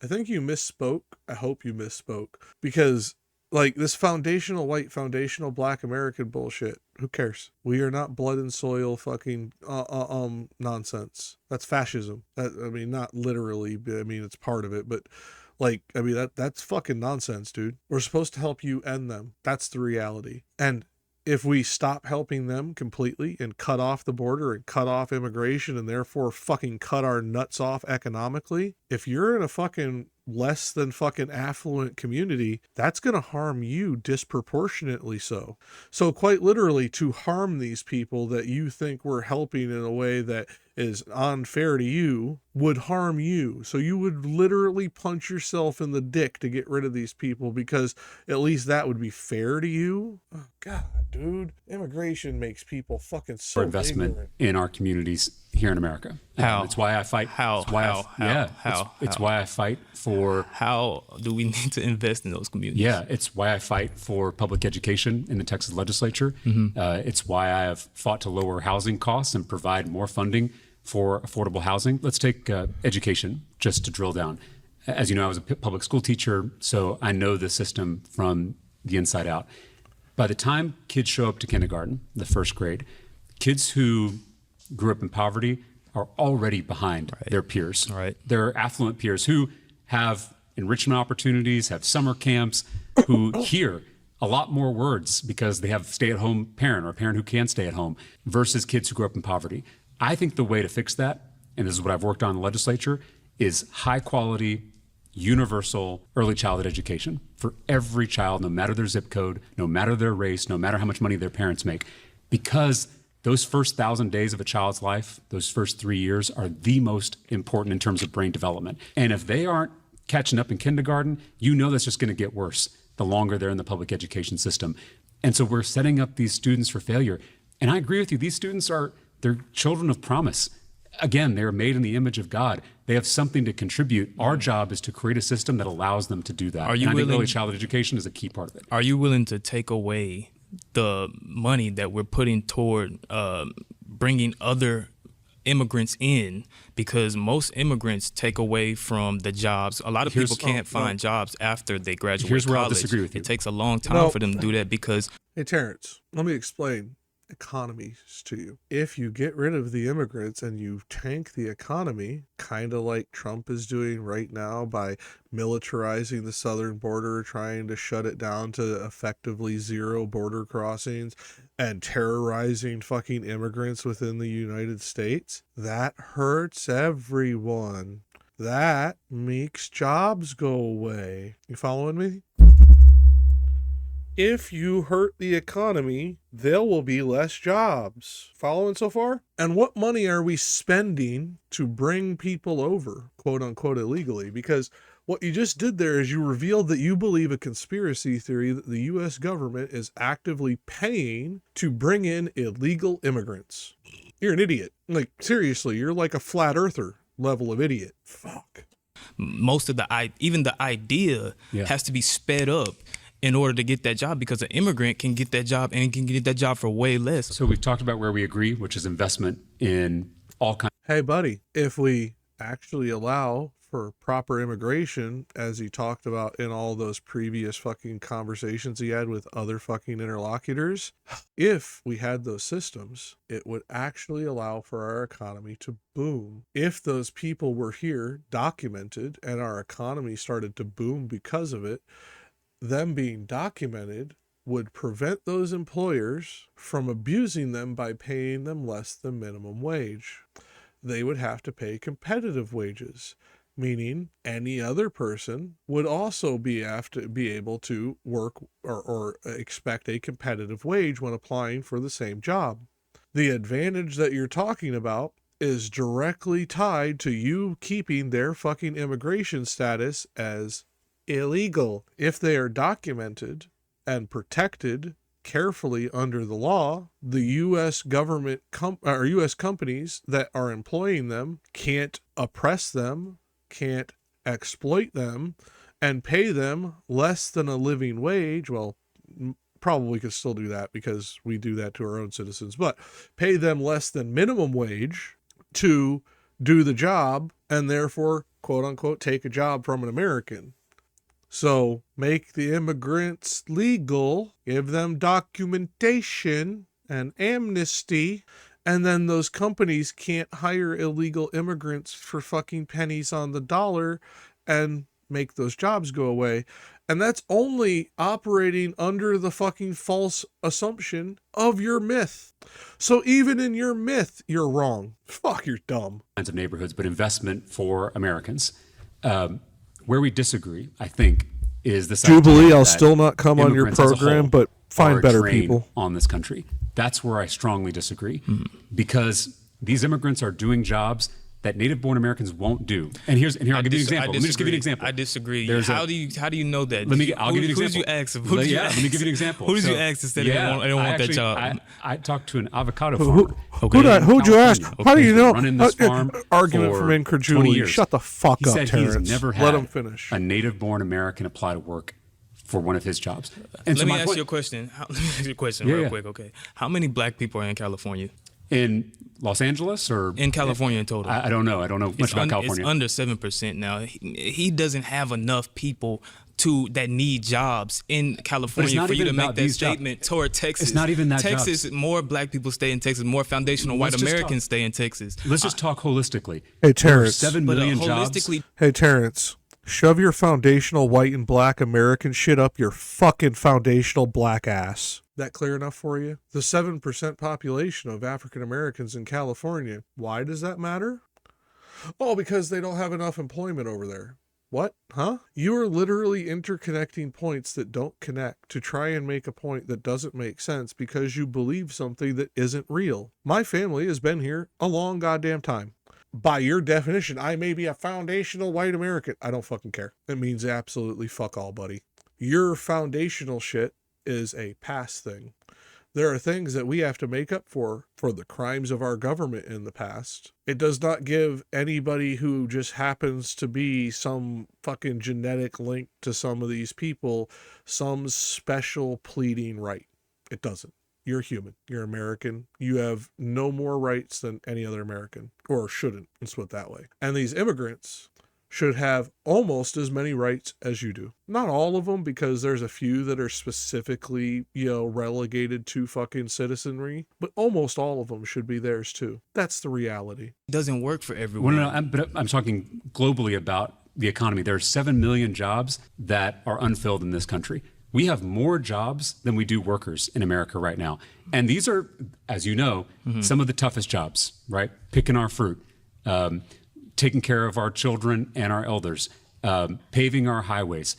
I think you misspoke. I hope you misspoke. Because, like, this foundational white, foundational black American bullshit, who cares? We are not blood and soil fucking nonsense. That's fascism. I mean, not literally, I mean, it's part of it, but like, I mean, that's fucking nonsense, dude. We're supposed to help you end them. That's the reality. And if we stop helping them completely and cut off the border and cut off immigration and therefore fucking cut our nuts off economically, if you're in a fucking less than fucking affluent community, that's going to harm you disproportionately so. So quite literally, to harm these people that you think we're helping in a way that is unfair to you would harm you. So you would literally punch yourself in the dick to get rid of these people, because at least that would be fair to you. Oh God, dude, immigration makes people fucking so investment ignorant in our communities here in America. How? It's why I fight. It's why I fight for. How do we need to invest in those communities? Yeah, it's why I fight for public education in the Texas legislature. It's why I have fought to lower housing costs and provide more funding for affordable housing. Let's take education just to drill down. As you know, I was a public school teacher, so I know the system from the inside out. By the time kids show up to kindergarten, the first grade, kids who grew up in poverty are already behind their peers. Their affluent peers who have enrichment opportunities, have summer camps, who hear a lot more words because they have a stay-at-home parent or a parent who can stay at home, versus kids who grew up in poverty. I think the way to fix that, and this is what I've worked on in the legislature, is high-quality, universal early childhood education for every child, no matter their zip code, no matter their race, no matter how much money their parents make. Because those first 1,000 days of a child's life, those first 3 years, are the most important in terms of brain development. And if they aren't catching up in kindergarten, you know that's just going to get worse the longer they're in the public education system. And so we're setting up these students for failure. And I agree with you, these students they're children of promise. Again, they're made in the image of God. They have something to contribute. Our job is to create a system that allows them to do that. I think early childhood education is a key part of it. Are you willing to take away the money that we're putting toward bringing other immigrants in? Because most immigrants take away from the jobs. A lot of people can't find jobs after they graduate Here's where college. I'll disagree with you. It takes a long time for them to do that because... Hey, Terrence, let me explain economies to you. If you get rid of the immigrants and you tank the economy, kind of like Trump is doing right now by militarizing the southern border, trying to shut it down to effectively zero border crossings and terrorizing fucking immigrants within the United States, that hurts everyone. That makes jobs go away. You following me? If you hurt the economy, there will be less jobs. Following so far? And what money are we spending to bring people over, quote unquote, illegally? Because what you just did there is you revealed that you believe a conspiracy theory that the U.S. government is actively paying to bring in illegal immigrants. You're an idiot. Like, seriously, you're like a flat earther level of idiot. Fuck. Most of the idea has to be sped up in order to get that job, because an immigrant can get that job and can get that job for way less. So we've talked about where we agree, which is investment in all kinds. Hey, buddy, if we actually allow for proper immigration, as he talked about in all those previous fucking conversations he had with other fucking interlocutors, if we had those systems, it would actually allow for our economy to boom. If those people were here, documented, and our economy started to boom because of it, them being documented would prevent those employers from abusing them by paying them less than minimum wage. They would have to pay competitive wages, meaning any other person would also be able to work or expect a competitive wage when applying for the same job. The advantage that you're talking about is directly tied to you keeping their fucking immigration status as illegal. If they are documented and protected carefully under the law, the U.S. government or U.S. companies that are employing them can't oppress them, can't exploit them and pay them less than a living wage. Well, probably could still do that because we do that to our own citizens, but pay them less than minimum wage to do the job and therefore, quote unquote, take a job from an American. So make the immigrants legal, give them documentation and amnesty, and then those companies can't hire illegal immigrants for fucking pennies on the dollar and make those jobs go away. And that's only operating under the fucking false assumption of your myth. So even in your myth, you're wrong. Fuck, you're dumb. Kinds of neighborhoods, but investment for Americans. Where we disagree, I think, is this Jubilee, I'll still not come on your program, but find better people on this country. That's where I strongly disagree, because these immigrants are doing jobs that native-born Americans won't do. And here I'll give you an example. Let me just give you an example. I disagree. How do you know that? I'll give you an example. Who did you ask? Let me give you an example. Who did you ask that said they don't want that job? I talked to an avocado farmer. Who'd you ask? How do you know? Running this farm argument for from incredulity. Shut the fuck up, Terrence. Terrence. He's never had Let him finish. a native-born American apply to work for one of his jobs. And let me ask you a question. Real quick. Okay, how many black people are in California? In Los Angeles or in California in total? I don't know. I don't know much about California. It's under 7% now. He doesn't have enough people that need jobs in California for you to make that statement toward Texas. It's not even that Texas, jobs. More black people stay in Texas. More foundational white Americans stay in Texas. Let's just talk holistically. Hey, Terrence. 7 million jobs. Hey, Terrence. Shove your foundational white and black American shit up your fucking foundational black ass. That clear enough for you? The 7% population of African Americans in California. Why does that matter? Oh, because they don't have enough employment over there. What? Huh? You are literally interconnecting points that don't connect to try and make a point that doesn't make sense because you believe something that isn't real. My family has been here a long goddamn time. By your definition, I may be a foundational white American. I don't fucking care. It means absolutely fuck all, buddy. Your foundational shit is a past thing. There are things that we have to make up for the crimes of our government in the past. It does not give anybody who just happens to be some fucking genetic link to some of these people some special pleading right. It doesn't. You're human. You're American. You have no more rights than any other American, or shouldn't. Let's put it that way. And these immigrants should have almost as many rights as you do. Not all of them, because there's a few that are specifically, relegated to fucking citizenry, but almost all of them should be theirs too. That's the reality. It doesn't work for everyone. Well, no, but I'm talking globally about the economy. There are 7 million jobs that are unfilled in this country. We have more jobs than we do workers in America right now. And these are, as you know, some of the toughest jobs, right? Picking our fruit, taking care of our children and our elders, paving our highways.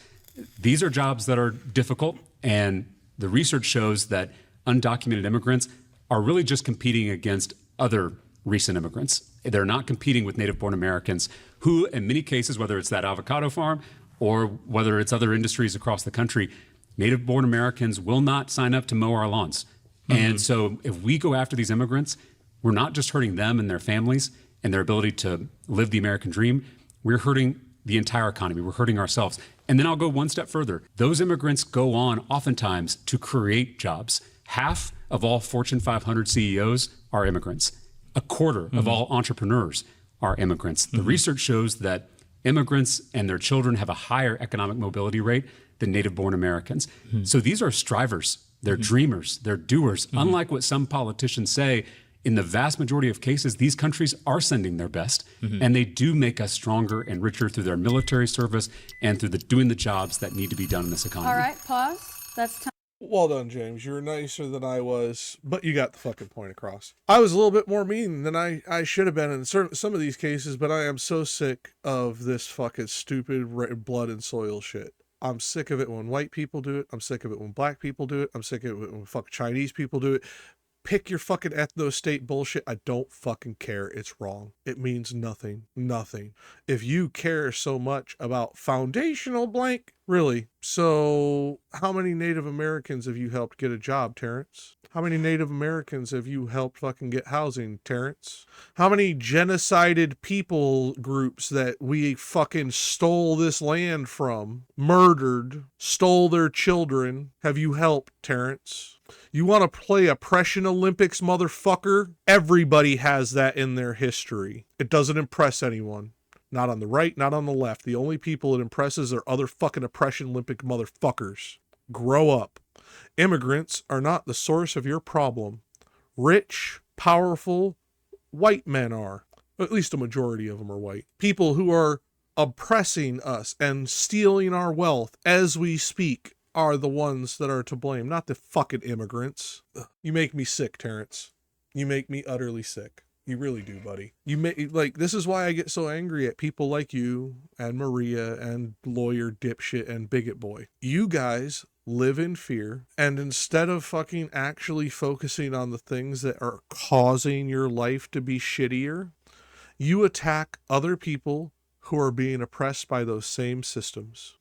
These are jobs that are difficult, and the research shows that undocumented immigrants are really just competing against other recent immigrants. They're not competing with native-born Americans who, in many cases, whether it's that avocado farm or whether it's other industries across the country, native-born Americans will not sign up to mow our lawns. And so if we go after these immigrants, we're not just hurting them and their families and their ability to live the American dream, we're hurting the entire economy. We're hurting ourselves. And then I'll go one step further. Those immigrants go on oftentimes to create jobs. Half of all Fortune 500 CEOs are immigrants. A quarter of all entrepreneurs are immigrants. The research shows that immigrants and their children have a higher economic mobility rate than native-born Americans. So these are strivers. They're dreamers. They're doers. Unlike what some politicians say, in the vast majority of cases, these countries are sending their best, and they do make us stronger and richer through their military service and through doing the jobs that need to be done in this economy. All right, pause. That's time. Well done, James. You were nicer than I was, but you got the fucking point across. I was a little bit more mean than I should have been in some of these cases, but I am so sick of this fucking stupid red blood and soil shit. I'm sick of it when white people do it. I'm sick of it when black people do it. I'm sick of it when fucking Chinese people do it. pick your fucking ethno-state bullshit. I don't fucking care. It's wrong. It means nothing. Nothing. If you care so much about foundational blank, really, so how many Native Americans have you helped get a job, Terrence? How many Native Americans have you helped fucking get housing, Terrence? How many genocided people groups that we fucking stole this land from, murdered, stole their children, have you helped, Terrence? You want to play oppression Olympics, motherfucker? Everybody has that in their history. It doesn't impress anyone. Not on the right, not on the left. The only people it impresses are other fucking oppression Olympic motherfuckers. Grow up. Immigrants are not the source of your problem. Rich, powerful, white men are. At least a majority of them are white. People who are oppressing us and stealing our wealth as we speak are the ones that are to blame, not the fucking immigrants. You make me sick, Terrence. You make me utterly sick. You really do, buddy. This is why I get so angry at people like you and Maria and lawyer dipshit and bigot boy. You guys live in fear, and instead of fucking actually focusing on the things that are causing your life to be shittier, you attack other people who are being oppressed by those same systems.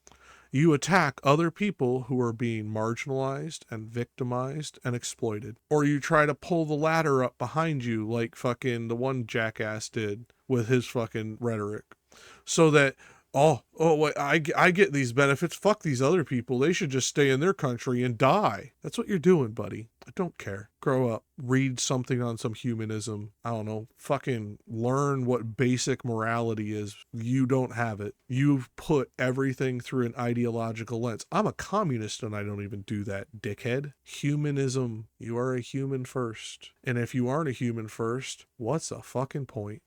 You attack other people who are being marginalized and victimized and exploited. Or you try to pull the ladder up behind you like fucking the one jackass did with his fucking rhetoric. So that, I get these benefits. Fuck these other people. They should just stay in their country and die. That's what you're doing, buddy. I don't care. Grow up. Read something on some humanism. I don't know. Fucking learn what basic morality is. You don't have it. You've put everything through an ideological lens. I'm a communist and I don't even do that, dickhead. Humanism. You are a human first. And if you aren't a human first, what's the fucking point?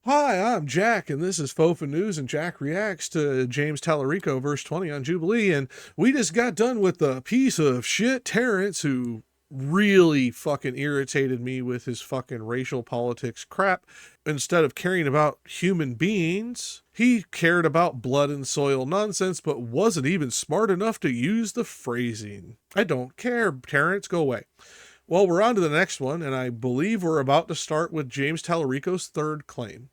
Hi, I'm Jack, and this is FOFANews, and Jack reacts to James Talarico, verse 20 on Jubilee, and we just got done with the piece of shit Terrence, who really fucking irritated me with his fucking racial politics crap. Instead of caring about human beings, he cared about blood and soil nonsense, but wasn't even smart enough to use the phrasing. I don't care, Terrence, go away. Well, we're on to the next one, and I believe we're about to start with James Talarico's third claim.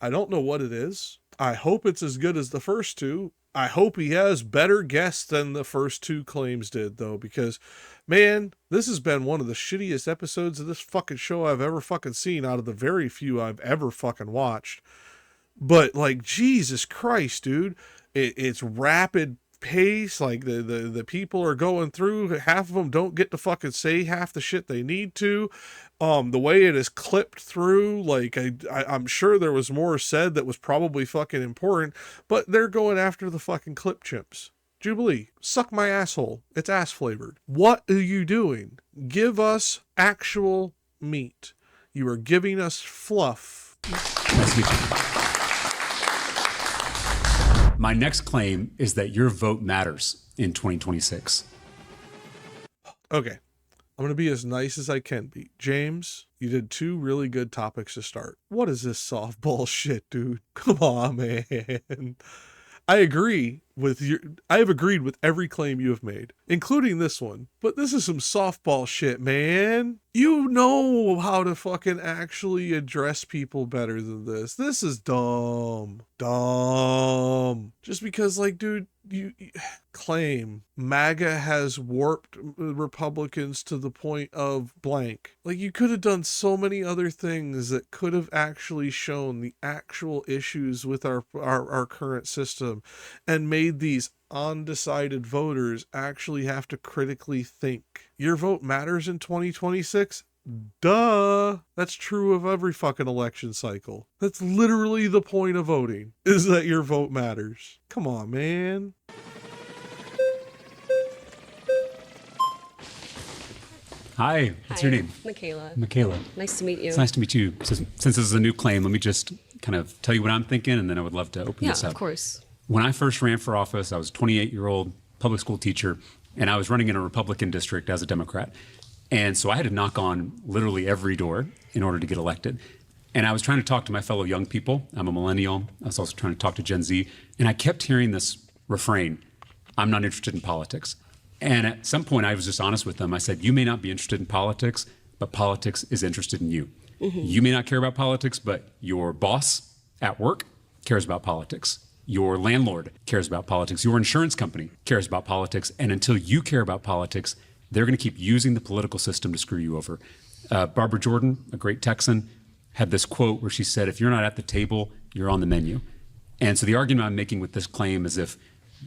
I don't know what it is. I hope it's as good as the first two. I hope he has better guests than the first two claims did, though, because, man, this has been one of the shittiest episodes of this fucking show I've ever fucking seen out of the very few I've ever fucking watched. But, like, Jesus Christ, dude, it's rapid pace. Like the people are going through, half of them don't get to fucking say half the shit they need to. The way it is clipped through, like I'm sure there was more said that was probably fucking important, but they're going after the fucking clip chimps. Jubilee, suck my asshole. It's ass flavored. What are you doing? Give us actual meat. You are giving us fluff. My next claim is that your vote matters in 2026. Okay. I'm going to be as nice as I can be. James, you did two really good topics to start. What is this softball shit, dude? Come on, man. I have agreed with every claim you have made, including this one. But this is some softball shit, man. You know how to fucking actually address people better than this. This is dumb. Dumb. Just because, like, dude, you claim MAGA has warped Republicans to the point of blank. Like, you could have done so many other things that could have actually shown the actual issues with our current system and made these undecided voters actually have to critically think. Your vote matters in 2026? Duh. That's true of every fucking election cycle. That's literally the point of voting, is that your vote matters. Come on, man. Hi, what's your name? Michaela. Michaela. Nice to meet you. It's nice to meet you. Since this is a new claim, let me just kind of tell you what I'm thinking, and then I would love to open this up. Yeah, of course. When I first ran for office, I was a 28-year-old public school teacher, and I was running in a Republican district as a Democrat. And so I had to knock on literally every door in order to get elected. And I was trying to talk to my fellow young people. I'm a millennial. I was also trying to talk to Gen Z. And I kept hearing this refrain, I'm not interested in politics. And at some point, I was just honest with them. I said, you may not be interested in politics, but politics is interested in you. You may not care about politics, but your boss at work cares about politics. Your landlord cares about politics. Your insurance company cares about politics. And until you care about politics, they're going to keep using the political system to screw you over. Barbara Jordan, a great Texan, had this quote where she said, if you're not at the table, you're on the menu. And so the argument I'm making with this claim is if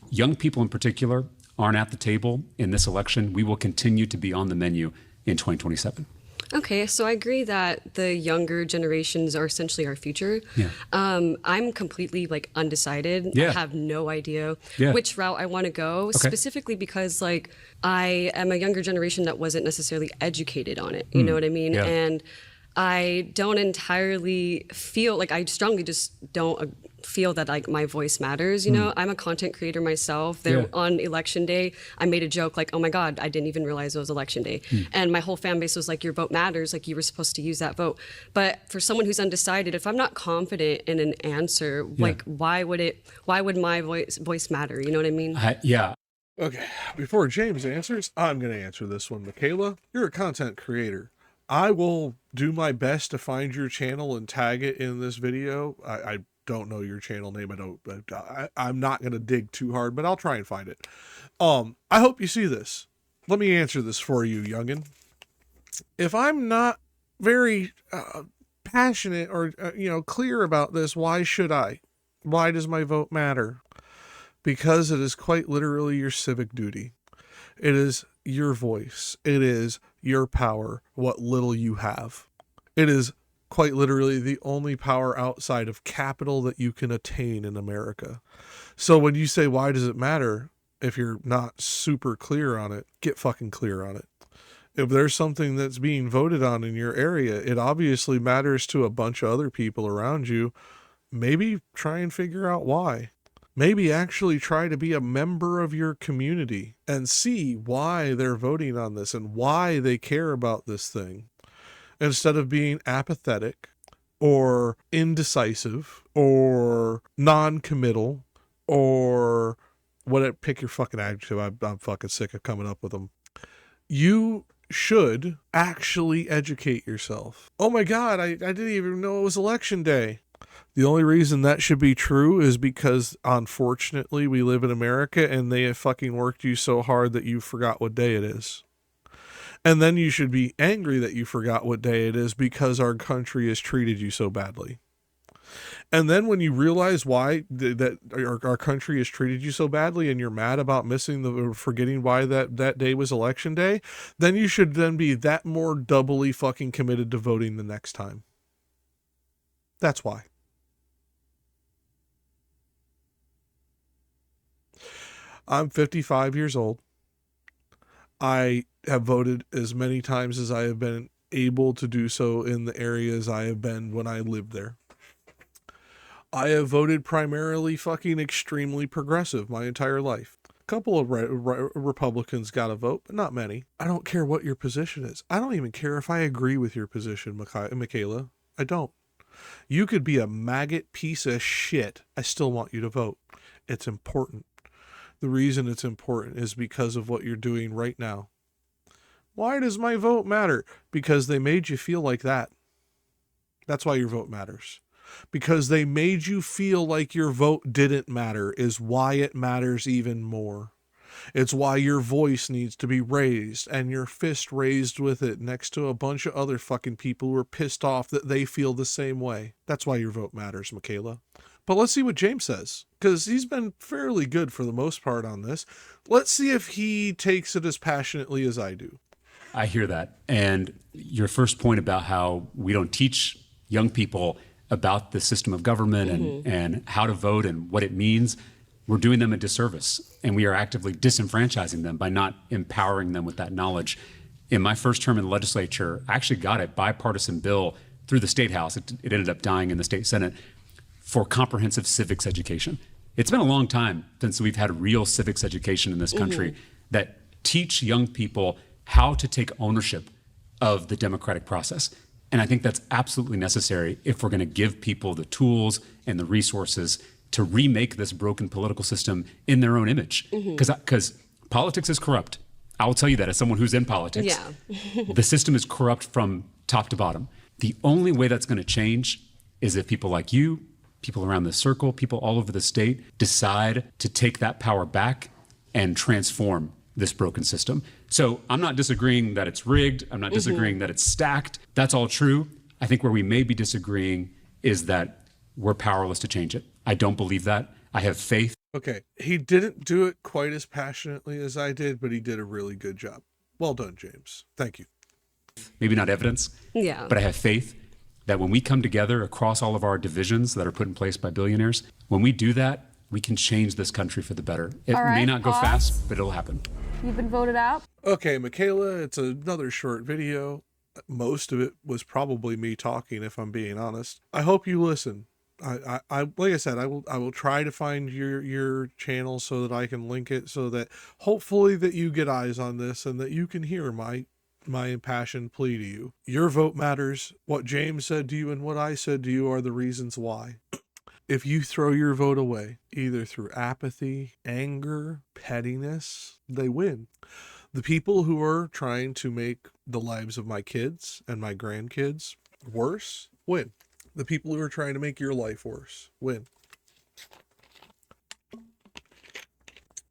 young people in particular aren't at the table in this election, we will continue to be on the menu in 2027. Okay, so I agree that the younger generations are essentially our future. Yeah. I'm completely undecided. Yeah. I have no idea Yeah. which route I want to go, specifically because I am a younger generation that wasn't necessarily educated on it. You know what I mean? Yeah. And I don't entirely feel I strongly just don't feel that my voice matters. You know, I'm a content creator myself. On election day, I made a joke oh my God, I didn't even realize it was election day. And my whole fan base was your vote matters. You were supposed to use that vote. But for someone who's undecided, if I'm not confident in an answer, why would my voice matter? You know what I mean? Yeah. Okay, before James answers, I'm going to answer this one. Michaela, you're a content creator. I will do my best to find your channel and tag it in this video. I don't know your channel name. I'm not going to dig too hard, but I'll try and find it. I hope you see this. Let me answer this for you, youngin. If I'm not very passionate or clear about this, why should I? Why does my vote matter? Because it is quite literally your civic duty. It is your voice. It is your power, what little you have. It is quite literally the only power outside of capital that you can attain in America. So when you say, why does it matter? If you're not super clear on it, get fucking clear on it. If there's something that's being voted on in your area, it obviously matters to a bunch of other people around you. Maybe try and figure out why. Maybe actually try to be a member of your community and see why they're voting on this and why they care about this thing. Instead of being apathetic or indecisive or non-committal or pick your fucking adjective. I'm fucking sick of coming up with them. You should actually educate yourself. Oh my God, I didn't even know it was election day. The only reason that should be true is because, unfortunately, we live in America and they have fucking worked you so hard that you forgot what day it is. And then you should be angry that you forgot what day it is because our country has treated you so badly. And then when you realize why that our country has treated you so badly and you're mad about forgetting why that day was election day, then you should then be that more doubly fucking committed to voting the next time. That's why. I'm 55 years old. I have voted as many times as I have been able to do so in the areas I have been when I lived there. I have voted primarily fucking extremely progressive my entire life. A couple of Republicans got a vote, but not many. I don't care what your position is. I don't even care if I agree with your position, Michaela. I don't. You could be a maggot piece of shit. I still want you to vote. It's important. The reason it's important is because of what you're doing right now. Why does my vote matter? Because they made you feel like that. That's why your vote matters. Because they made you feel like your vote didn't matter is why it matters even more. It's why your voice needs to be raised and your fist raised with it next to a bunch of other fucking people who are pissed off that they feel the same way. That's why your vote matters, Michaela. But let's see what James says, because he's been fairly good for the most part on this. Let's see if he takes it as passionately as I do. I hear that. And your first point about how we don't teach young people about the system of government and how to vote and what it means, we're doing them a disservice. And we are actively disenfranchising them by not empowering them with that knowledge. In my first term in the legislature, I actually got a bipartisan bill through the State House. It ended up dying in the State Senate for comprehensive civics education. It's been a long time since we've had real civics education in this country that teach young people how to take ownership of the democratic process. And I think that's absolutely necessary if we're going to give people the tools and the resources to remake this broken political system in their own image. Because politics is corrupt. I will tell you that as someone who's in politics, Yeah. the system is corrupt from top to bottom. The only way that's going to change is if people like you, people around the circle, people all over the state decide to take that power back and transform this broken system. So I'm not disagreeing that it's rigged. I'm not disagreeing that it's stacked. That's all true. I think where we may be disagreeing is that we're powerless to change it. I don't believe that. I have faith. Okay, he didn't do it quite as passionately as I did, but he did a really good job. Well done, James. Thank you. Maybe not evidence, Yeah. but I have faith that when we come together across all of our divisions that are put in place by billionaires, when we do that, we can change this country for the better. It All right, may not go pause. fast, but it'll happen. You've been voted out. Okay, Michaela, it's another short video. Most of it was probably me talking, if I'm being honest. I hope you listen. I like I said, I will try to find your channel so that I can link it, so that hopefully that you get eyes on this and that you can hear my impassioned plea to you. Your vote matters. What James said to you and what I said to you are the reasons why. If you throw your vote away, either through apathy, anger, pettiness, they win. The people who are trying to make the lives of my kids and my grandkids worse win. The people who are trying to make your life worse win.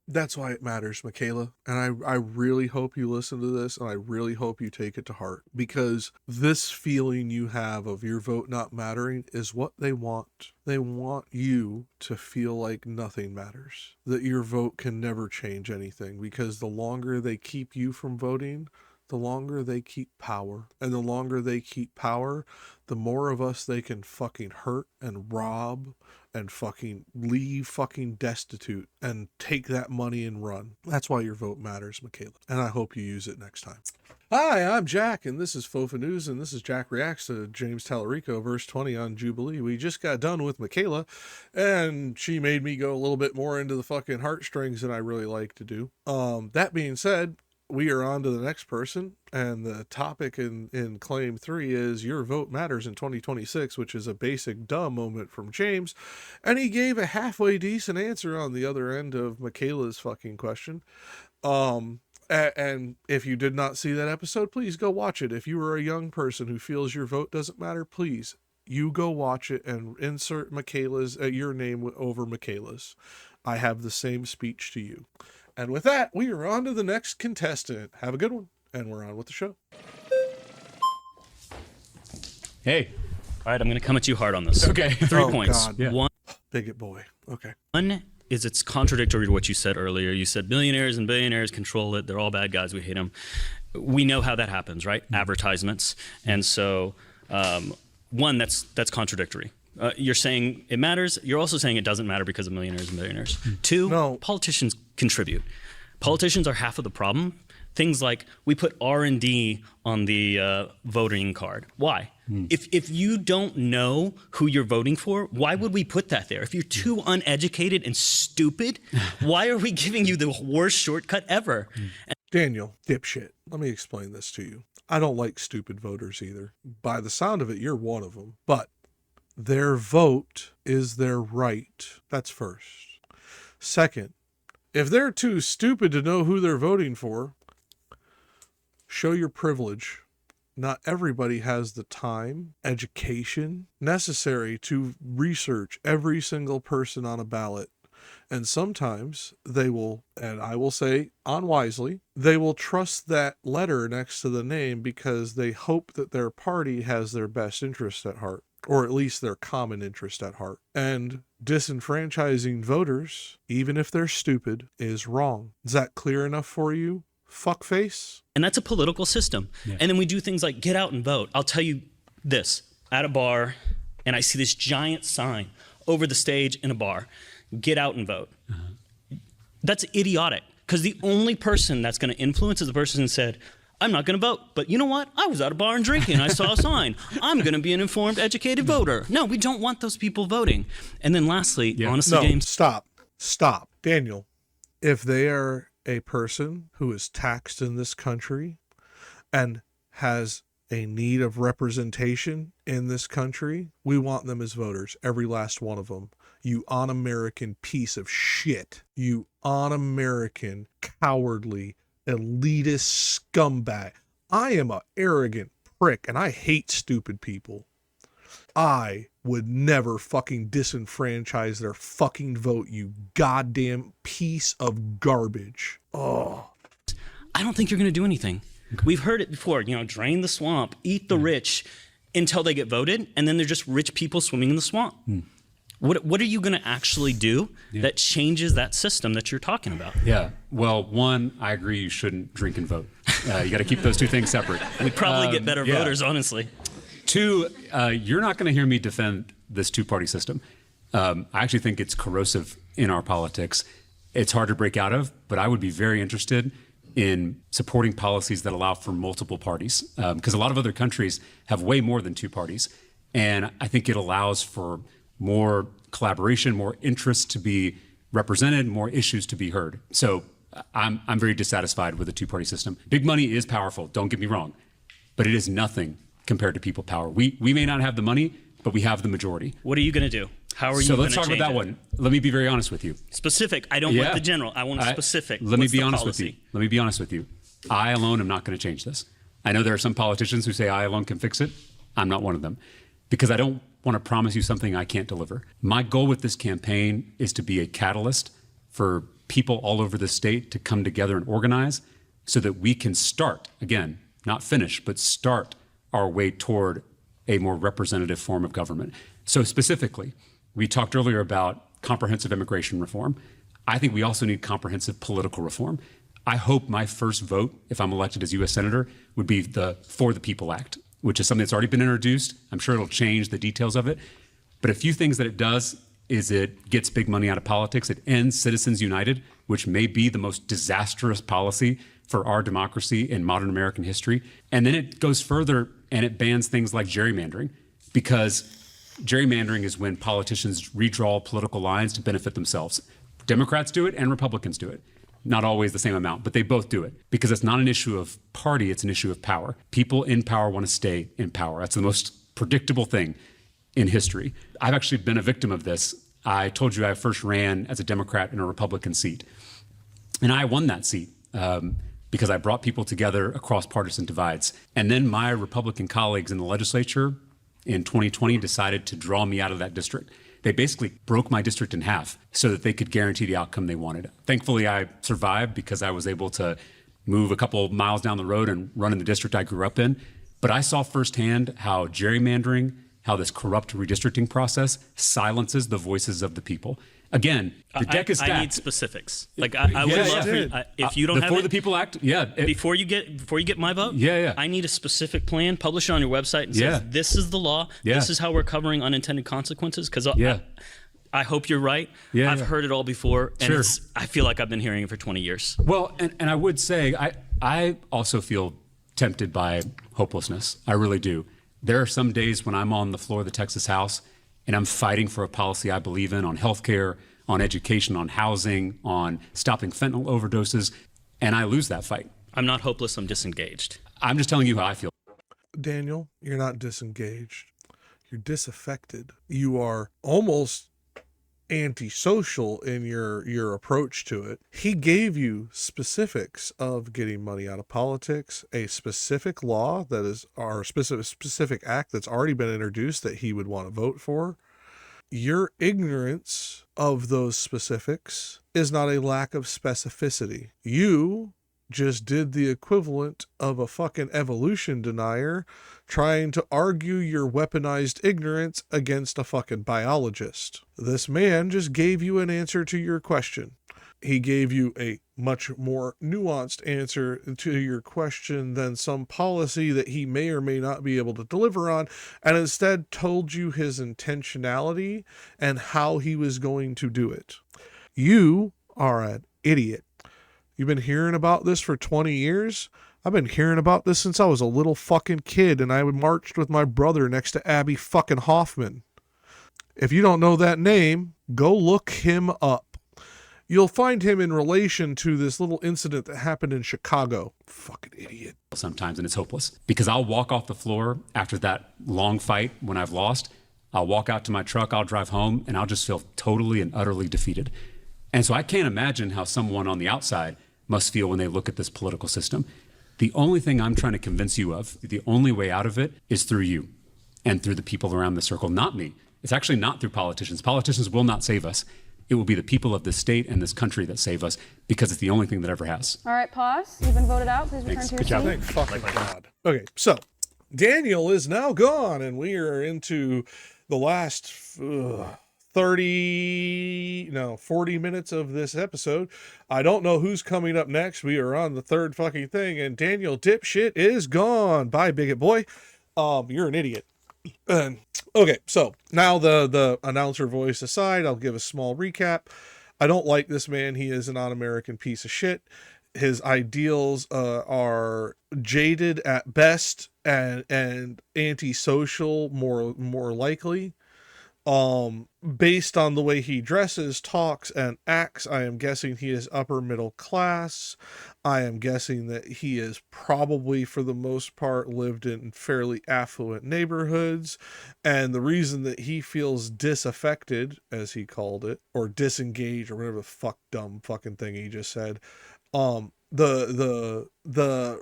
That's why it matters, Michaela. And I really hope you listen to this, and I really hope you take it to heart, because this feeling you have of your vote not mattering is what they want. They want you to feel like nothing matters, that your vote can never change anything, because the longer they keep you from voting, the longer they keep power. And the longer they keep power, the more of us they can fucking hurt and rob and fucking leave fucking destitute and take that money and run. That's why your vote matters, Michaela. And I hope you use it next time. Hi, I'm Jack, and this is FOFANews, and this is Jack Reacts to James Talarico, verse 20 on Jubilee. We just got done with Michaela, and she made me go a little bit more into the fucking heartstrings than I really like to do. That being said, we are on to the next person, and the topic in claim 3 is your vote matters in 2026, which is a basic duh moment from James, and he gave a halfway decent answer on the other end of Michaela's fucking question. And if you did not see that episode, please go watch it. If you are a young person who feels your vote doesn't matter, please, you go watch it and insert Michaela's your name over Michaela's. I have the same speech to you. And with that, we are on to the next contestant. Have a good one. And we're on with the show. Hey. All right, I'm going to come at you hard on this. Okay. 3 points. God. Yeah. One Bigot boy. Okay. is it's contradictory to what you said earlier. You said millionaires and billionaires control it. They're all bad guys. We hate them. We know how that happens, right? Advertisements. And so, one, that's contradictory. You're saying it matters. You're also saying it doesn't matter because of millionaires and billionaires. Two, politicians contribute. Politicians are half of the problem. Things like we put R&D on the voting card. Why? If you don't know who you're voting for, why would we put that there? If you're too uneducated and stupid, why are we giving you the worst shortcut ever? Daniel, dipshit, let me explain this to you. I don't like stupid voters either. By the sound of it, you're one of them. But their vote is their right. That's first. Second, if they're too stupid to know who they're voting for, show your privilege. Not everybody has the time, education necessary to research every single person on a ballot. And sometimes they will, and I will say unwisely, they will trust that letter next to the name because they hope that their party has their best interest at heart, or at least their common interest at heart. And disenfranchising voters, even if they're stupid, is wrong. Is that clear enough for you? Fuckface? And that's a political system. Yeah. And then we do things like get out and vote. I'll tell you this, at a bar, and I see this giant sign over the stage in a bar, get out and vote. That's idiotic, because the only person that's going to influence is the person who said, I'm not going to vote, but you know what? I was at a bar and drinking. I saw a sign. I'm going to be an informed, educated voter. No, we don't want those people voting. And then lastly, honestly, no, James. Stop. Daniel, if they are a person who is taxed in this country and has a need of representation in this country, we want them as voters, every last one of them. You un-American piece of shit. You un-American, cowardly, elitist scumbag. I am a arrogant prick, and I hate stupid people. I would never fucking disenfranchise their fucking vote, you goddamn piece of garbage. Oh. I don't think you're going to do anything. We've heard it before, drain the swamp, eat the rich until they get voted, and then they're just rich people swimming in the swamp. What are you going to actually do that changes that system that you're talking about? Yeah. Well, one, I agree you shouldn't drink and vote. You got to keep those two things separate. We'd probably get better voters, honestly. Two, you're not going to hear me defend this two-party system. I actually think it's corrosive in our politics. It's hard to break out of, but I would be very interested in supporting policies that allow for multiple parties, because a lot of other countries have way more than two parties. And I think it allows for more collaboration, more interests to be represented, more issues to be heard. So I'm very dissatisfied with the two-party system. Big money is powerful, don't get me wrong, but it is nothing compared to people power. We may not have the money, but we have the majority. What are you going to do? How are you So going let's to talk change about that it? one. Let me be very honest with you. Specific. I don't want the general. I want specific. Let me What's be the honest policy? with you. Let me be honest with you. I alone am not going to change this. I know there are some politicians who say I alone can fix it. I'm not one of them, because I don't want to promise you something I can't deliver. My goal with this campaign is to be a catalyst for people all over the state to come together and organize so that we can start, again, not finish, but start our way toward a more representative form of government. So specifically, we talked earlier about comprehensive immigration reform. I think we also need comprehensive political reform. I hope my first vote, if I'm elected as U.S. Senator, would be the For the People Act, which is something that's already been introduced. I'm sure it'll change the details of it. But a few things that it does is it gets big money out of politics. It ends Citizens United, which may be the most disastrous policy for our democracy in modern American history. And then it goes further and it bans things like gerrymandering, because gerrymandering is when politicians redraw political lines to benefit themselves. Democrats do it and Republicans do it. Not always the same amount, but they both do it, because it's not an issue of party, it's an issue of power. People in power want to stay in power. That's the most predictable thing in history. I've actually been a victim of this. I told you I first ran as a Democrat in a Republican seat, and I won that seat because I brought people together across partisan divides. And then my Republican colleagues in the legislature in 2020 decided to draw me out of that district. They basically broke my district in half so that they could guarantee the outcome they wanted. Thankfully, I survived because I was able to move a couple of miles down the road and run in the district I grew up in. But I saw firsthand how gerrymandering, how this corrupt redistricting process silences the voices of the people. Again, the deck is stacked. I need specifics. Like I would love for if you don't have For the People Act, before you get my vote, I need a specific plan. Publish it on your website and says this is the law. This is how we're covering unintended consequences. Because I hope you're right. I've heard it all before, and I feel like I've been hearing it for 20 years. Well, and I would say I also feel tempted by hopelessness. I really do. There are some days when I'm on the floor of the Texas House and I'm fighting for a policy I believe in on healthcare, on education, on housing, on stopping fentanyl overdoses, and I lose that fight. I'm not hopeless, I'm disengaged. I'm just telling you how I feel. Daniel, you're not disengaged. You're disaffected. You are almost antisocial in your approach to it. He gave you specifics of getting money out of politics, a specific law that is our specific act that's already been introduced that he would want to vote for. Your ignorance of those specifics is not a lack of specificity. You just did the equivalent of a fucking evolution denier trying to argue your weaponized ignorance against a fucking biologist. This man just gave you an answer to your question. He gave you a much more nuanced answer to your question than some policy that he may or may not be able to deliver on, and instead told you his intentionality and how he was going to do it. You are an idiot. You've been hearing about this for 20 years? I've been hearing about this since I was a little fucking kid and I marched with my brother next to Abby fucking Hoffman. If you don't know that name, go look him up. You'll find him in relation to this little incident that happened in Chicago. Fucking idiot. Sometimes, and it's hopeless, because I'll walk off the floor after that long fight when I've lost. I'll walk out to my truck, I'll drive home, and I'll just feel totally and utterly defeated. And so I can't imagine how someone on the outside must feel when they look at this political system. The only thing I'm trying to convince you of, the only way out of it, is through you and through the people around the circle, not me. It's actually not through politicians. Politicians will not save us. It will be the people of this state and this country that save us, because it's the only thing that ever has. All right, pause. You've been voted out. Please return to your Good job. seat. Thank fucking God. Okay, so Daniel is now gone, and we are into the last 40 minutes of this episode. I don't know who's coming up next. We are on the third fucking thing, and Daniel dipshit is gone. Bye, bigot boy. You're an idiot. Okay, so now the announcer voice aside, I'll give a small recap. I don't like this man. He is an un-American piece of shit. His ideals are jaded at best and antisocial more likely. Based on the way he dresses, talks, and acts, I am guessing he is upper middle class. I am guessing that he is probably, for the most part, lived in fairly affluent neighborhoods. And the reason that he feels disaffected, as he called it, or disengaged, or whatever the dumb fucking thing he just said, the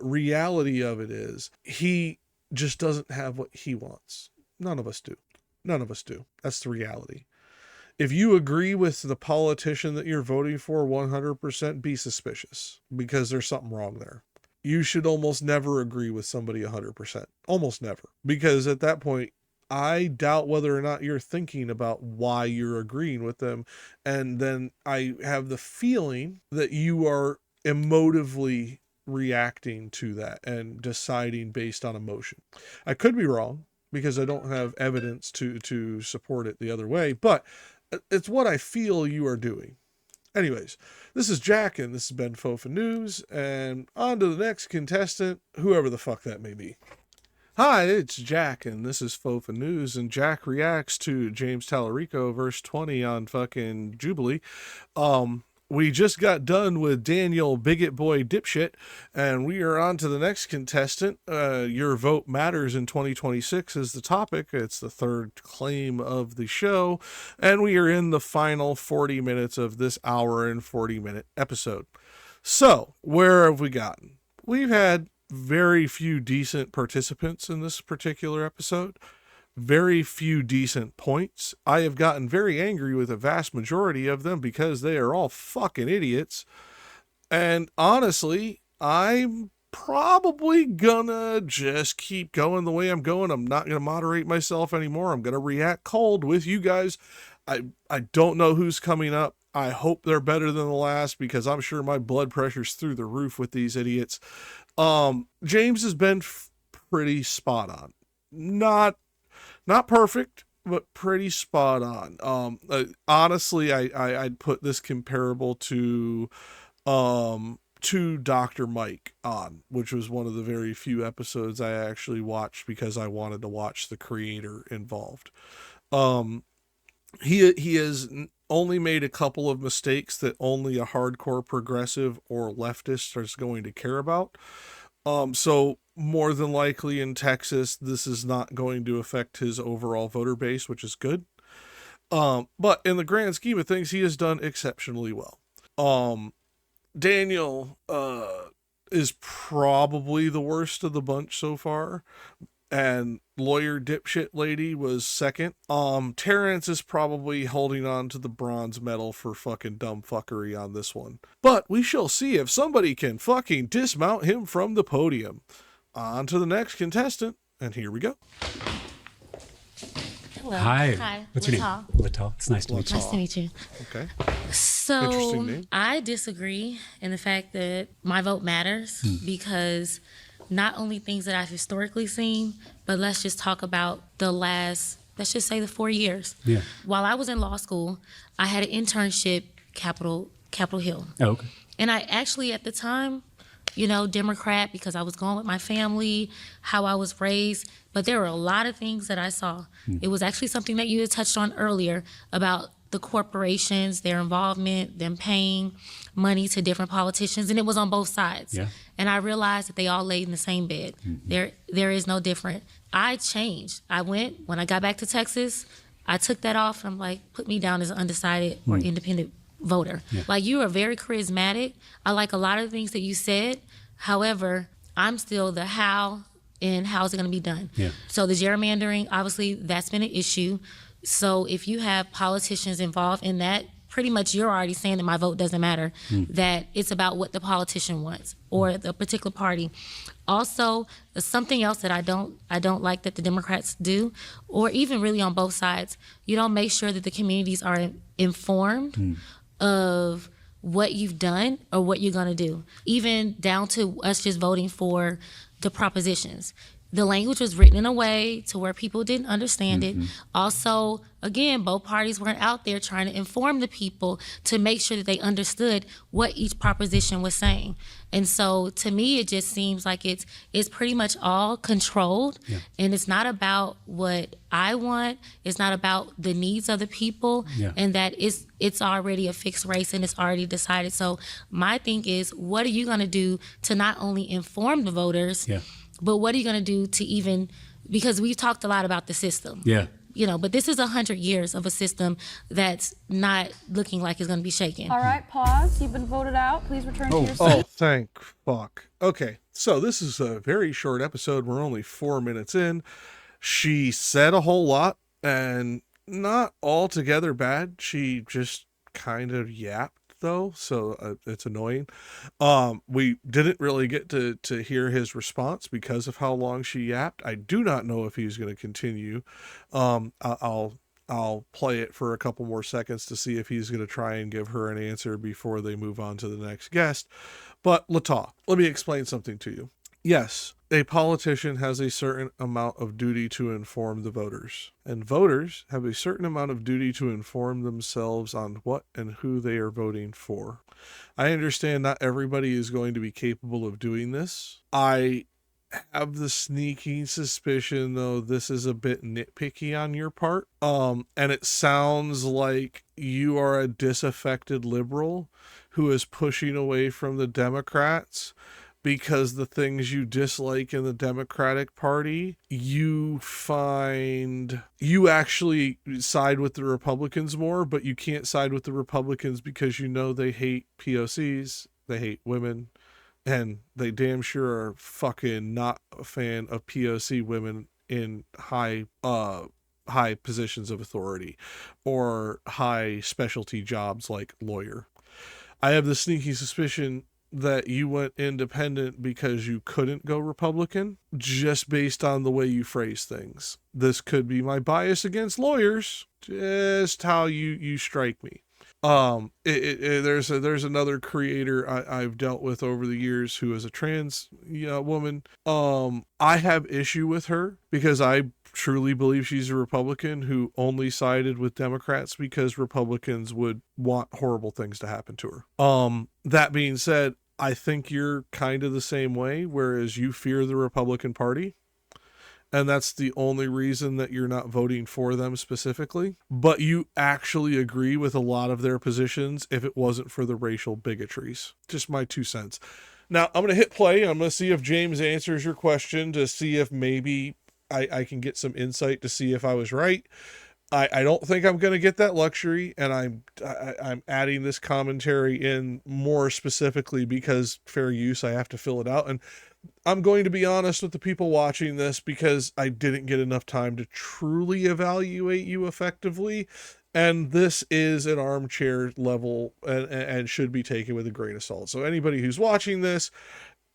reality of it is he just doesn't have what he wants. None of us do. None of us do. That's the reality. If you agree with the politician that you're voting for 100%, be suspicious, because there's something wrong there. You should almost never agree with somebody 100%. Almost never. Because at that point, I doubt whether or not you're thinking about why you're agreeing with them. And then I have the feeling that you are emotively reacting to that and deciding based on emotion. I could be wrong, because I don't have evidence to support it the other way, but it's what I feel you are doing. Anyways, this is Jakk, and this has been FOFANews, and on to the next contestant, whoever the fuck that may be. Hi, it's Jakk, and this is FOFANews, and Jakk reacts to James Talarico, verse 20 on fucking Jubilee. We just got done with Daniel Bigot Boy Dipshit, and we are on to the next contestant. Your vote matters in 2026 is the topic. It's the third claim of the show, and we are in the final 40 minutes of this hour and 40-minute episode. So, where have we gotten? We've had very few decent participants in this particular episode. Very few decent points. I have gotten very angry with a vast majority of them because they are all fucking idiots. And honestly, I'm probably gonna just keep going the way I'm going. I'm not gonna moderate myself anymore. I'm gonna react cold with you guys. I don't know who's coming up. I hope they're better than the last, because I'm sure my blood pressure's through the roof with these idiots. James has been pretty spot on. Not perfect, but pretty spot on. Honestly, I'd put this comparable to Dr. Mike on, which was one of the very few episodes I actually watched because I wanted to watch the creator involved. He has only made a couple of mistakes that only a hardcore progressive or leftist is going to care about. So more than likely in Texas, this is not going to affect his overall voter base, which is good. But in the grand scheme of things, he has done exceptionally well. Daniel is probably the worst of the bunch so far, and lawyer dipshit lady was second. Terrence is probably holding on to the bronze medal for fucking dumb fuckery on this one. But we shall see if somebody can fucking dismount him from the podium. On to the next contestant, and here we go. Hello. Hi. What's your name? Lital. It's nice to meet you. Nice to meet you. Okay. So Interesting name. I disagree in the fact that my vote matters because not only things that I've historically seen, but let's just talk about the last, let's just say the 4 years. Yeah. While I was in law school, I had an internship, Capitol Hill. Oh, okay. And I actually, at the time, Democrat, because I was going with my family, how I was raised, but there were a lot of things that I saw. It was actually something that you had touched on earlier about the corporations, their involvement, them paying money to different politicians, and it was on both sides. Yeah. And I realized that they all laid in the same bed. There is no different. I changed. When I got back to Texas, I took that off. I'm like, put me down as an undecided or independent voter. Yeah. Like, you are very charismatic. I like a lot of the things that you said. However, I'm still the how, and how is it going to be done? Yeah. So the gerrymandering, obviously, that's been an issue. So if you have politicians involved in that, pretty much you're already saying that my vote doesn't matter, that it's about what the politician wants or the particular party. Also, something else that I don't like that the Democrats do, or even really on both sides, you don't make sure that the communities are informed of what you've done or what you're going to do, even down to us just voting for the propositions. The language was written in a way to where people didn't understand it. Also, again, both parties weren't out there trying to inform the people to make sure that they understood what each proposition was saying. And so to me, it just seems like it's pretty much all controlled. Yeah. And it's not about what I want. It's not about the needs of the people. Yeah. And that it's already a fixed race and it's already decided. So my thing is, what are you going to do to not only inform the voters, Yeah. but what are you going to do to even, because we've talked a lot about the system. Yeah. But this is 100 years of a system that's not looking like it's going to be shaken. All right, pause. You've been voted out. Please return to your seat. Oh, thank fuck. Okay, so this is a very short episode. We're only 4 minutes in. She said a whole lot, and not altogether bad. She just kind of yapped, though, so it's annoying. We didn't really get to hear his response because of how long she yapped. I do not know if he's going to continue. I'll play it for a couple more seconds to see if he's going to try and give her an answer before they move on to the next guest. But Lata, let me explain something to you. Yes, a politician has a certain amount of duty to inform the voters, and voters have a certain amount of duty to inform themselves on what and who they are voting for. I understand not everybody is going to be capable of doing this. I have the sneaking suspicion, though, this is a bit nitpicky on your part. And it sounds like you are a disaffected liberal who is pushing away from the Democrats because the things you dislike in the Democratic Party, you find you actually side with the Republicans more, but you can't side with the Republicans because you know they hate POCs, they hate women, and they damn sure are fucking not a fan of POC women in high positions of authority or high specialty jobs like lawyer. I have the sneaky suspicion that you went independent because you couldn't go Republican, just based on the way you phrase things. This could be my bias against lawyers, just how you strike me. There's another creator I've dealt with over the years who is a trans woman. I have issue with her because I truly believe she's a Republican who only sided with Democrats because Republicans would want horrible things to happen to her. That being said, I think you're kind of the same way, whereas you fear the Republican Party. And that's the only reason that you're not voting for them specifically. But you actually agree with a lot of their positions if it wasn't for the racial bigotries. Just my 2 cents. Now, I'm going to hit play. I'm going to see if James answers your question to see if maybe I can get some insight to see if I was right. I don't think I'm going to get that luxury, and I'm adding this commentary in more specifically because fair use, I have to fill it out. And I'm going to be honest with the people watching this because I didn't get enough time to truly evaluate you effectively. And this is an armchair level and should be taken with a grain of salt. So anybody who's watching this,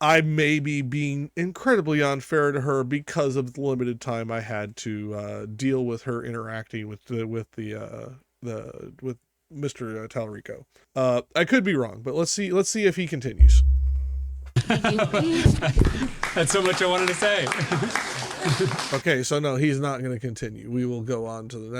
I may be being incredibly unfair to her because of the limited time I had to deal with her interacting with Mr. Talarico. I could be wrong, but let's see if he continues. That's so much I wanted to say. Okay, so no, he's not going to continue. We will go on to the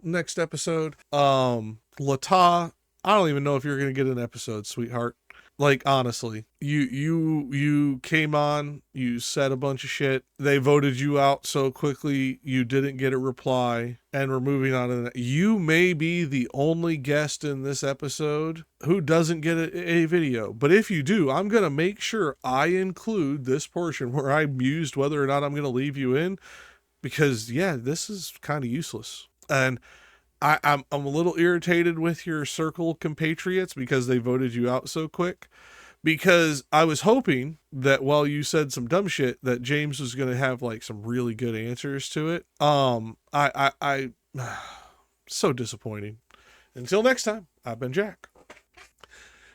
next episode. Lata, I don't even know if you're going to get an episode, sweetheart. Like, honestly, you came on, you said a bunch of shit. They voted you out so quickly, you didn't get a reply, and we're moving on to that. You may be the only guest in this episode who doesn't get a video. But if you do, I'm going to make sure I include this portion where I mused whether or not I'm going to leave you in, because, yeah, this is kind of useless. And I'm a little irritated with your circle compatriots because they voted you out so quick. Because I was hoping that while you said some dumb shit, that James was going to have like some really good answers to it. I so disappointing. Until next time, I've been Jack.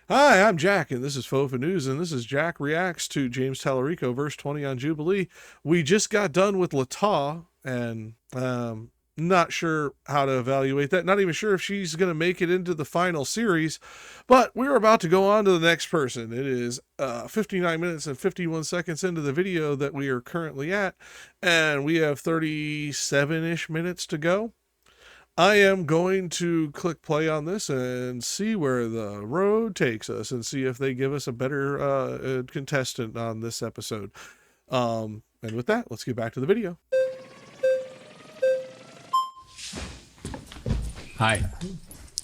Hi, I'm Jack, and this is FOFANews, and this is Jack Reacts to James Talarico, verse 20 on Jubilee. We just got done with Latah, and not sure how to evaluate that. Not even sure if she's going to make it into the final series, but we're about to go on to the next person. It is 59 minutes and 51 seconds into the video that we are currently at, and we have 37-ish minutes to go. I am going to click play on this and see where the road takes us and see if they give us a better contestant on this episode. And with that, let's get back to the video. Hi.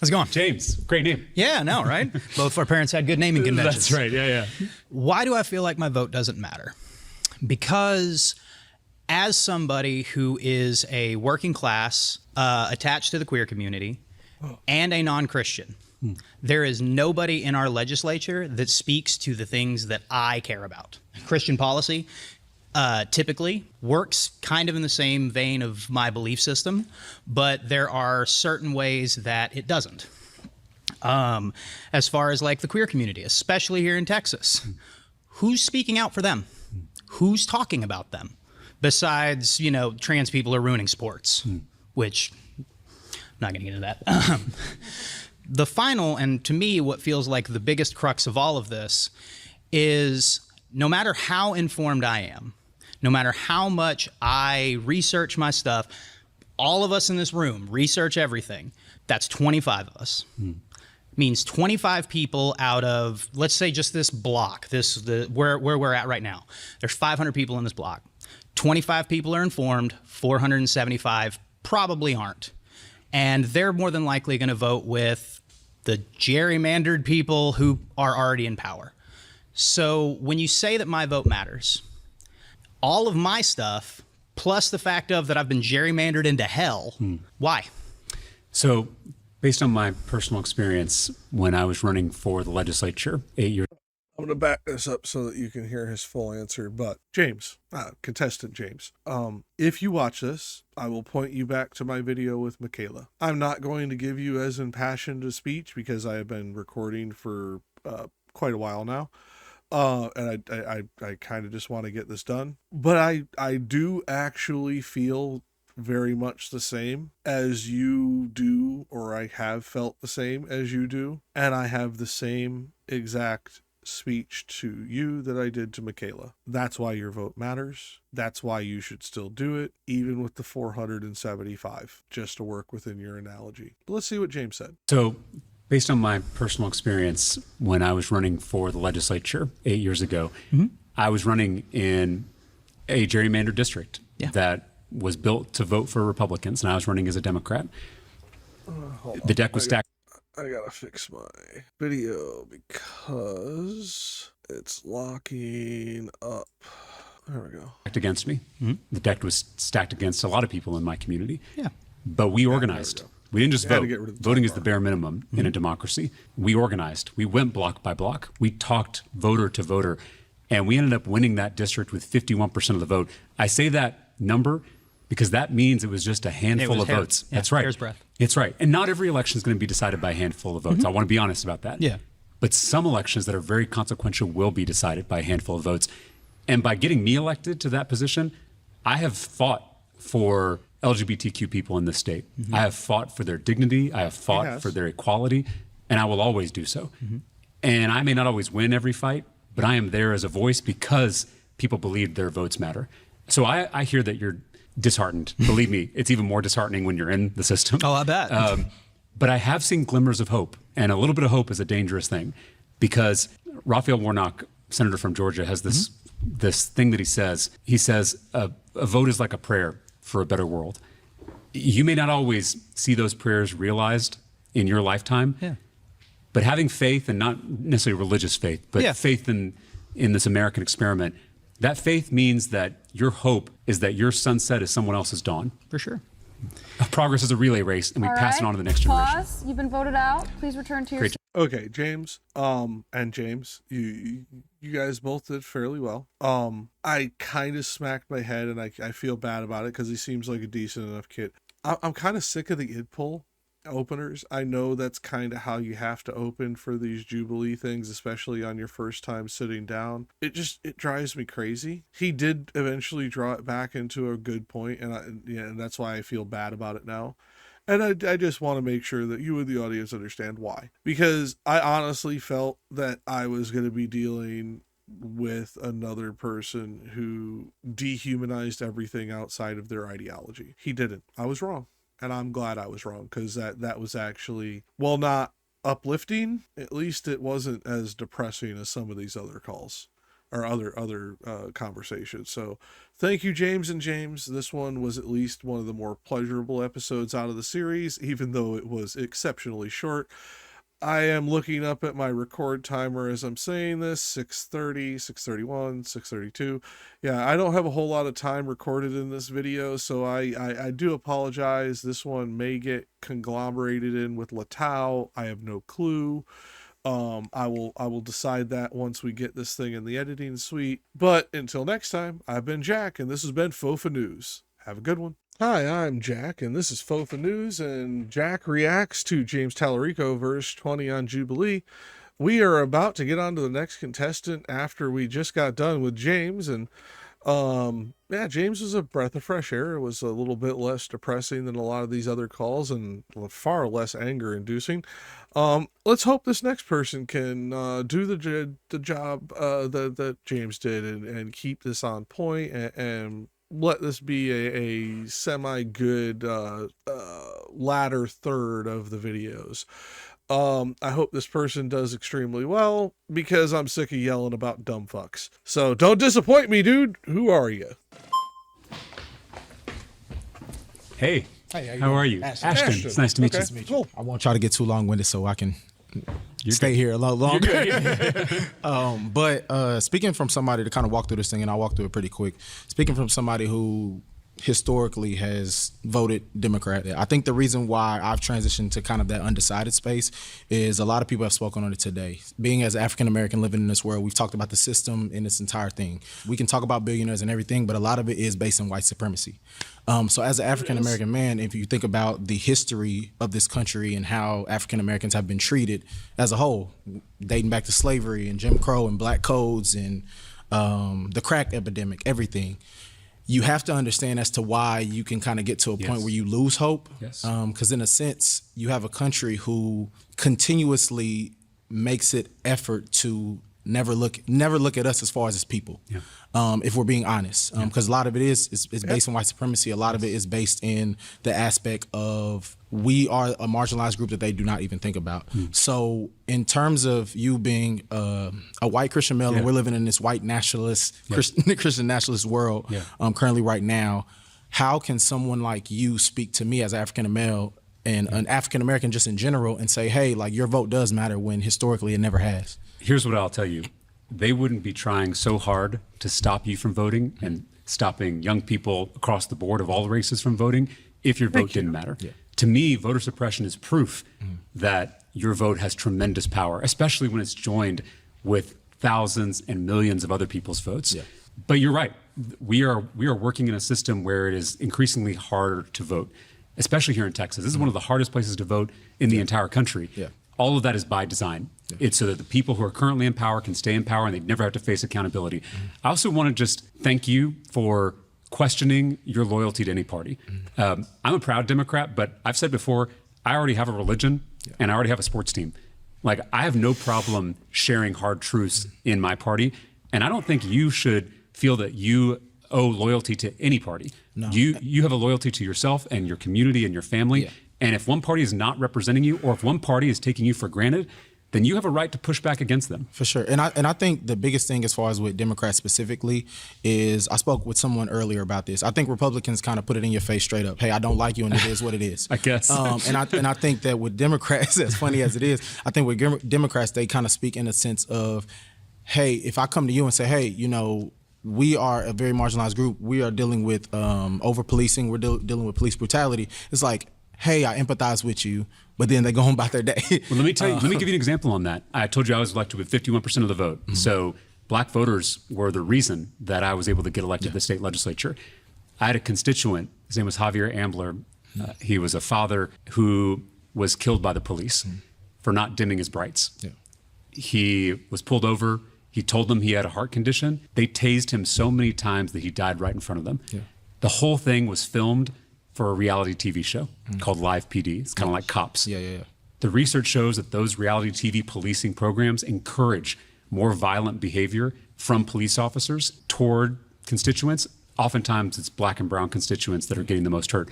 How's it going? James, great name. Yeah, no, right? Both our parents had good naming conventions. That's right, yeah. Why do I feel like my vote doesn't matter? Because as somebody who is a working class, attached to the queer community, and a non-Christian, there is nobody in our legislature that speaks to the things that I care about. Christian policy typically works kind of in the same vein of my belief system, but there are certain ways that it doesn't. As far as like the queer community, especially here in Texas, who's speaking out for them? Who's talking about them? Besides, you know, trans people are ruining sports, which I'm not going to get into that. The final, and to me, what feels like the biggest crux of all of this is no matter how informed I am, no matter how much I research my stuff, all of us in this room research everything. That's 25 of us. Means 25 people out of, let's say, just this block, where we're at right now. There's 500 people in this block. 25 people are informed, 475 probably aren't. And they're more than likely going to vote with the gerrymandered people who are already in power. So when you say that my vote matters, all of my stuff, plus the fact of that I've been gerrymandered into hell, why? So based on my personal experience when I was running for the legislature 8 years ago. I'm going to back this up so that you can hear his full answer. But James, contestant James, if you watch this, I will point you back to my video with Michaela. I'm not going to give you as impassioned a speech because I have been recording for quite a while now. And I kind of just want to get this done. But I do actually feel very much the same as you do, or I have felt the same as you do. And I have the same exact speech to you that I did to Michaela. That's why your vote matters. That's why you should still do it, even with the 475, just to work within your analogy. But let's see what James said. So based on my personal experience when I was running for the legislature 8 years ago, I was running in a gerrymandered district that was built to vote for Republicans, and I was running as a Democrat. The deck was stacked. I gotta fix my video because it's locking up. There we go. Stacked against me. The deck was stacked against a lot of people in my community. Yeah. But we organized. We didn't just vote. Voting is the bare minimum in a democracy. We organized. We went block by block. We talked voter to voter, and we ended up winning that district with 51% of the vote. I say that number because that means it was just a handful of votes. That's right. Hair's breadth. It's right. And not every election is going to be decided by a handful of votes. I want to be honest about that. Yeah. But some elections that are very consequential will be decided by a handful of votes. And by getting me elected to that position, I have fought for LGBTQ people in this state. I have fought for their dignity. I have fought for their equality, and I will always do so. And I may not always win every fight, but I am there as a voice because people believe their votes matter. So I hear that you're disheartened. Believe me, it's even more disheartening when you're in the system. Oh, I bet. But I have seen glimmers of hope, and a little bit of hope is a dangerous thing, because Raphael Warnock, senator from Georgia, has this thing that he says. He says a vote is like a prayer for a better world. You may not always see those prayers realized in your lifetime, but having faith, and not necessarily religious faith, but faith in this American experiment, that faith means that your hope is that your sunset is someone else's dawn. For sure. Progress is a relay race, and we pass it on to the next generation. Pause. You've been voted out. Please return to your seat. Okay, James, and James, you guys both did fairly well. I kind of smacked my head, and I feel bad about it because he seems like a decent enough kid. I'm kind of sick of the id poll openers. I know that's kind of how you have to open for these Jubilee things, especially on your first time sitting down. It drives me crazy. He did eventually draw it back into a good point, and that's why I feel bad about it now. And I just want to make sure that you and the audience understand why. Because I honestly felt that I was going to be dealing with another person who dehumanized everything outside of their ideology. He didn't. I was wrong. And I'm glad I was wrong, because that was actually, well, not uplifting. At least it wasn't as depressing as some of these other calls or other conversations. So thank you, James and James. This one was at least one of the more pleasurable episodes out of the series, even though it was exceptionally short. I am looking up at my record timer as I'm saying this, 6:30, 6:31, 6:32. Yeah, I don't have a whole lot of time recorded in this video, so I do apologize. This one may get conglomerated in with Latau. I have no clue. I will decide that once we get this thing in the editing suite. But until next time, I've been Jack, and this has been FOFANews. Have a good one. Hi, I'm Jack, and this is FOFANews, and Jack reacts to James Talarico, verse 20 on Jubilee. We are about to get on to the next contestant after we just got done with James, and yeah, James was a breath of fresh air. It was a little bit less depressing than a lot of these other calls and far less anger-inducing. Let's hope this next person can do the job that James did and keep this on point and let this be a semi-good latter third of the videos. I hope this person does extremely well, because I'm sick of yelling about dumb fucks. So don't disappoint me, dude. Who are you? Hey. Hey, how are you? Ashton. It's nice to meet you. Cool. I won't try to get too long-winded so I can stay here a lot longer. But speaking from somebody to kind of walk through this thing, and I'll walk through it pretty quick. Speaking from somebody who historically has voted Democrat, I think the reason why I've transitioned to kind of that undecided space is a lot of people have spoken on it today. Being as African American living in this world, we've talked about the system in its entire thing. We can talk about billionaires and everything, but a lot of it is based in white supremacy. So as an African American man, if you think about the history of this country and how African Americans have been treated as a whole, dating back to slavery and Jim Crow and black codes and the crack epidemic, everything, you have to understand as to why you can kind of get to a point where you lose hope. Because in a sense, you have a country who continuously makes it effort to never look at us as far as people. If we're being honest, because a lot of it is based on white supremacy. A lot of it is based in the aspect of we are a marginalized group that they do not even think about. So in terms of you being a white Christian male and we're living in this white nationalist, Christian nationalist world currently right now, how can someone like you speak to me as an African male and an African American just in general and say, hey, like your vote does matter when historically it never has? Here's what I'll tell you. They wouldn't be trying so hard to stop you from voting and stopping young people across the board of all races from voting if your vote didn't matter. To me, voter suppression is proof that your vote has tremendous power, especially when it's joined with thousands and millions of other people's votes. But you're right. We are working in a system where it is increasingly harder to vote, especially here in Texas. This is one of the hardest places to vote in the entire country. All of that is by design. It's so that the people who are currently in power can stay in power and they never have to face accountability. I also want to just thank you for questioning your loyalty to any party. I'm a proud Democrat, but I've said before, I already have a religion and I already have a sports team. Like, I have no problem sharing hard truths in my party. And I don't think you should feel that you owe loyalty to any party. You have a loyalty to yourself and your community and your family. And if one party is not representing you, or if one party is taking you for granted, then you have a right to push back against them. For sure. And I think the biggest thing as far as with Democrats specifically is, I spoke with someone earlier about this. I think Republicans kind of put it in your face straight up. Hey, I don't like you and it is what it is. I guess. And I think that with Democrats, as funny as it is, I think with Democrats, they kind of speak in a sense of, hey, if I come to you and say, hey, you know, we are a very marginalized group. We are dealing with over policing. We're dealing with police brutality. It's like, hey, I empathize with you, but then they go home about their day. Well, let me tell you. Let me give you an example on that. I told you I was elected with 51% of the vote. Mm-hmm. So black voters were the reason that I was able to get elected to the state legislature. I had a constituent. His name was Javier Ambler. He was a father who was killed by the police for not dimming his brights. Yeah. He was pulled over. He told them he had a heart condition. They tased him so many times that he died right in front of them. Yeah. The whole thing was filmed for a reality TV show called Live PD. It's kind of like Cops. The research shows that those reality TV policing programs encourage more violent behavior from police officers toward constituents. Oftentimes it's black and brown constituents that are getting the most hurt.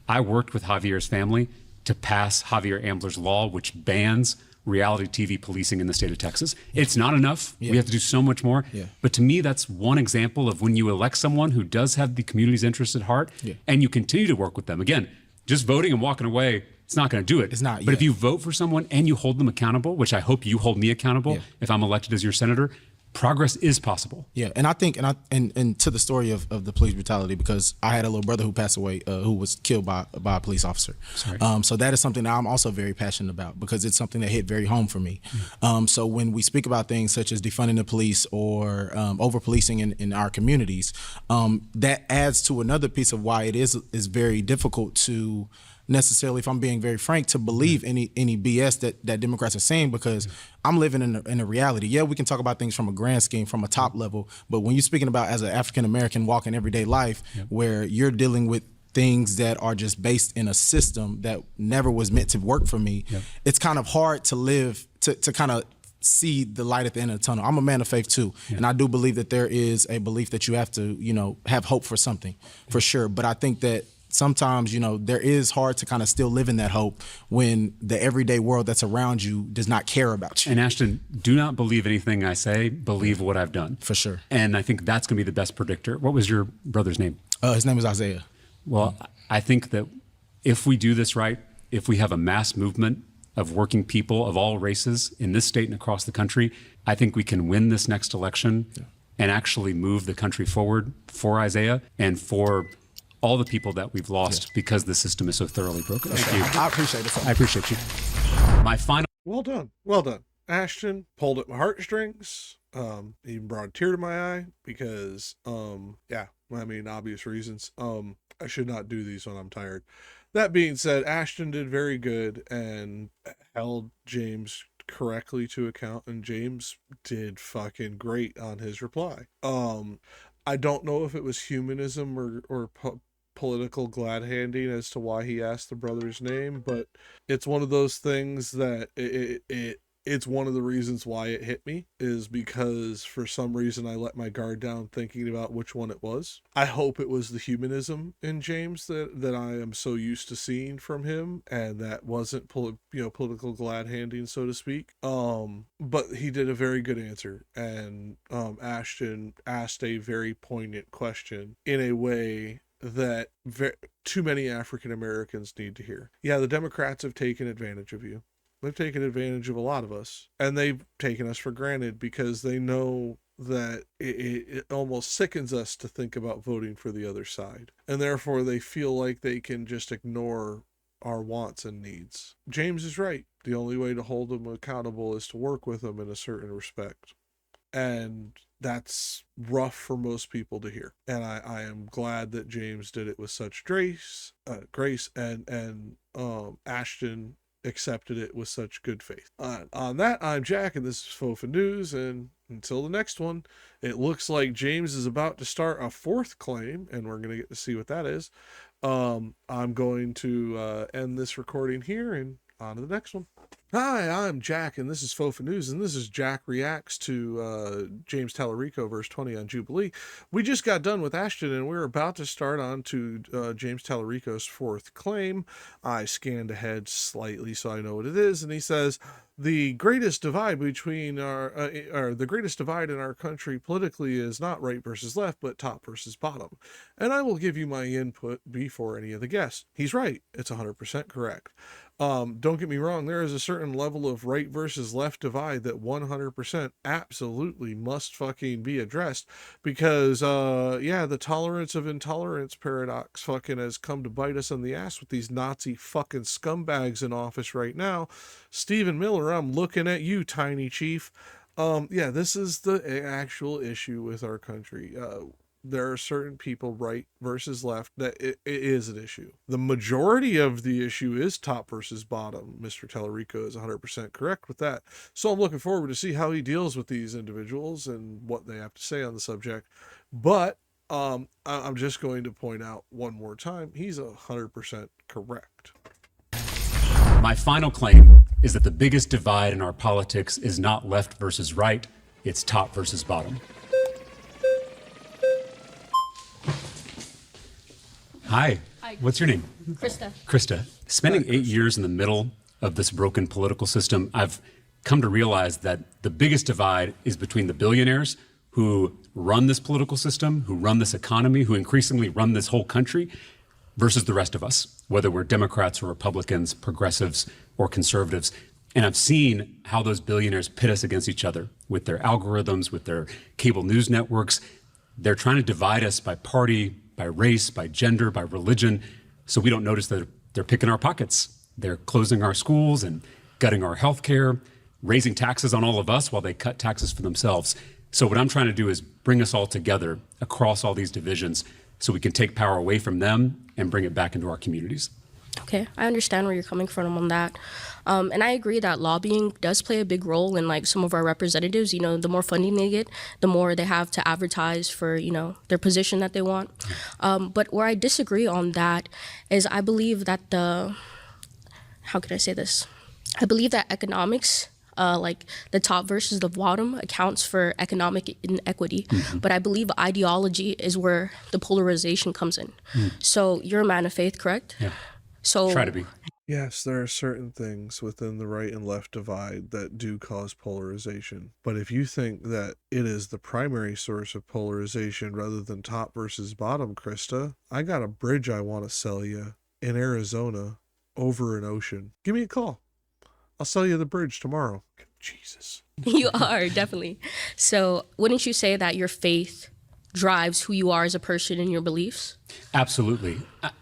I worked with Javier's family to pass Javier Ambler's law, which bans reality TV policing in the state of Texas. It's not enough. We have to do so much more. But to me, that's one example of when you elect someone who does have the community's interest at heart and you continue to work with them. Again, just voting and walking away, it's not going to do it. It's not. But if you vote for someone and you hold them accountable, which I hope you hold me accountable if I'm elected as your senator, progress is possible. Yeah, and I think, and to the story of the police brutality, because I had a little brother who passed away, who was killed by a police officer. So that is something that I'm also very passionate about, because it's something that hit very home for me. So when we speak about things such as defunding the police or over policing in our communities, that adds to another piece of why it is very difficult to necessarily, if I'm being very frank, to believe any BS that Democrats are saying, because I'm living in a reality. Yeah, we can talk about things from a grand scheme, from a top level, but when you're speaking about as an African American walking everyday life, where you're dealing with things that are just based in a system that never was meant to work for me, it's kind of hard to live, to kind of see the light at the end of the tunnel. I'm a man of faith too, and I do believe that there is a belief that you have to, have hope for something, for sure. But I think that sometimes, there is hard to kind of still live in that hope when the everyday world that's around you does not care about you. And Ashton, do not believe anything I say, believe what I've done. For sure. And I think that's going to be the best predictor. What was your brother's name? His name is Isaiah. Well, I think that if we do this right, if we have a mass movement of working people of all races in this state and across the country, I think we can win this next election and actually move the country forward for Isaiah and for all the people that we've lost because the system is so thoroughly broken. Thank you. I appreciate it. I appreciate you. My final. Well done. Well done. Ashton pulled at my heartstrings. Even brought a tear to my eye because, obvious reasons. I should not do these when I'm tired. That being said, Ashton did very good and held James correctly to account, and James did fucking great on his reply. I don't know if it was humanism or political glad-handing as to why he asked the brother's name, but it's one of those things that it's one of the reasons why it hit me, is because for some reason I let my guard down thinking about which one it was. I hope it was the humanism in James that I am so used to seeing from him, and that wasn't political glad-handing, so to speak. But he did a very good answer, and Ashton asked a very poignant question in a way that too many African Americans need to hear. Yeah, the Democrats have taken advantage of you. They've taken advantage of a lot of us, and they've taken us for granted because they know that it almost sickens us to think about voting for the other side. And therefore they feel like they can just ignore our wants and needs. James is right. The only way to hold them accountable is to work with them in a certain respect. And that's rough for most people to hear. And I am glad that James did it with such grace, and Ashton accepted it with such good faith. On that, I'm Jack, and this is FOFANews, and until the next one, it looks like James is about to start a fourth claim, and we're going to get to see what that is. I'm going to end this recording here, and on to the next one. Hi, I'm Jack, and this is FOFANews, and this is Jack Reacts to James Talarico, verse 20 on Jubilee. We just got done with Ashton, and we're about to start on to James Talarico's fourth claim. I scanned ahead slightly so I know what it is, and he says, the greatest divide between the greatest divide in our country politically is not right versus left, but top versus bottom. And I will give you my input before any of the guests. He's right. It's 100% correct. Don't get me wrong. There is a certain level of right versus left divide that 100% absolutely must fucking be addressed, because the tolerance of intolerance paradox fucking has come to bite us in the ass with these Nazi fucking scumbags in office right now. Stephen Miller, I'm looking at you, tiny chief. This is the actual issue with our country. There are certain people, right versus left, that it is an issue. The majority of the issue is top versus bottom. Mr. Talarico is 100% correct with that. So I'm looking forward to see how he deals with these individuals and what they have to say on the subject. But I'm just going to point out one more time, he's 100% correct. My final claim is that the biggest divide in our politics is not left versus right, it's top versus bottom. Hi. What's your name? Krista. Krista. Spending 8 years in the middle of this broken political system, I've come to realize that the biggest divide is between the billionaires who run this political system, who run this economy, who increasingly run this whole country, versus the rest of us, whether we're Democrats or Republicans, progressives or conservatives. And I've seen how those billionaires pit us against each other with their algorithms, with their cable news networks. They're trying to divide us by party, by race, by gender, by religion, so we don't notice that they're picking our pockets. They're closing our schools and gutting our health care, raising taxes on all of us while they cut taxes for themselves. So what I'm trying to do is bring us all together across all these divisions so we can take power away from them and bring it back into our communities. Okay, I understand where you're coming from on that. And I agree that lobbying does play a big role in like some of our representatives. You know, the more funding they get, the more they have to advertise for, you know, their position that they want. But where I disagree on that is I believe that how can I say this? I believe that economics, like the top versus the bottom, accounts for economic inequity. Mm-hmm. But I believe ideology is where the polarization comes in. So you're a man of faith, correct? Yeah. So try to be. Yes, there are certain things within the right and left divide that do cause polarization. But if you think that it is the primary source of polarization rather than top versus bottom, Krista, I got a bridge I want to sell you in Arizona over an ocean. Give me a call. I'll sell you the bridge tomorrow. Jesus. You are, definitely. So wouldn't you say that your faith drives who you are as a person and your beliefs? Absolutely.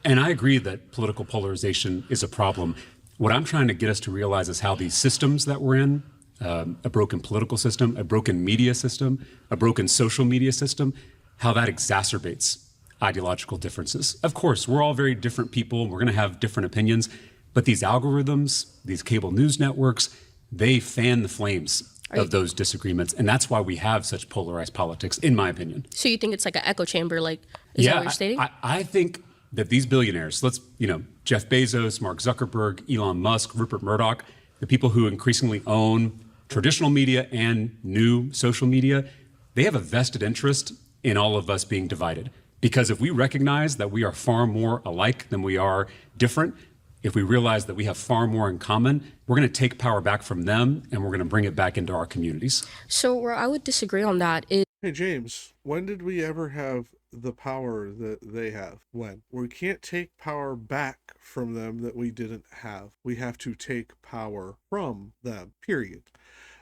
And I agree that political polarization is a problem. What I'm trying to get us to realize is how these systems that we're in, a broken political system, a broken media system, a broken social media system, how that exacerbates ideological differences. Of course, we're all very different people. We're going to have different opinions. But these algorithms, these cable news networks, they fan the flames of those disagreements. And that's why we have such polarized politics, in my opinion. So you think it's like an echo chamber, like, is that what you're stating? I think that these billionaires, Jeff Bezos, Mark Zuckerberg, Elon Musk, Rupert Murdoch, the people who increasingly own traditional media and new social media, they have a vested interest in all of us being divided. Because if we recognize that we are far more alike than we are different, if we realize that we have far more in common, we're going to take power back from them and we're going to bring it back into our communities. So where I would disagree on that is... Hey, James, when did we ever have the power that they have? When? We can't take power back from them that we didn't have. We have to take power from them, period.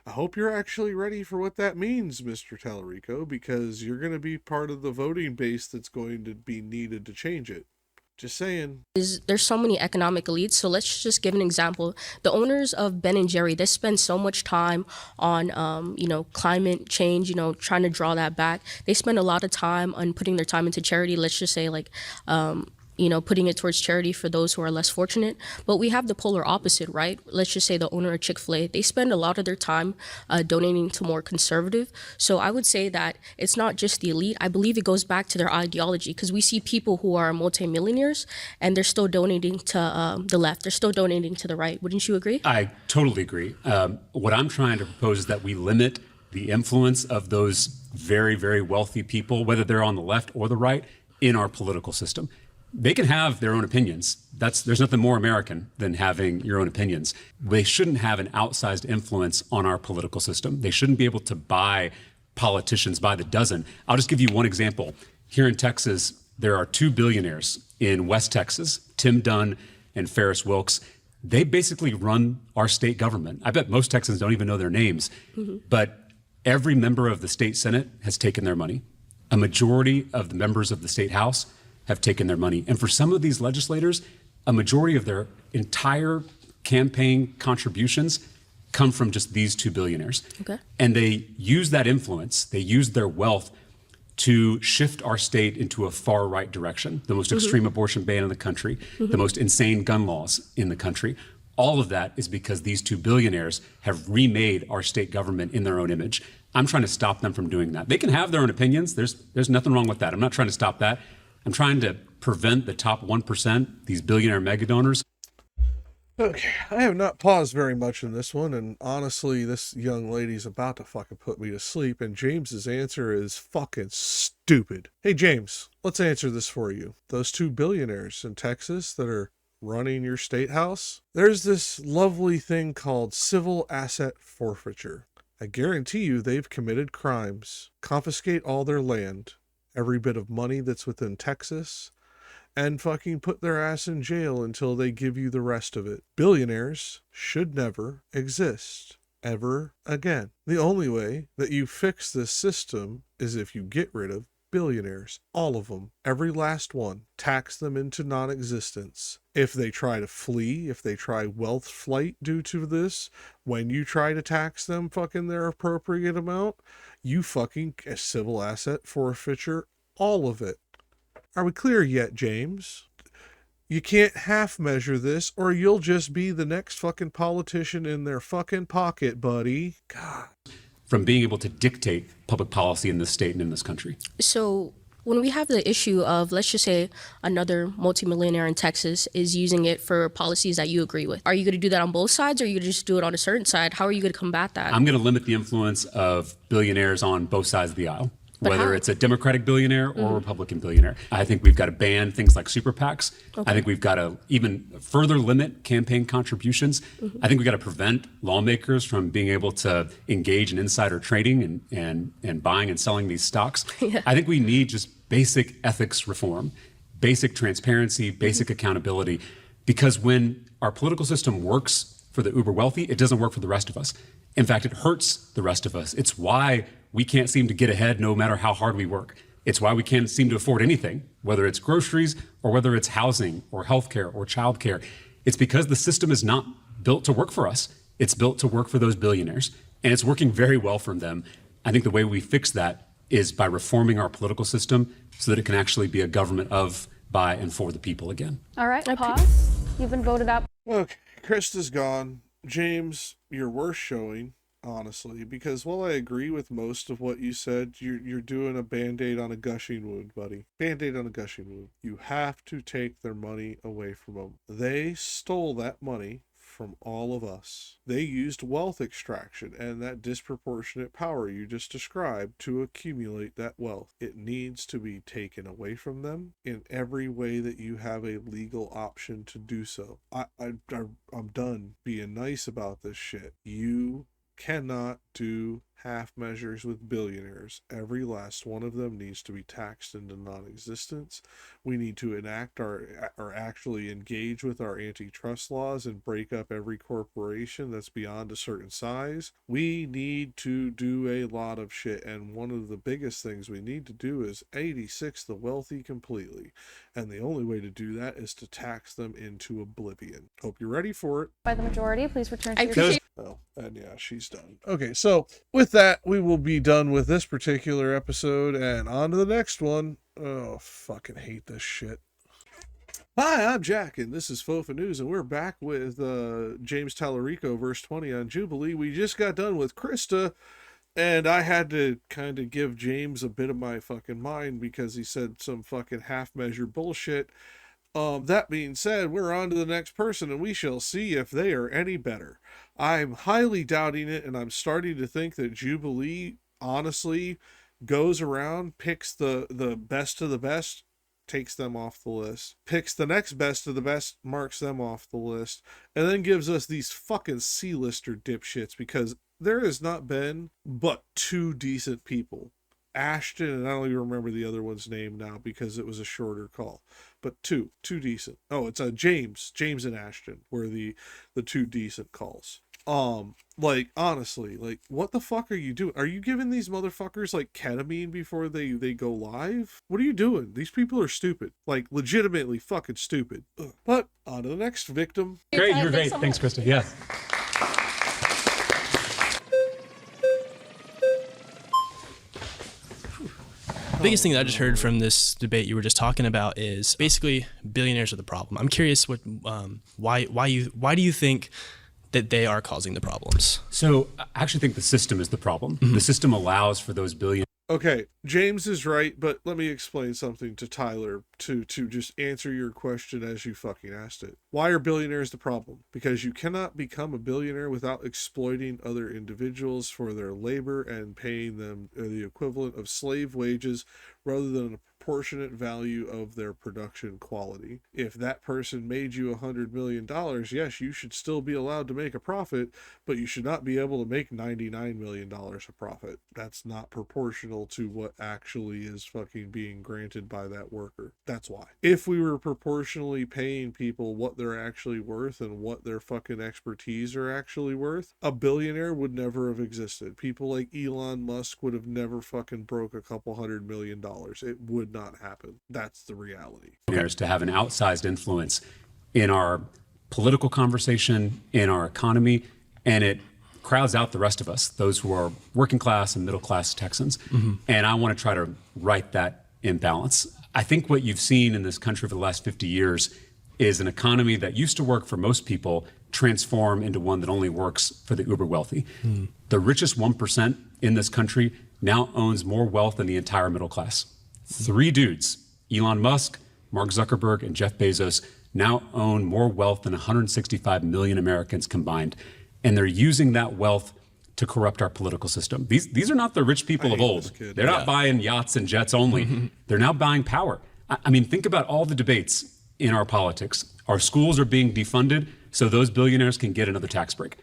I hope you're actually ready for what that means, Mr. Talarico, because you're going to be part of the voting base that's going to be needed to change it. Just saying. There's so many economic elites. So let's just give an example. The owners of Ben & Jerry, they spend so much time on, climate change, trying to draw that back. They spend a lot of time on putting their time into charity. Let's just say putting it towards charity for those who are less fortunate. But we have the polar opposite, right? Let's just say the owner of Chick-fil-A, they spend a lot of their time donating to more conservative. So I would say that it's not just the elite. I believe it goes back to their ideology, because we see people who are multimillionaires and they're still donating to the left. They're still donating to the right. Wouldn't you agree? I totally agree. What I'm trying to propose is that we limit the influence of those very, very wealthy people, whether they're on the left or the right, in our political system. They can have their own opinions. There's nothing more American than having your own opinions. They shouldn't have an outsized influence on our political system. They shouldn't be able to buy politicians by the dozen. I'll just give you one example. Here in Texas, there are two billionaires in West Texas, Tim Dunn and Ferris Wilks. They basically run our state government. I bet most Texans don't even know their names, but every member of the state Senate has taken their money. A majority of the members of the state House have taken their money. And for some of these legislators, a majority of their entire campaign contributions come from just these two billionaires. Okay. And they use that influence, they use their wealth to shift our state into a far right direction. The most extreme abortion ban in the country, the most insane gun laws in the country. All of that is because these two billionaires have remade our state government in their own image. I'm trying to stop them from doing that. They can have their own opinions. There's nothing wrong with that. I'm not trying to stop that. I'm trying to prevent the top 1%, these billionaire mega donors. Okay, I have not paused very much in this one, and honestly, this young lady's about to fucking put me to sleep, and James's answer is fucking stupid. Hey, James, let's answer this for you. Those two billionaires in Texas that are running your state house, there's this lovely thing called civil asset forfeiture. I guarantee you they've committed crimes. Confiscate all their land, every bit of money that's within Texas, and fucking put their ass in jail until they give you the rest of it. Billionaires should never exist ever again. The only way that you fix this system is if you get rid of billionaires. All of them. Every last one. Tax them into non-existence. If they try to flee, if they try wealth flight due to this, when you try to tax them fucking their appropriate amount, you fucking civil asset forfeiture all of it. Are we clear yet, James? You can't half measure this or you'll just be the next fucking politician in their fucking pocket, buddy. God. From being able to dictate public policy in this state and in this country. So when we have the issue of, let's just say, another multimillionaire in Texas is using it for policies that you agree with, are you going to do that on both sides or are you going to just do it on a certain side? How are you going to combat that? I'm going to limit the influence of billionaires on both sides of the aisle. But whether how? it's a Democratic billionaire or a Republican billionaire. I think we've got to ban things like super PACs. Okay. I think we've got to even further limit campaign contributions. I think we've got to prevent lawmakers from being able to engage in insider trading and buying and selling these stocks. Yeah. I think we need just basic ethics reform, basic transparency, basic accountability, because when our political system works for the uber wealthy, it doesn't work for the rest of us. In fact, it hurts the rest of us. It's why we can't seem to get ahead no matter how hard we work. It's why we can't seem to afford anything, whether it's groceries or whether it's housing or healthcare or childcare. It's because the system is not built to work for us. It's built to work for those billionaires, and it's working very well for them. I think the way we fix that is by reforming our political system so that it can actually be a government of, by, and for the people again. All right, pause. You've been voted out. Okay, Krista's gone. James, your worst showing, honestly, because while I agree with most of what you said, you're doing a Band-Aid on a gushing wound, buddy. Band-Aid on a gushing wound. You have to take their money away from them. They stole that money from all of us. They used wealth extraction and that disproportionate power you just described to accumulate that wealth. It needs to be taken away from them in every way that you have a legal option to do so. I'm done being nice about this shit. You cannot do half measures with billionaires. Every last one of them needs to be taxed into non-existence. We need to enact or actually engage with our antitrust laws and break up every corporation that's beyond a certain size. We need to do a lot of shit, and one of the biggest things we need to do is 86 the wealthy completely, and the only way to do that is to tax them into oblivion. Hope you're ready for it. By the majority, please return to your seat. Oh, and yeah, she's done. Okay, so with that, we will be done with this particular episode and on to the next one. Oh, fucking hate this shit. Hi, I'm Jakk, and this is FOFANews, and we're back with James Talarico, verse 20 on Jubilee. We just got done with Krista, and I had to kind of give James a bit of my fucking mind because he said some fucking half-measure bullshit. That being said, we're on to the next person, and we shall see if they are any better. I'm highly doubting it, and I'm starting to think that Jubilee, honestly, goes around, picks the best of the best, takes them off the list, picks the next best of the best, marks them off the list, and then gives us these fucking C-lister dipshits, because there has not been but two decent people Ashton, and I don't even remember the other one's name now because it was a shorter call. But two decent. Oh, it's James and Ashton were the two decent calls. Like, honestly, like, what the fuck are you doing? Are you giving these motherfuckers, like, ketamine before they go live? What are you doing? These people are stupid. Like, legitimately fucking stupid. Ugh. But, on to the next victim. Great, you're great. Thanks, Krista. Yeah. The biggest thing that I just heard from this debate you were just talking about is basically billionaires are the problem. I'm curious what why do you think that they are causing the problems? So I actually think the system is the problem. The system allows for those billion. Okay, James is right, but let me explain something to Tyler to just answer your question as you fucking asked it. Why are billionaires the problem? Because you cannot become a billionaire without exploiting other individuals for their labor and paying them the equivalent of slave wages rather than a proportionate value of their production quality. If that person made you $100 million, yes, you should still be allowed to make a profit, but you should not be able to make $99 million a profit. That's not proportional to what actually is fucking being granted by that worker. That's why. If we were proportionally paying people what they're actually worth and what their fucking expertise are actually worth, a billionaire would never have existed. People like Elon Musk would have never fucking broke a couple $100 million. It would not happen. That's the reality. To have an outsized influence in our political conversation, in our economy, and it crowds out the rest of us, those who are working class and middle class Texans. And I want to try to right that imbalance. I think what you've seen in this country for the last 50 years is an economy that used to work for most people transform into one that only works for the uber wealthy. The richest 1% in this country now owns more wealth than the entire middle class. 3 dudes, Elon Musk, Mark Zuckerberg, and Jeff Bezos, now own more wealth than 165 million Americans combined. And they're using that wealth to corrupt our political system. These are not the rich people of old. They're not buying yachts and jets only. They're now buying power. I mean, think about all the debates in our politics. Our schools are being defunded so those billionaires can get another tax break.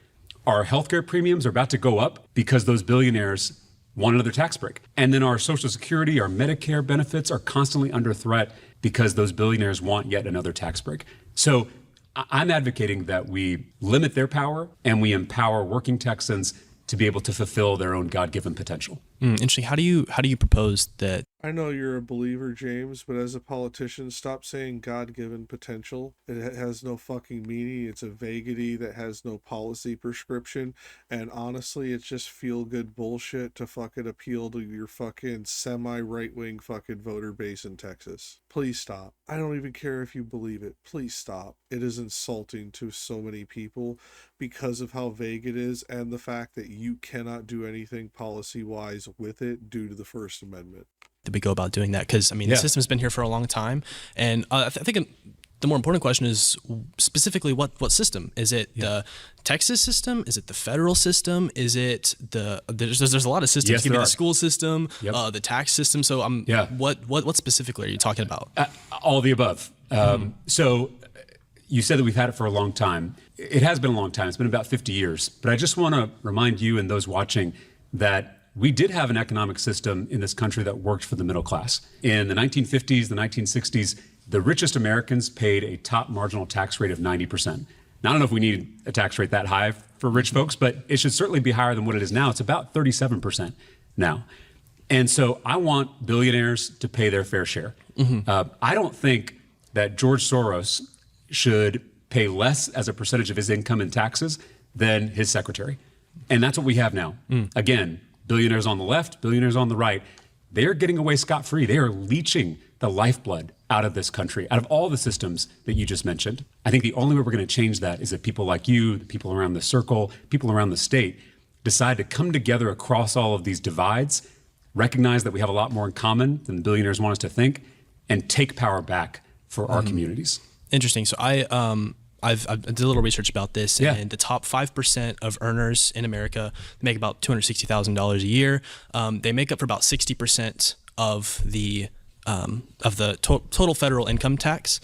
Our healthcare premiums are about to go up because those billionaires want another tax break. And then our Social Security, our Medicare benefits are constantly under threat because those billionaires want yet another tax break. So I'm advocating that we limit their power and we empower working Texans to be able to fulfill their own God-given potential. Interesting. How do you propose that? I know you're a believer, James, but as a politician, stop saying God-given potential. It has no fucking meaning. It's a vaguity that has no policy prescription. And honestly, it's just feel-good bullshit to fucking appeal to your fucking semi-right-wing fucking voter base in Texas. Please stop. I don't even care if you believe it. Please stop. It is insulting to so many people because of how vague it is and the fact that you cannot do anything policy-wise with it due to the First Amendment. Did we go about doing that? Because, I mean, the system's been here for a long time. And I think the more important question is specifically what system? Is it the Texas system? Is it the federal system? Is it there's a lot of systems. Yes, the school system, the tax system. So what specifically are you talking about? All the above. So you said that we've had it for a long time. It has been a long time. It's been about 50 years. But I just want to remind you and those watching that we did have an economic system in this country that worked for the middle class. In the 1950s, the 1960s, the richest Americans paid a top marginal tax rate of 90%. Now, I don't know if we need a tax rate that high for rich folks, but it should certainly be higher than what it is now. It's about 37% now. And so I want billionaires to pay their fair share. I don't think that George Soros should pay less as a percentage of his income in taxes than his secretary. And that's what we have now. Again, billionaires on the left, billionaires on the right, they're getting away scot-free. They are leeching the lifeblood out of this country, out of all the systems that you just mentioned. I think the only way we're going to change that is if people like you, the people around the circle, people around the state, decide to come together across all of these divides, recognize that we have a lot more in common than the billionaires want us to think, and take power back for our communities. Interesting. So I did a little research about this, and the top 5% of earners in America make about $260,000 a year. They make up for about 60% of the total federal income tax.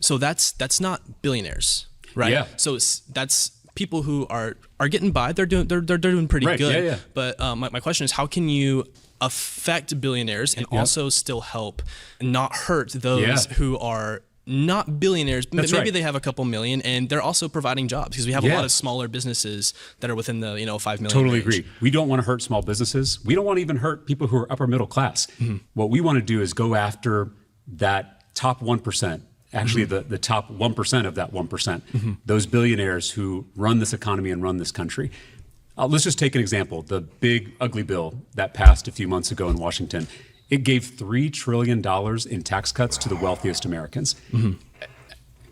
So that's not billionaires, right? Yeah. So that's people who are getting by, they're doing pretty Right, good. yeah. But my question is, how can you affect billionaires and also still help not hurt those who are not billionaires? That's Maybe right. they have a couple million and they're also providing jobs, because we have a lot of smaller businesses that are within the 5 million Totally range. agree. We don't want to hurt small businesses. We don't want to even hurt people who are upper middle class. What we want to do is go after that top 1%, actually the top 1% of that 1%, those billionaires who run this economy and run this country. Let's just take an example, the big ugly bill that passed a few months ago in Washington. It gave $3 trillion in tax cuts to the wealthiest Americans.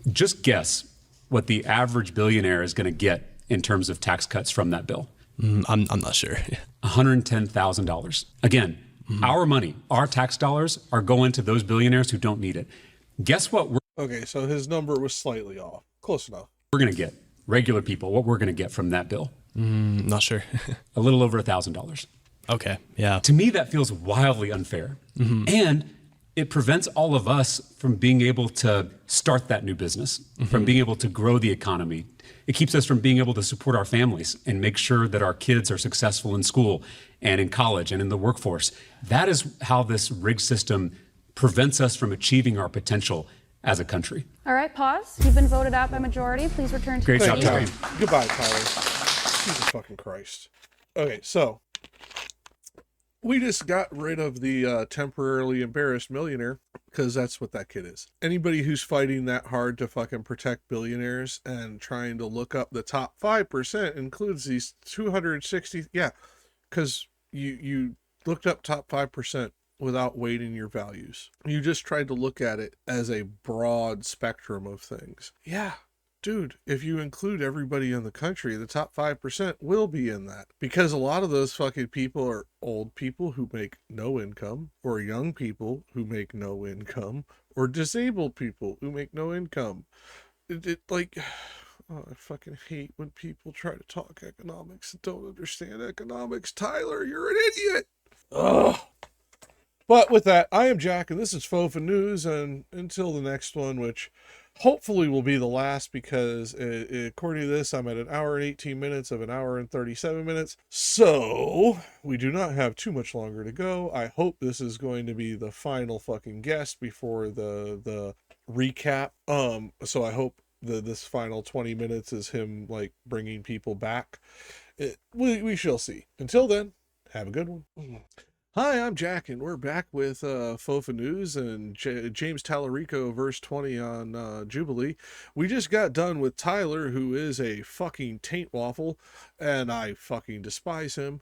Just guess what the average billionaire is going to get in terms of tax cuts from that bill. I'm not sure. $110,000. Again, our money, our tax dollars are going to those billionaires who don't need it. Guess what Okay, so his number was slightly off. Close enough. we're going to get? Regular people, what we're going to get from that bill? Not sure. A little over $1,000. Okay, yeah. To me, that feels wildly unfair. And it prevents all of us from being able to start that new business, from being able to grow the economy. It keeps us from being able to support our families and make sure that our kids are successful in school and in college and in the workforce. That is how this rigged system prevents us from achieving our potential as a country. All right, pause. You've been voted out by majority. Please return to Great your job, seat. Tyler. Goodbye, Tyler. Jesus fucking Christ. Okay, so we just got rid of the temporarily embarrassed millionaire, because that's what that kid is. Anybody who's fighting that hard to fucking protect billionaires and trying to look up the top 5% includes these 260. Yeah, because you looked up top 5% without weighting your values. You just tried to look at it as a broad spectrum of things. Yeah. Dude, if you include everybody in the country, the top 5% will be in that. Because a lot of those fucking people are old people who make no income, or young people who make no income, or disabled people who make no income. I fucking hate when people try to talk economics and don't understand economics. Tyler, you're an idiot! Ugh. But with that, I am Jack, and this is FOFANews, and until the next one, which hopefully will be the last, because according to this, I'm at an hour and 18 minutes of an hour and 37 minutes. So we do not have too much longer to go. I hope this is going to be the final fucking guest before the recap. So I hope this final 20 minutes is him like bringing people back. We shall see. Until then, have a good one. Hi, I'm Jack, and we're back with FOFANews and James Talarico, verse 20 on Jubilee. We just got done with Tyler, who is a fucking taint waffle, and I fucking despise him.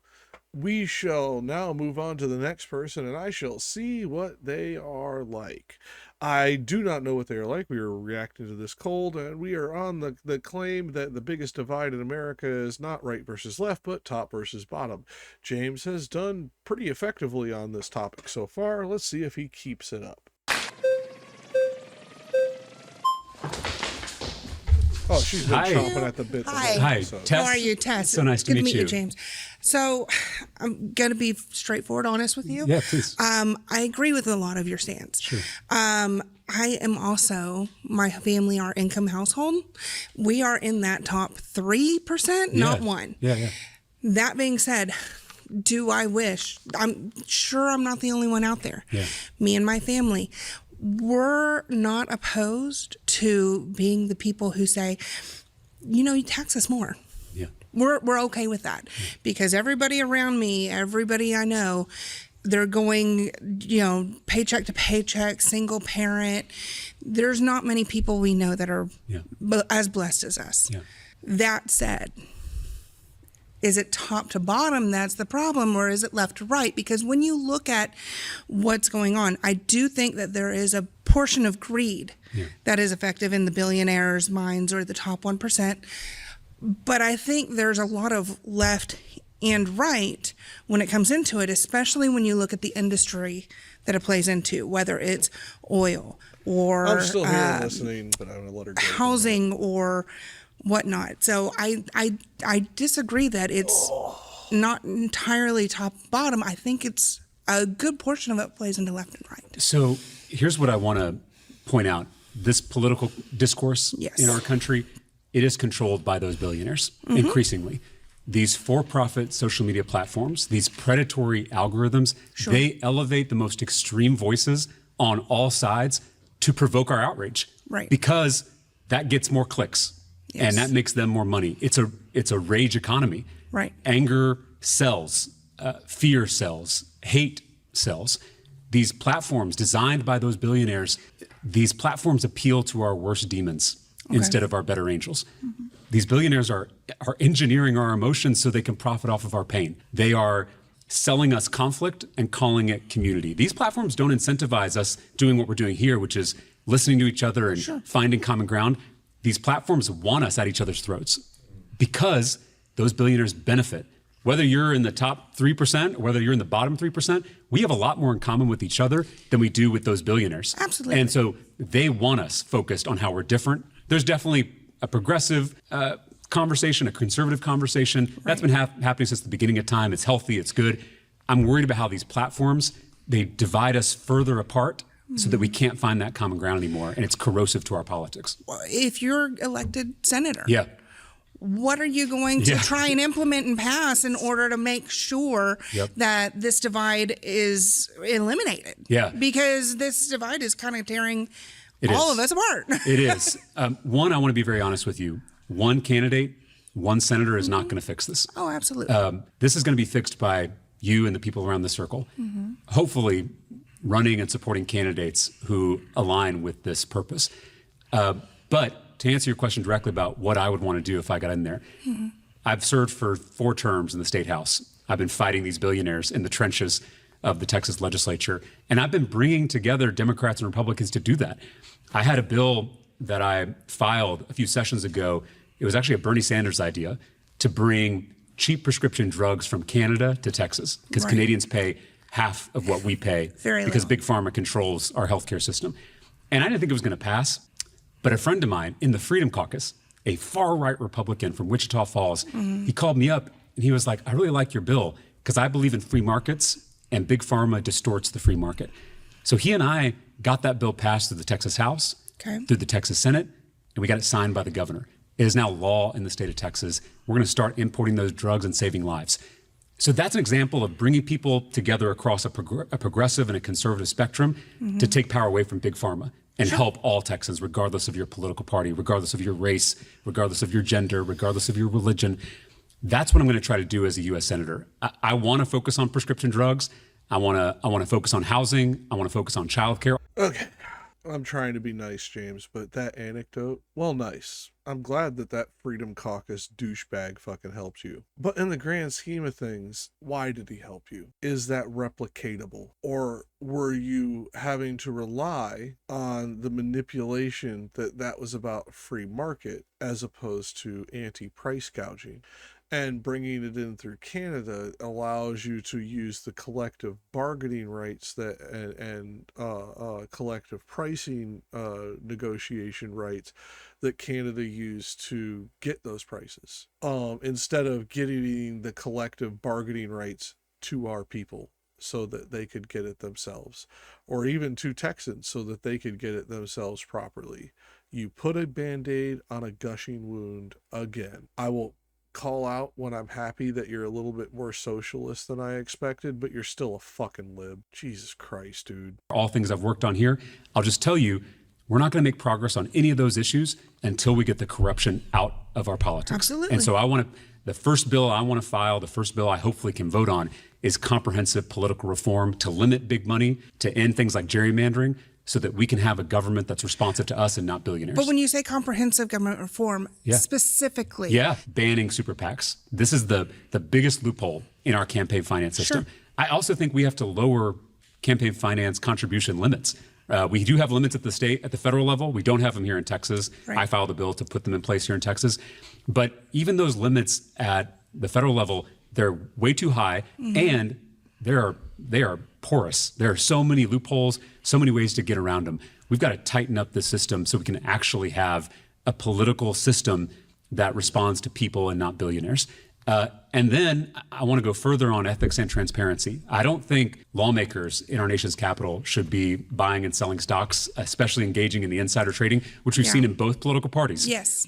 We shall now move on to the next person, and I shall see what they are like. I do not know what they are like. We are reacting to this cold, and we are on the claim that the biggest divide in America is not right versus left, but top versus bottom. James has done pretty effectively on this topic so far. Let's see if he keeps it up. Oh, she's been chomping at the bit. Hi. Tess. How are you, Tess? So nice to meet meet you, you, James. So I'm going to be straightforward, honest with you. Yeah, please. I agree with a lot of your stance. Sure. I am also, my family, our income household, we are in that top 3%, not one. Yeah. That being said, do I wish, I'm sure I'm not the only one out there. Yeah. Me and my family, we're not opposed to being the people who say, you tax us more. Yeah. We're okay with that, because everybody around me, everybody I know, they're going, paycheck to paycheck, single parent. There's not many people we know that are as blessed as us. Yeah. That said, is it top to bottom that's the problem, or is it left to right? Because when you look at what's going on, I do think that there is a portion of greed that is effective in the billionaires' minds, or the top 1%. But I think there's a lot of left and right when it comes into it, especially when you look at the industry that it plays into, whether it's oil or I'm still here listening, but I'm going to let her go. Housing or whatnot. So I disagree that it's not entirely top bottom. I think it's a good portion of it plays into left and right. So here's what I want to point out. This political discourse in our country, it is controlled by those billionaires increasingly. These for-profit social media platforms, these predatory algorithms, they elevate the most extreme voices on all sides to provoke our outrage. Right. Because that gets more clicks and that makes them more money. It's a rage economy. Right. Anger sells, fear sells, hate sells. These platforms designed by those billionaires, these platforms appeal to our worst demons instead of our better angels. These billionaires are engineering our emotions so they can profit off of our pain. They are selling us conflict and calling it community. These platforms don't incentivize us doing what we're doing here, which is listening to each other and finding common ground. These platforms want us at each other's throats because those billionaires benefit. Whether you're in the top 3% or whether you're in the bottom 3%, we have a lot more in common with each other than we do with those billionaires. Absolutely. And so they want us focused on how we're different. There's definitely a progressive conversation, a conservative conversation. That's been happening since the beginning of time. It's healthy, it's good. I'm worried about how these platforms, they divide us further apart so that we can't find that common ground anymore. And it's corrosive to our politics. Well, if you're elected senator, what are you going to try and implement and pass in order to make sure that this divide is eliminated? Because this divide is kind of tearing all of us apart. It is. One, I want to be very honest with you. One candidate, one senator is not going to fix this. Oh, absolutely. This is going to be fixed by you and the people around the circle. Hopefully running and supporting candidates who align with this purpose. But to answer your question directly about what I would want to do if I got in there, I've served for 4 terms in the state house. I've been fighting these billionaires in the trenches of the Texas legislature, and I've been bringing together Democrats and Republicans to do that. I had a bill that I filed a few sessions ago. It was actually a Bernie Sanders idea to bring cheap prescription drugs from Canada to Texas, because Canadians pay half of what we pay because Big Pharma controls our healthcare system. And I didn't think it was going to pass. But a friend of mine in the Freedom Caucus, a far-right Republican from Wichita Falls, he called me up and he was like, I really like your bill because I believe in free markets and Big Pharma distorts the free market. So he and I got that bill passed through the Texas House, through the Texas Senate, and we got it signed by the governor. It is now law in the state of Texas. We're going to start importing those drugs and saving lives. So that's an example of bringing people together across a progressive and a conservative spectrum to take power away from Big Pharma and help all Texans, regardless of your political party, regardless of your race, regardless of your gender, regardless of your religion. That's what I'm going to try to do as a U.S. Senator. I want to focus on prescription drugs. I want to focus on housing. I want to focus on childcare. Okay. I'm trying to be nice, James, but that anecdote, well, nice. I'm glad that Freedom Caucus douchebag fucking helped you. But in the grand scheme of things, why did he help you? Is that replicatable? Or were you having to rely on the manipulation that was about free market as opposed to anti-price gouging? And bringing it in through Canada allows you to use the collective bargaining rights and collective pricing negotiation rights that Canada used to get those prices, instead of getting the collective bargaining rights to our people so that they could get it themselves, or even to Texans so that they could get it themselves properly. You put a Band-Aid on a gushing wound again. I will call out when I'm happy that you're a little bit more socialist than I expected, but you're still a fucking lib. Jesus Christ, dude. All things I've worked on here, I'll just tell you, we're not going to make progress on any of those issues until we get the corruption out of our politics. Absolutely. And so the first bill I want to file, the first bill I hopefully can vote on, is comprehensive political reform to limit big money, to end things like gerrymandering, so that we can have a government that's responsive to us and not billionaires. But when you say comprehensive government reform, specifically. Banning super PACs. This is the biggest loophole in our campaign finance system. I also think we have to lower campaign finance contribution limits. We do have limits at the federal level. We don't have them here in Texas. I filed a bill to put them in place here in Texas. But even those limits at the federal level, they're way too high, and they are porous. There are so many loopholes, so many ways to get around them. We've got to tighten up the system so we can actually have a political system that responds to people and not billionaires. And then I want to go further on ethics and transparency. I don't think lawmakers in our nation's capital should be buying and selling stocks, especially engaging in the insider trading, which we've seen in both political parties. Yes.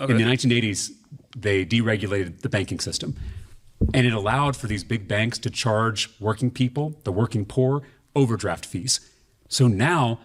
In the 1980s, they deregulated the banking system. And it allowed for these big banks to charge working people, the working poor, overdraft fees. So now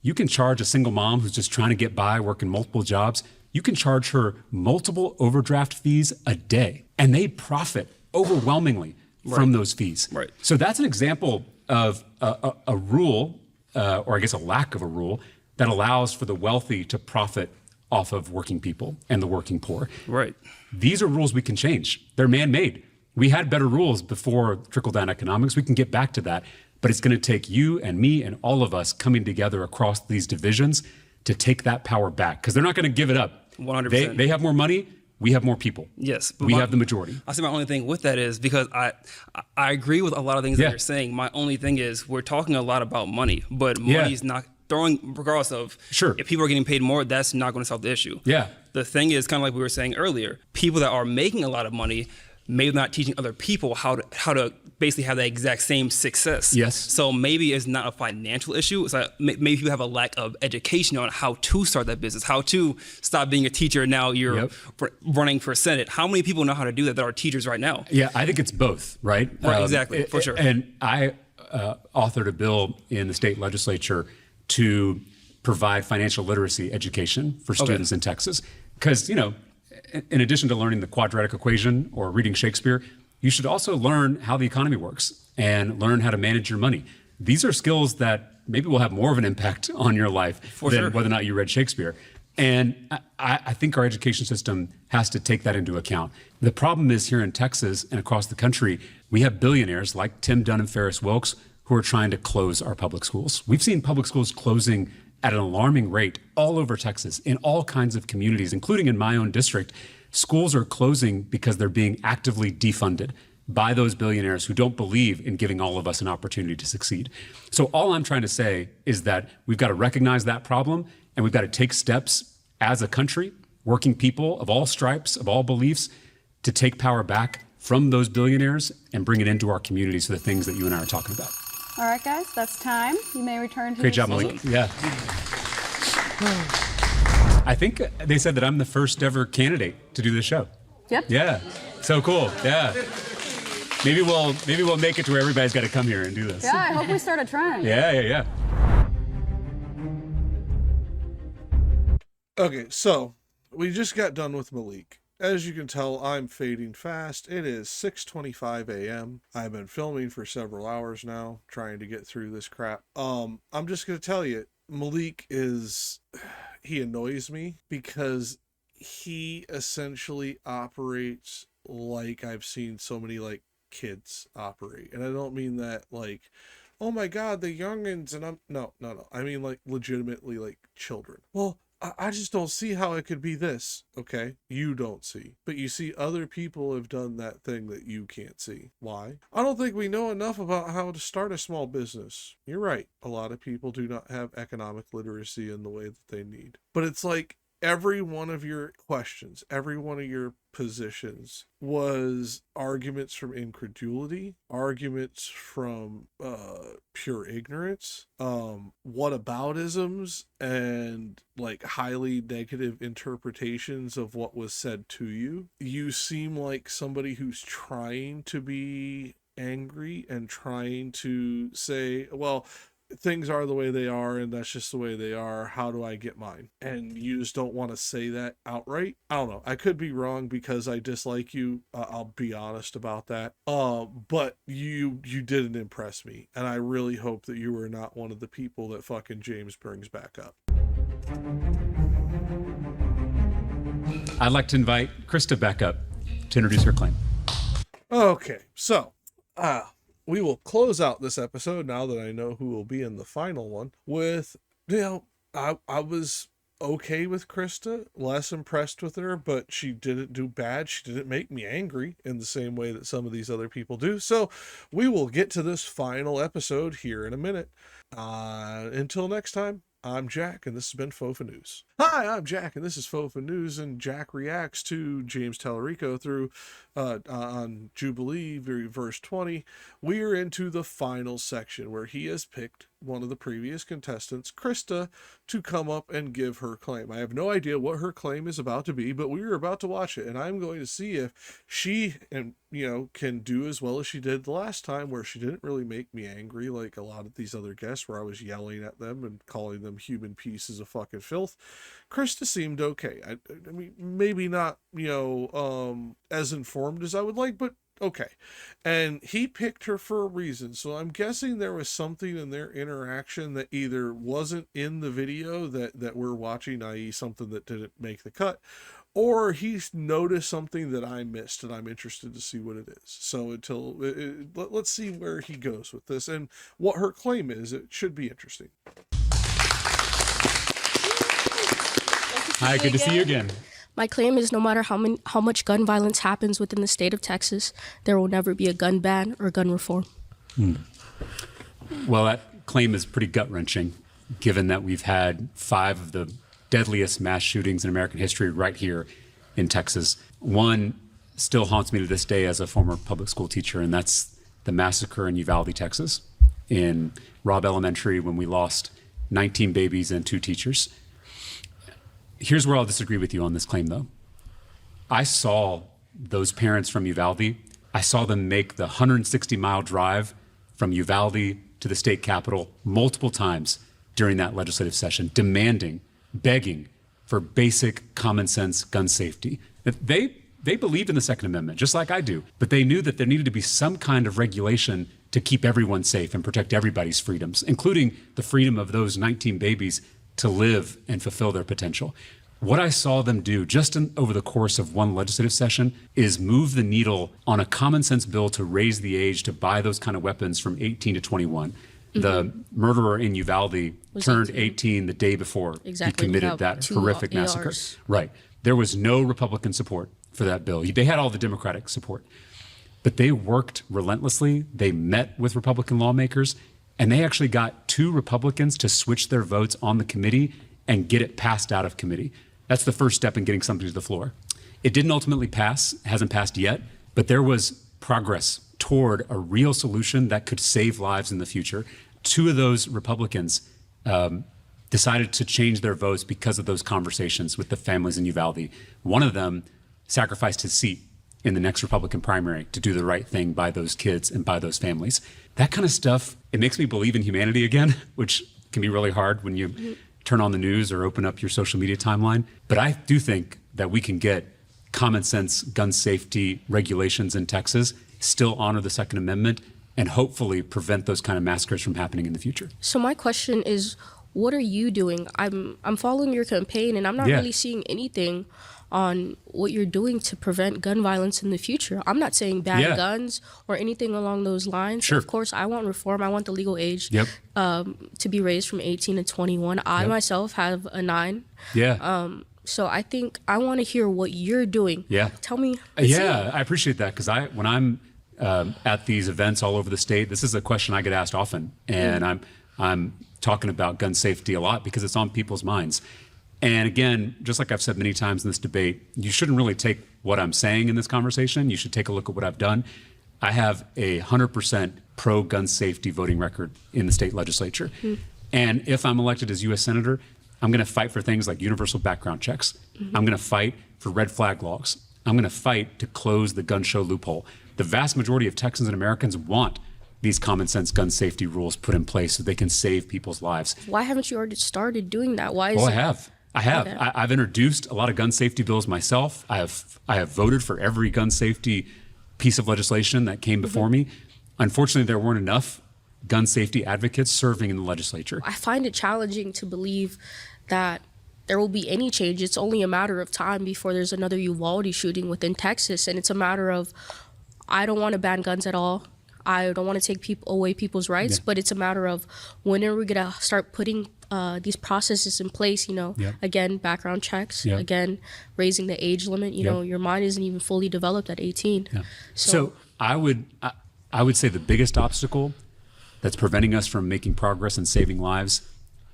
you can charge a single mom who's just trying to get by working multiple jobs. You can charge her multiple overdraft fees a day, and they profit overwhelmingly from those fees. Right. So that's an example of a rule, or I guess a lack of a rule, that allows for the wealthy to profit off of working people and the working poor. Right. These are rules we can change. They're man-made. We had better rules before trickle-down economics. We can get back to that. But it's going to take you and me and all of us coming together across these divisions to take that power back, because they're not going to give it up. 100%. They have more money. We have more people. Yes. We have the majority. I say my only thing with that is because I agree with a lot of things that you're saying. My only thing is we're talking a lot about money, but money's not throwing, regardless of if people are getting paid more, that's not going to solve the issue. Yeah. The thing is kind of like we were saying earlier, people that are making a lot of money maybe not teaching other people how to basically have that exact same success. Yes. So maybe it's not a financial issue. It's like maybe you have a lack of education on how to start that business, how to stop being a teacher. Now you're running for Senate. How many people know how to do that are teachers right now? Yeah, I think it's both, right? Right, exactly, for sure. And I authored a bill in the state legislature to provide financial literacy education for students in Texas. Because, in addition to learning the quadratic equation or reading Shakespeare, you should also learn how the economy works and learn how to manage your money. These are skills that maybe will have more of an impact on your life than whether or not you read Shakespeare. And I think our education system has to take that into account. The problem is here in Texas and across the country, we have billionaires like Tim Dunn and Ferris Wilkes who are trying to close our public schools. We've seen public schools closing at an alarming rate all over Texas, in all kinds of communities, including in my own district. Schools are closing because they're being actively defunded by those billionaires who don't believe in giving all of us an opportunity to succeed. So all I'm trying to say is that we've got to recognize that problem, and we've got to take steps as a country, working people of all stripes, of all beliefs, to take power back from those billionaires and bring it into our communities for the things that you and I are talking about. All right, guys, that's time. You may return to Great your job, Malik. seats. Yeah. I think they said that I'm the first ever candidate to do the show. Yep. Yeah. So cool. Yeah. Maybe we'll make it to where everybody's got to come here and do this. Yeah, I hope we start a trend. Yeah. Okay, so we just got done with Malik. As you can tell, I'm fading fast. It is 6:25 a.m. I've been filming for several hours now, trying to get through this crap. I'm just going to tell you, Malik he annoys me because he essentially operates like I've seen so many kids operate. And I don't mean that oh my God, the youngins, and no. I mean legitimately children. Well, I just don't see how it could be this, okay? You don't see. But you see other people have done that thing that you can't see. Why? I don't think we know enough about how to start a small business. You're right. A lot of people do not have economic literacy in the way that they need. But it's every one of your questions, every one of your positions was arguments from incredulity, arguments from pure ignorance, whataboutisms, and highly negative interpretations of what was said to you. You seem like somebody who's trying to be angry and trying to say, well, things are the way they are, and that's just the way they are. How do I get mine? And you just don't want to say that outright. I don't know. I could be wrong because I dislike you. I'll be honest about that. But you didn't impress me, and I really hope that you are not one of the people that fucking James brings back up. I'd like to invite Krista back up to introduce her claim. Okay, so we will close out this episode, now that I know who will be in the final one, with, I was okay with Krista, less impressed with her, but she didn't do bad. She didn't make me angry in the same way that some of these other people do. So we will get to this final episode here in a minute. Until next time, I'm Jack, and this has been FOFANews. Hi, I'm Jack, and this is FOFANews, and Jack reacts to James Talarico through on Jubilee, verse 20. We are into the final section where he has picked one of the previous contestants, Krista, to come up and give her claim. I have no idea what her claim is about to be, but we are about to watch it, and I'm going to see if she can do as well as she did the last time, where she didn't really make me angry like a lot of these other guests, where I was yelling at them and calling them human pieces of fucking filth. Krista seemed okay. I mean, maybe not, as informed as I would like, but okay. And he picked her for a reason. So I'm guessing there was something in their interaction that either wasn't in the video that we're watching, i.e. something that didn't make the cut, or he's noticed something that I missed, and I'm interested to see what it is. So let's see where he goes with this and what her claim is. It should be interesting. Hi, good to see you again. My claim is no matter how much gun violence happens within the state of Texas, there will never be a gun ban or gun reform. Well, that claim is pretty gut-wrenching, given that we've had 5 of the deadliest mass shootings in American history right here in Texas. One still haunts me to this day as a former public school teacher, and that's the massacre in Uvalde, Texas, in Robb Elementary, when we lost 19 babies and 2 teachers. Here's where I'll disagree with you on this claim, though. I saw those parents from Uvalde. I saw them make the 160-mile drive from Uvalde to the state capitol multiple times during that legislative session, demanding, begging for basic common sense gun safety. They believed in the Second Amendment, just like I do, but they knew that there needed to be some kind of regulation to keep everyone safe and protect everybody's freedoms, including the freedom of those 19 babies to live and fulfill their potential. What I saw them do just over the course of one legislative session is move the needle on a common sense bill to raise the age to buy those kind of weapons from 18 to 21. The murderer in Uvalde turned 18 the day before he committed that horrific massacre. Right. There was no Republican support for that bill. They had all the Democratic support. But they worked relentlessly. They met with Republican lawmakers, and they actually got 2 Republicans to switch their votes on the committee and get it passed out of committee. That's the first step in getting something to the floor. It didn't ultimately pass, hasn't passed yet, but there was progress toward a real solution that could save lives in the future. 2 of those Republicans decided to change their votes because of those conversations with the families in Uvalde. One of them sacrificed his seat in the next Republican primary to do the right thing by those kids and by those families. That kind of stuff, it makes me believe in humanity again, which can be really hard when you turn on the news or open up your social media timeline. But I do think that we can get common sense gun safety regulations in Texas, still honor the Second Amendment, and hopefully prevent those kind of massacres from happening in the future. So my question is, what are you doing? I'm following your campaign, and I'm not really seeing anything on what you're doing to prevent gun violence in the future. I'm not saying ban guns or anything along those lines. Sure. Of course, I want reform. I want the legal age to be raised from 18 to 21. I myself have a 9. So I think I want to hear what you're doing. Tell me. I appreciate that, because when I'm at these events all over the state, this is a question I get asked often, and I'm talking about gun safety a lot because it's on people's minds. And again, just like I've said many times in this debate, you shouldn't really take what I'm saying in this conversation. You should take a look at what I've done. I have a 100% pro-gun safety voting record in the state legislature. And if I'm elected as U.S. Senator, I'm going to fight for things like universal background checks. I'm going to fight for red flag laws. I'm going to fight to close the gun show loophole. The vast majority of Texans and Americans want these common sense gun safety rules put in place so they can save people's lives. Why haven't you already started doing that? Why is I have. Okay. I've introduced a lot of gun safety bills myself. I have voted for every gun safety piece of legislation that came before me. Unfortunately, there weren't enough gun safety advocates serving in the legislature. I find it challenging to believe that there will be any change. It's only a matter of time before there's another Uvalde shooting within Texas, and it's a matter of, I don't want to ban guns at all. I don't want to take away people's rights, but it's a matter of, when are we going to start putting these processes in place, again, background checks, again, raising the age limit, your mind isn't even fully developed at 18. So I would say the biggest obstacle that's preventing us from making progress and saving lives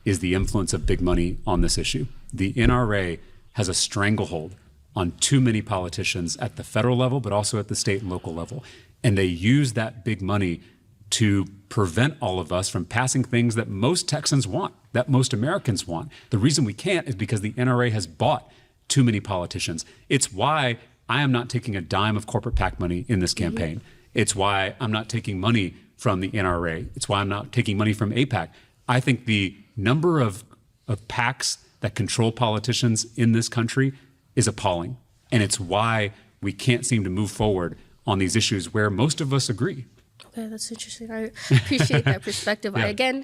is the influence of big money on this issue. The NRA has a stranglehold on too many politicians at the federal level, but also at the state and local level. And they use that big money to prevent all of us from passing things that most Texans want, that most Americans want. The reason we can't is because the NRA has bought too many politicians. It's why I am not taking a dime of corporate PAC money in this campaign. It's why I'm not taking money from the NRA. It's why I'm not taking money from AIPAC. I think the number of PACs that control politicians in this country is appalling. And it's why we can't seem to move forward on these issues where most of us agree. Okay, that's interesting. I appreciate that perspective. Yeah.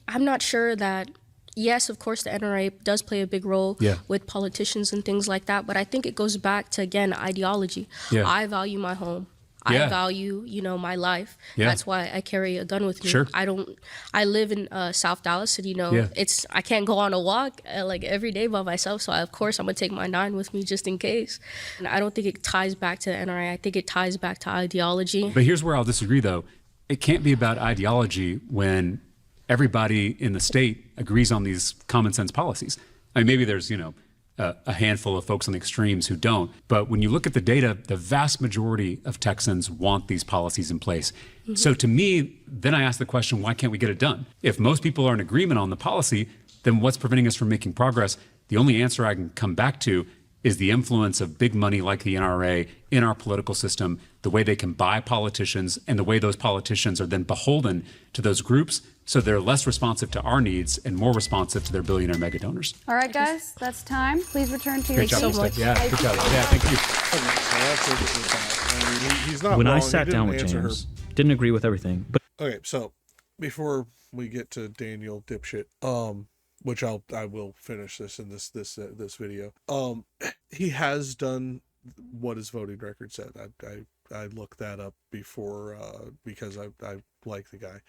I'm not sure that, yes, of course, the NRA does play a big role with politicians and things like that, but I think it goes back to, again, ideology. Yeah. I value my home. Yeah. I value, my life. Yeah. That's why I carry a gun with me. Sure. I live in South Dallas, and I can't go on a walk like every day by myself. So of course I'm gonna take my 9 with me just in case. And I don't think it ties back to the NRA. I think it ties back to ideology. But here's where I'll disagree, though. It can't be about ideology when everybody in the state agrees on these common sense policies. I mean, maybe there's, a handful of folks on the extremes who don't. But when you look at the data, the vast majority of Texans want these policies in place. Mm-hmm. So to me, then I ask the question, why can't we get it done? If most people are in agreement on the policy, then what's preventing us from making progress? The only answer I can come back to is the influence of big money like the NRA in our political system, the way they can buy politicians, and the way those politicians are then beholden to those groups, so they're less responsive to our needs and more responsive to their billionaire mega donors. All right, guys, that's time. Please return to your Great job, seats. Yeah, good job. Yeah, thank you. He's not When wrong. I He sat didn't down with answer James, didn't agree with everything, but Okay, so before we get to Daniel Dipshit, which I will finish this in this video. He has done what his voting record said. I looked that up before because I like the guy.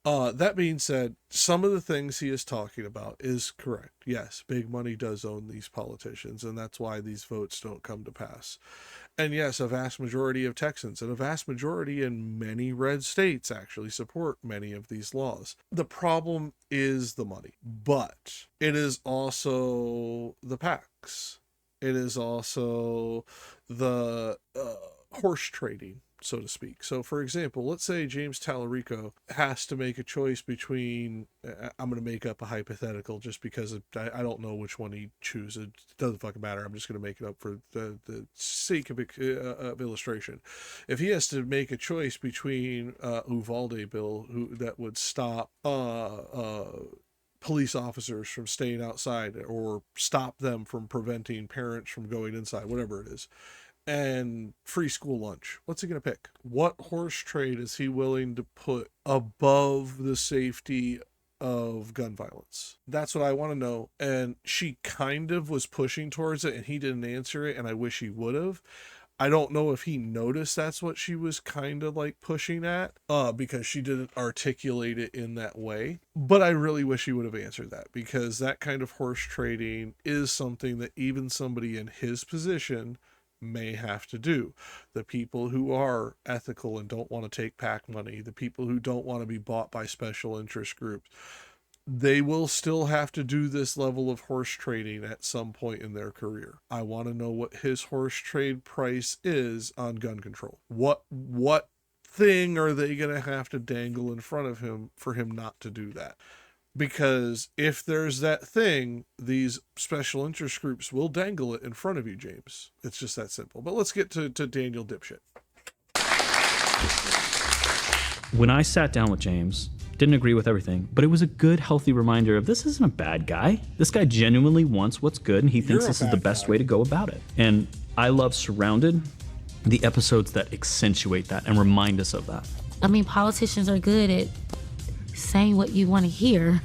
That being said, some of the things he is talking about is correct. Yes, big money does own these politicians, and that's why these votes don't come to pass. And yes, a vast majority of Texans and a vast majority in many red states actually support many of these laws. The problem is the money, but it is also the PACs. It is also the horse trading, so to speak. So for example, let's say James Talarico has to make a choice between, I'm going to make up a hypothetical just because I don't know which one he chooses. It doesn't fucking matter. I'm just going to make it up for the sake of illustration. If he has to make a choice between Uvalde bill that would stop police officers from staying outside or stop them from preventing parents from going inside, whatever it is, and free school lunch, what's he going to pick? What horse trade is he willing to put above the safety of gun violence? That's what I want to know. And she kind of was pushing towards it and he didn't answer it, and I wish he would have. I don't know if he noticed that's what she was kind of like pushing at, because she didn't articulate it in that way. But I really wish he would have answered that, because that kind of horse trading is something that even somebody in his position may have to do. The people who are ethical and don't want to take PAC money, the people who don't want to be bought by special interest groups, they will still have to do this level of horse trading at some point in their career. I want to know what his horse trade price is on gun control. What thing are they going to have to dangle in front of him for him not to do that? Because if there's that thing, these special interest groups will dangle it in front of you, James. It's just that simple. But let's get to Daniel Dipshit. when I sat down with James, didn't agree with everything, but it was a good, healthy reminder of this isn't a bad guy. This guy genuinely wants what's good, and he thinks this is the best way to go about it. And I love Surrounded, the episodes that accentuate that and remind us of that. I mean, politicians are good at saying what you want to hear,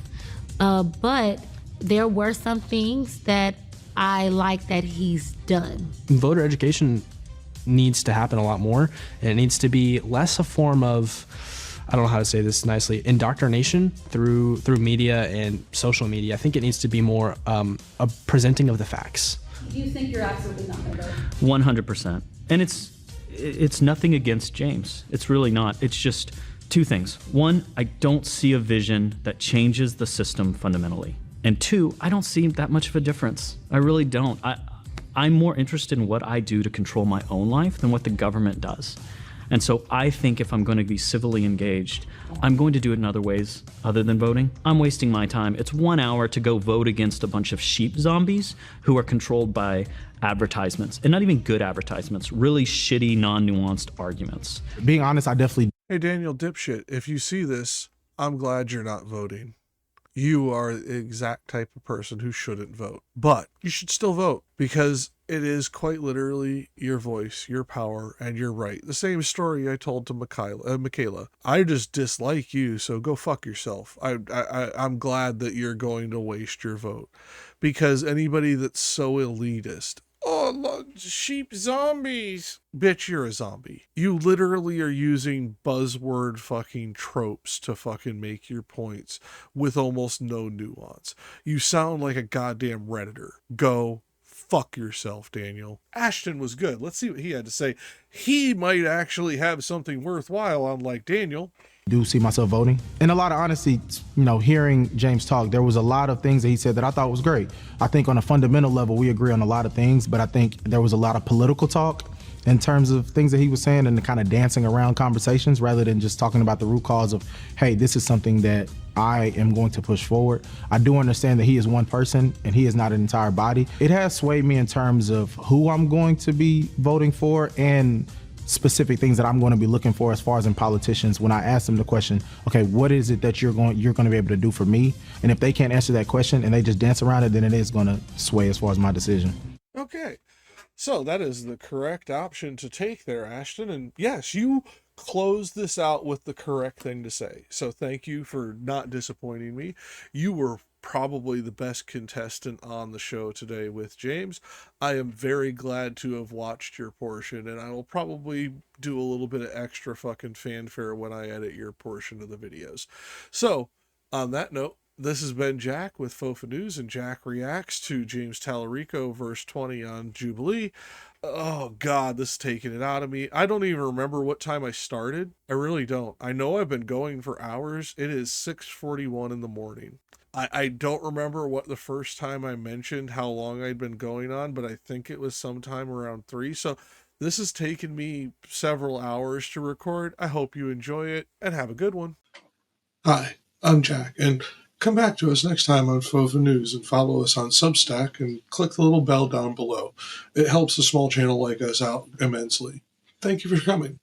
but there were some things that I like that he's done. Voter education needs to happen a lot more, and it needs to be less a form of, I don't know how to say this nicely, indoctrination through media and social media. I think it needs to be more a presenting of the facts. Do you think you're absolutely not going to vote? 100%. And it's nothing against James. It's really not. It's just two things. One, I don't see a vision that changes the system fundamentally. And two, I don't see that much of a difference. I really don't. I'm more interested in what I do to control my own life than what the government does. And so I think if I'm going to be civilly engaged, I'm going to do it in other ways other than voting. I'm wasting my time. It's 1 hour to go vote against a bunch of sheep zombies who are controlled by advertisements, and not even good advertisements, really shitty, non-nuanced arguments. Being honest, I definitely... Hey, Daniel Dipshit, if you see this, I'm glad you're not voting. You are the exact type of person who shouldn't vote. But you should still vote, because it is quite literally your voice, your power, and your right. The same story I told to Michaela. I just dislike you, so go fuck yourself. I'm glad that you're going to waste your vote, because anybody that's so elitist, oh, sheep zombies. Bitch, you're a zombie. You literally are using buzzword fucking tropes to fucking make your points with almost no nuance. You sound like a goddamn Redditor. Go fuck yourself, Daniel. Ashton was good. Let's see what he had to say. He might actually have something worthwhile, unlike Daniel. Do see myself voting. In a lot of honesty, hearing James talk, there was a lot of things that he said that I thought was great. I think on a fundamental level, we agree on a lot of things, but I think there was a lot of political talk in terms of things that he was saying and the kind of dancing around conversations rather than just talking about the root cause of, hey, this is something that I am going to push forward. I do understand that he is one person and he is not an entire body. It has swayed me in terms of who I'm going to be voting for and specific things that I'm going to be looking for as far as in politicians. When I ask them the question, okay, what is it that you're going to be able to do for me? And if they can't answer that question and they just dance around it, then it is going to sway as far as my decision. Okay, so that is the correct option to take there, Ashton. And yes, you closed this out with the correct thing to say. So thank you for not disappointing me. You were probably the best contestant on the show today with James. I am very glad to have watched your portion, and I will probably do a little bit of extra fucking fanfare when I edit your portion of the videos. So on that note, this has been Jakk with FOFANews, and Jakk reacts to James Talarico verse 20 on Jubilee. Oh God, this is taking it out of me. I don't even remember what time I started. I really don't. I know I've been going for hours. It is 6:41 in the morning. I don't remember what the first time I mentioned how long I'd been going on, but I think it was sometime around 3. So this has taken me several hours to record. I hope you enjoy it and have a good one. Hi, I'm Jakk, and come back to us next time on FOFANews and follow us on Substack and click the little bell down below. It helps a small channel like us out immensely. Thank you for coming.